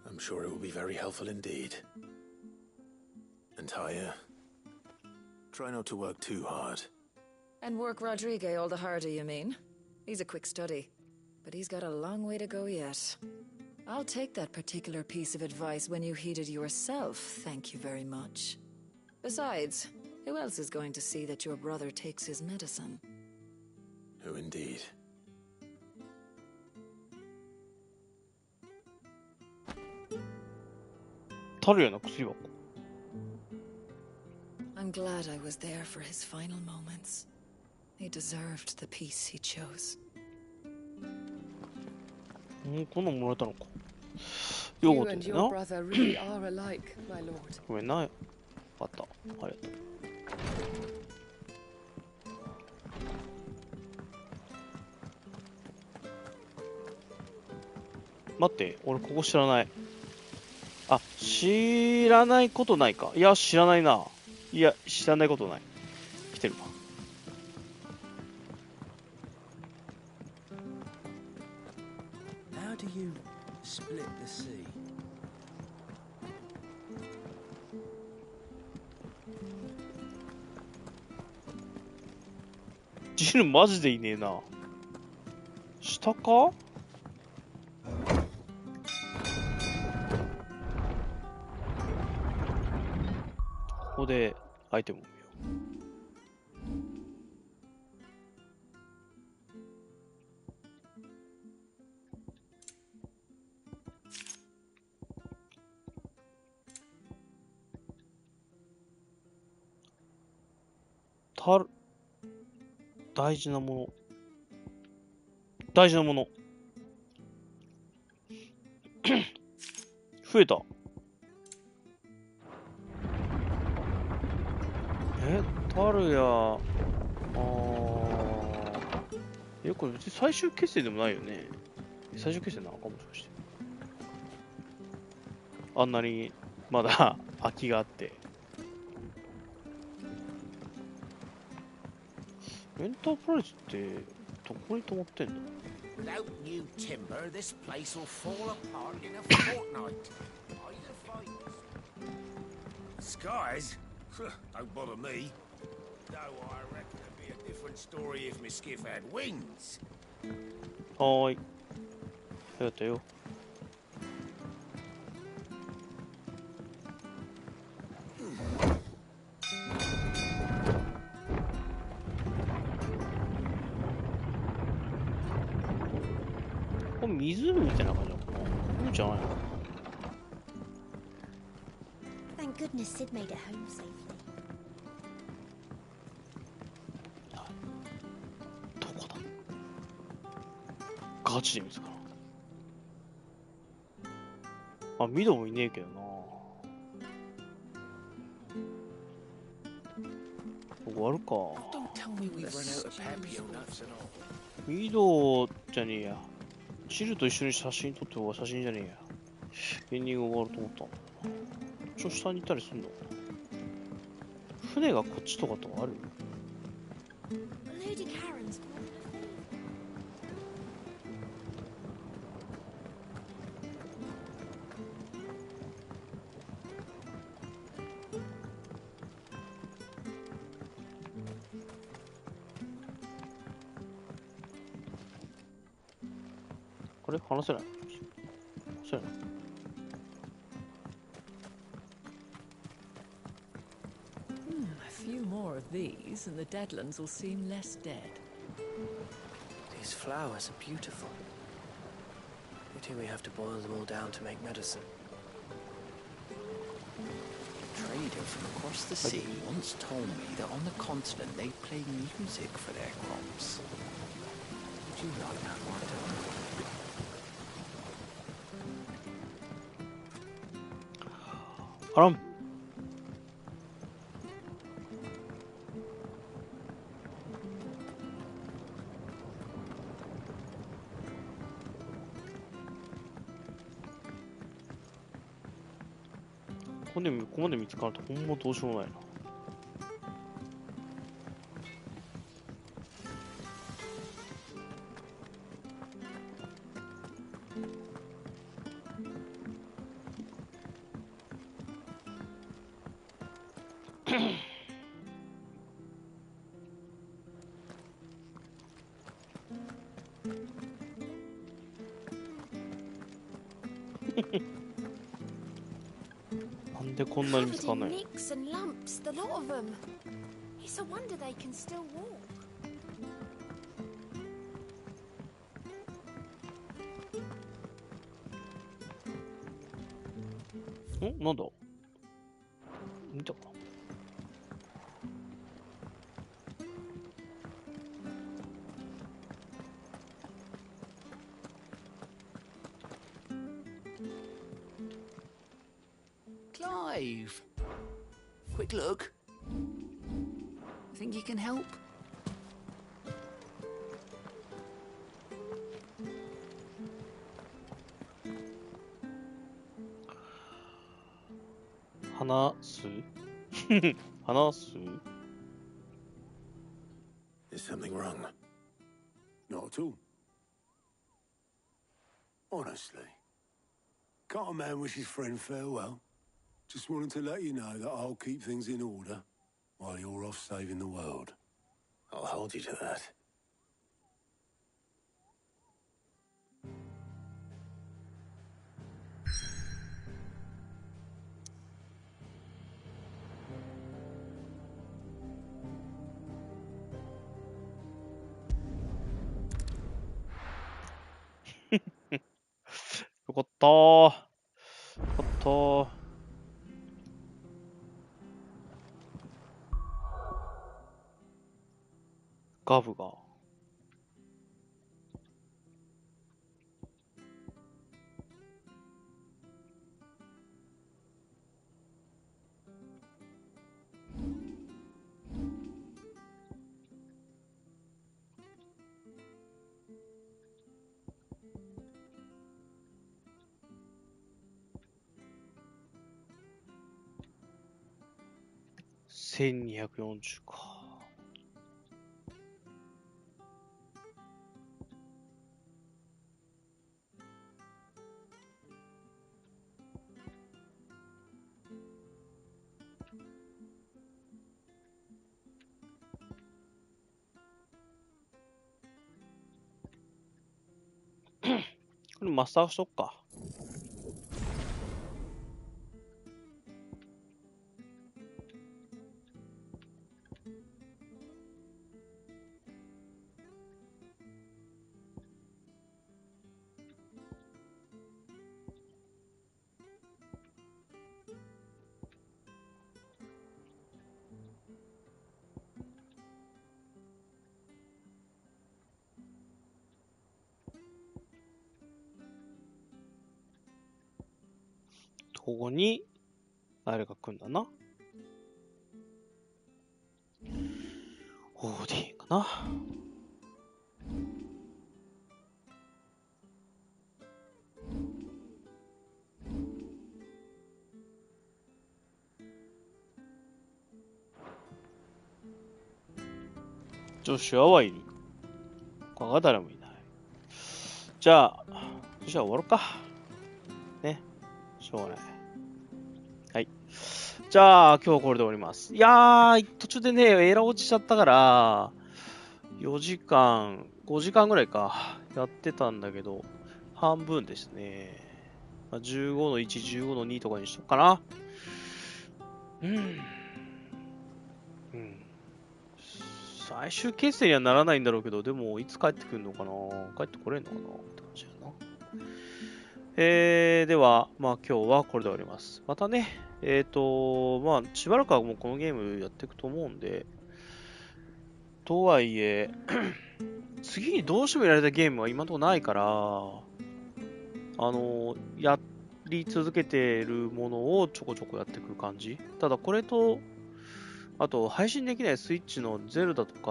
I'm sure it will be very helpful indeed. And Taya, try not to work too hard. And work Rodrigue all the harder, you mean? He's a quick study, but he's got a long way to go yet. I'll take that particular piece of advice when you heed it yourself, thank you very much. Besides, who else is going to see that your brother takes his medicine? Who indeed? I'm glad I was there for his final moments. He deserved the peace he chose. こんなのもらえたのか。 You and your brother really are alike, my lord. ごめんな。あった。ありがとう。待って、俺ここ知らない。あ、知らないことないか。いや、知らないな。いや、知らないことない。来てるか。How do you split the sea? ジルマジでいねえな。下か？ここでアイテムを見よう。大事なもの。大事なもの。増えた。タルヤ、これ別に最終決戦でもないよね。最終決戦なのかもしかして。あんなにまだ空きがあって。エンタープライズってどこに泊まってんの？ Without new timber, this place will fall apart in a fortnight. Skies? Don't bother me. Though I reckon it'd be a different story if my skiff had wings. はーい。ありがとうよ。これ湖みたいな感じなのかな？いいんじゃないの？ Thank goodness Sid made it home safely. どこだ？ガチで見つかな。あ、ミドもいねえけどな。ここあるか。ミドじゃねえや。チルと一緒に写真撮って方が写真じゃねえや。エンディング終わると思ったんだな。ちょっと下に行ったりすんのかな。船がこっちとかとかある？これ話せない？話せない？ A few more of these, and the Deadlands will seem less dead. These flowers are beautiful. Pity we have to boil them all down to make medicine. A trader from across the sea once told me that on the continent they play music for their crops. Would you like that one? Aram.ここまで見つかるとほんまどうしようもないな。なんでこんなに見つかんないの？ nicks and lumps, the lot of them. It's a wonder they can still walk. なんだ？見たかな？Clive! Quick look. Think you can help? Is something wrong? Not at all. Honestly. Can't a man wish his friend farewell? Just wanted to let you know that I'll keep things in order while you're off saving the world. I'll hold you to that.ガブが。1240か。これマスターしとくか。ここに、あれが来るんだな。OD かな。ジョシュアはいる。他が誰もいない。じゃあ、ジョシュア終わろうか。ね。しょうがない。はい。じゃあ、今日はこれで終わります。いやー、途中でね、エラー落ちちゃったから、4時間、5時間ぐらいか、やってたんだけど、半分ですね。まあ、15の1、15の2とかにしとくかな。最終決戦にはならないんだろうけど、でも、いつ帰ってくるのかな？帰ってこれんのかなって感じだな。では、まあ今日はこれで終わります。またね、まあしばらくはもうこのゲームやっていくと思うんで、とはいえ、次にどうしてもやられたゲームは今のところないから、やり続けてるものをちょこちょこやっていく感じ。ただこれと、あと配信できないスイッチのゼルダとか、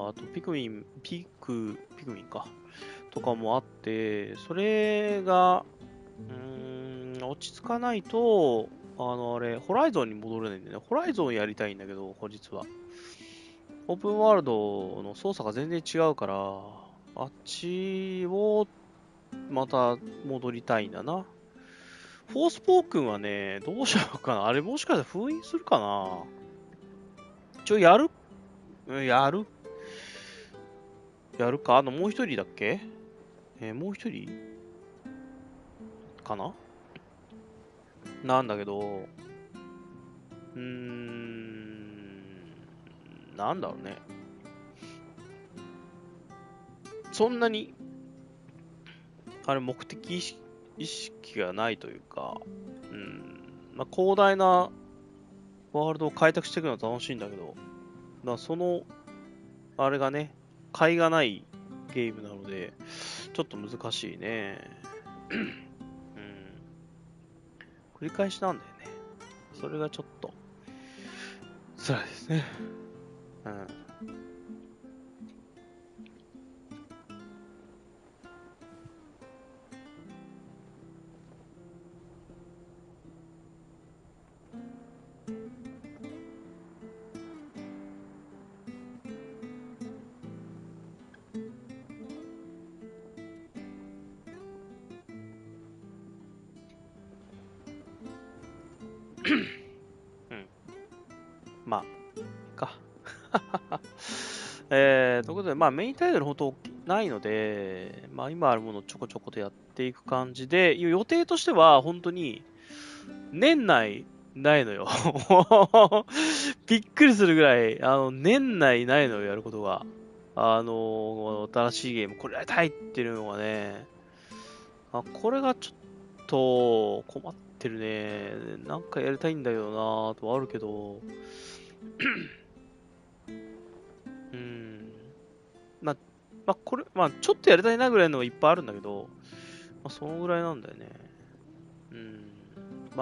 あとピクミンか、とかもあって、それが、落ち着かないと、あれ、ホライゾンに戻れないんでね。ホライゾンやりたいんだけど、実は。オープンワールドの操作が全然違うから、あっちを、また戻りたいんだな。フォースポークンはね、どうしようかな。あれもしかしたら封印するかな。やるか。もう一人だっけ？もう一人かな。なんだけど、なんだろうね。そんなに、目的意識がないというか、広大なワールドを開拓していくのは楽しいんだけど、あれがね、甲斐がないゲームなので、ちょっと難しいね。繰り返しなんだよね。それがちょっと、辛いですね。まあ、か。ということで、メインタイトル本当ないので、今あるものをちょこちょことやっていく感じで、予定としては本当に年内ないのよ。びっくりするぐらい、年内ないのよ、やることが。新しいゲーム、これやりたいっていうのがね、これがちょっと困ってるね。なんかやりたいんだけどなぁとはあるけど、これ、ちょっとやりたいなぐらいのがいっぱいあるんだけど、そのぐらいなんだよね。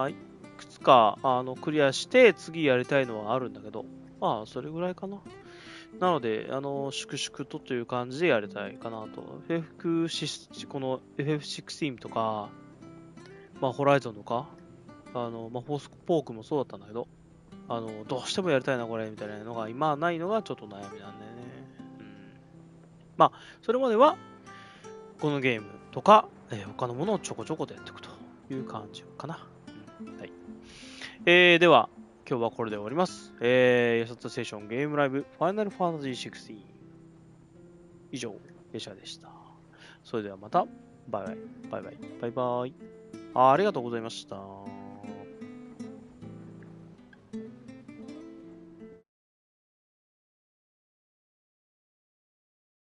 いくつか、クリアして、次やりたいのはあるんだけど、それぐらいかな。なので、粛々とという感じでやりたいかなと。この FF16 とか、ホライゾンとか、フォースポークもそうだったんだけど、どうしてもやりたいな、これ、みたいなのが、今ないのがちょっと悩みなんだよね。それまでは、このゲームとか、他のものをちょこちょことやっていくという感じかな。はい。では、今日はこれで終わります。ヤシャステーションゲームライブファイナルファンタジー16。以上、ヤシャでした。それではまた、バイバイ。バイバイ。バイバイ。ありがとうございました。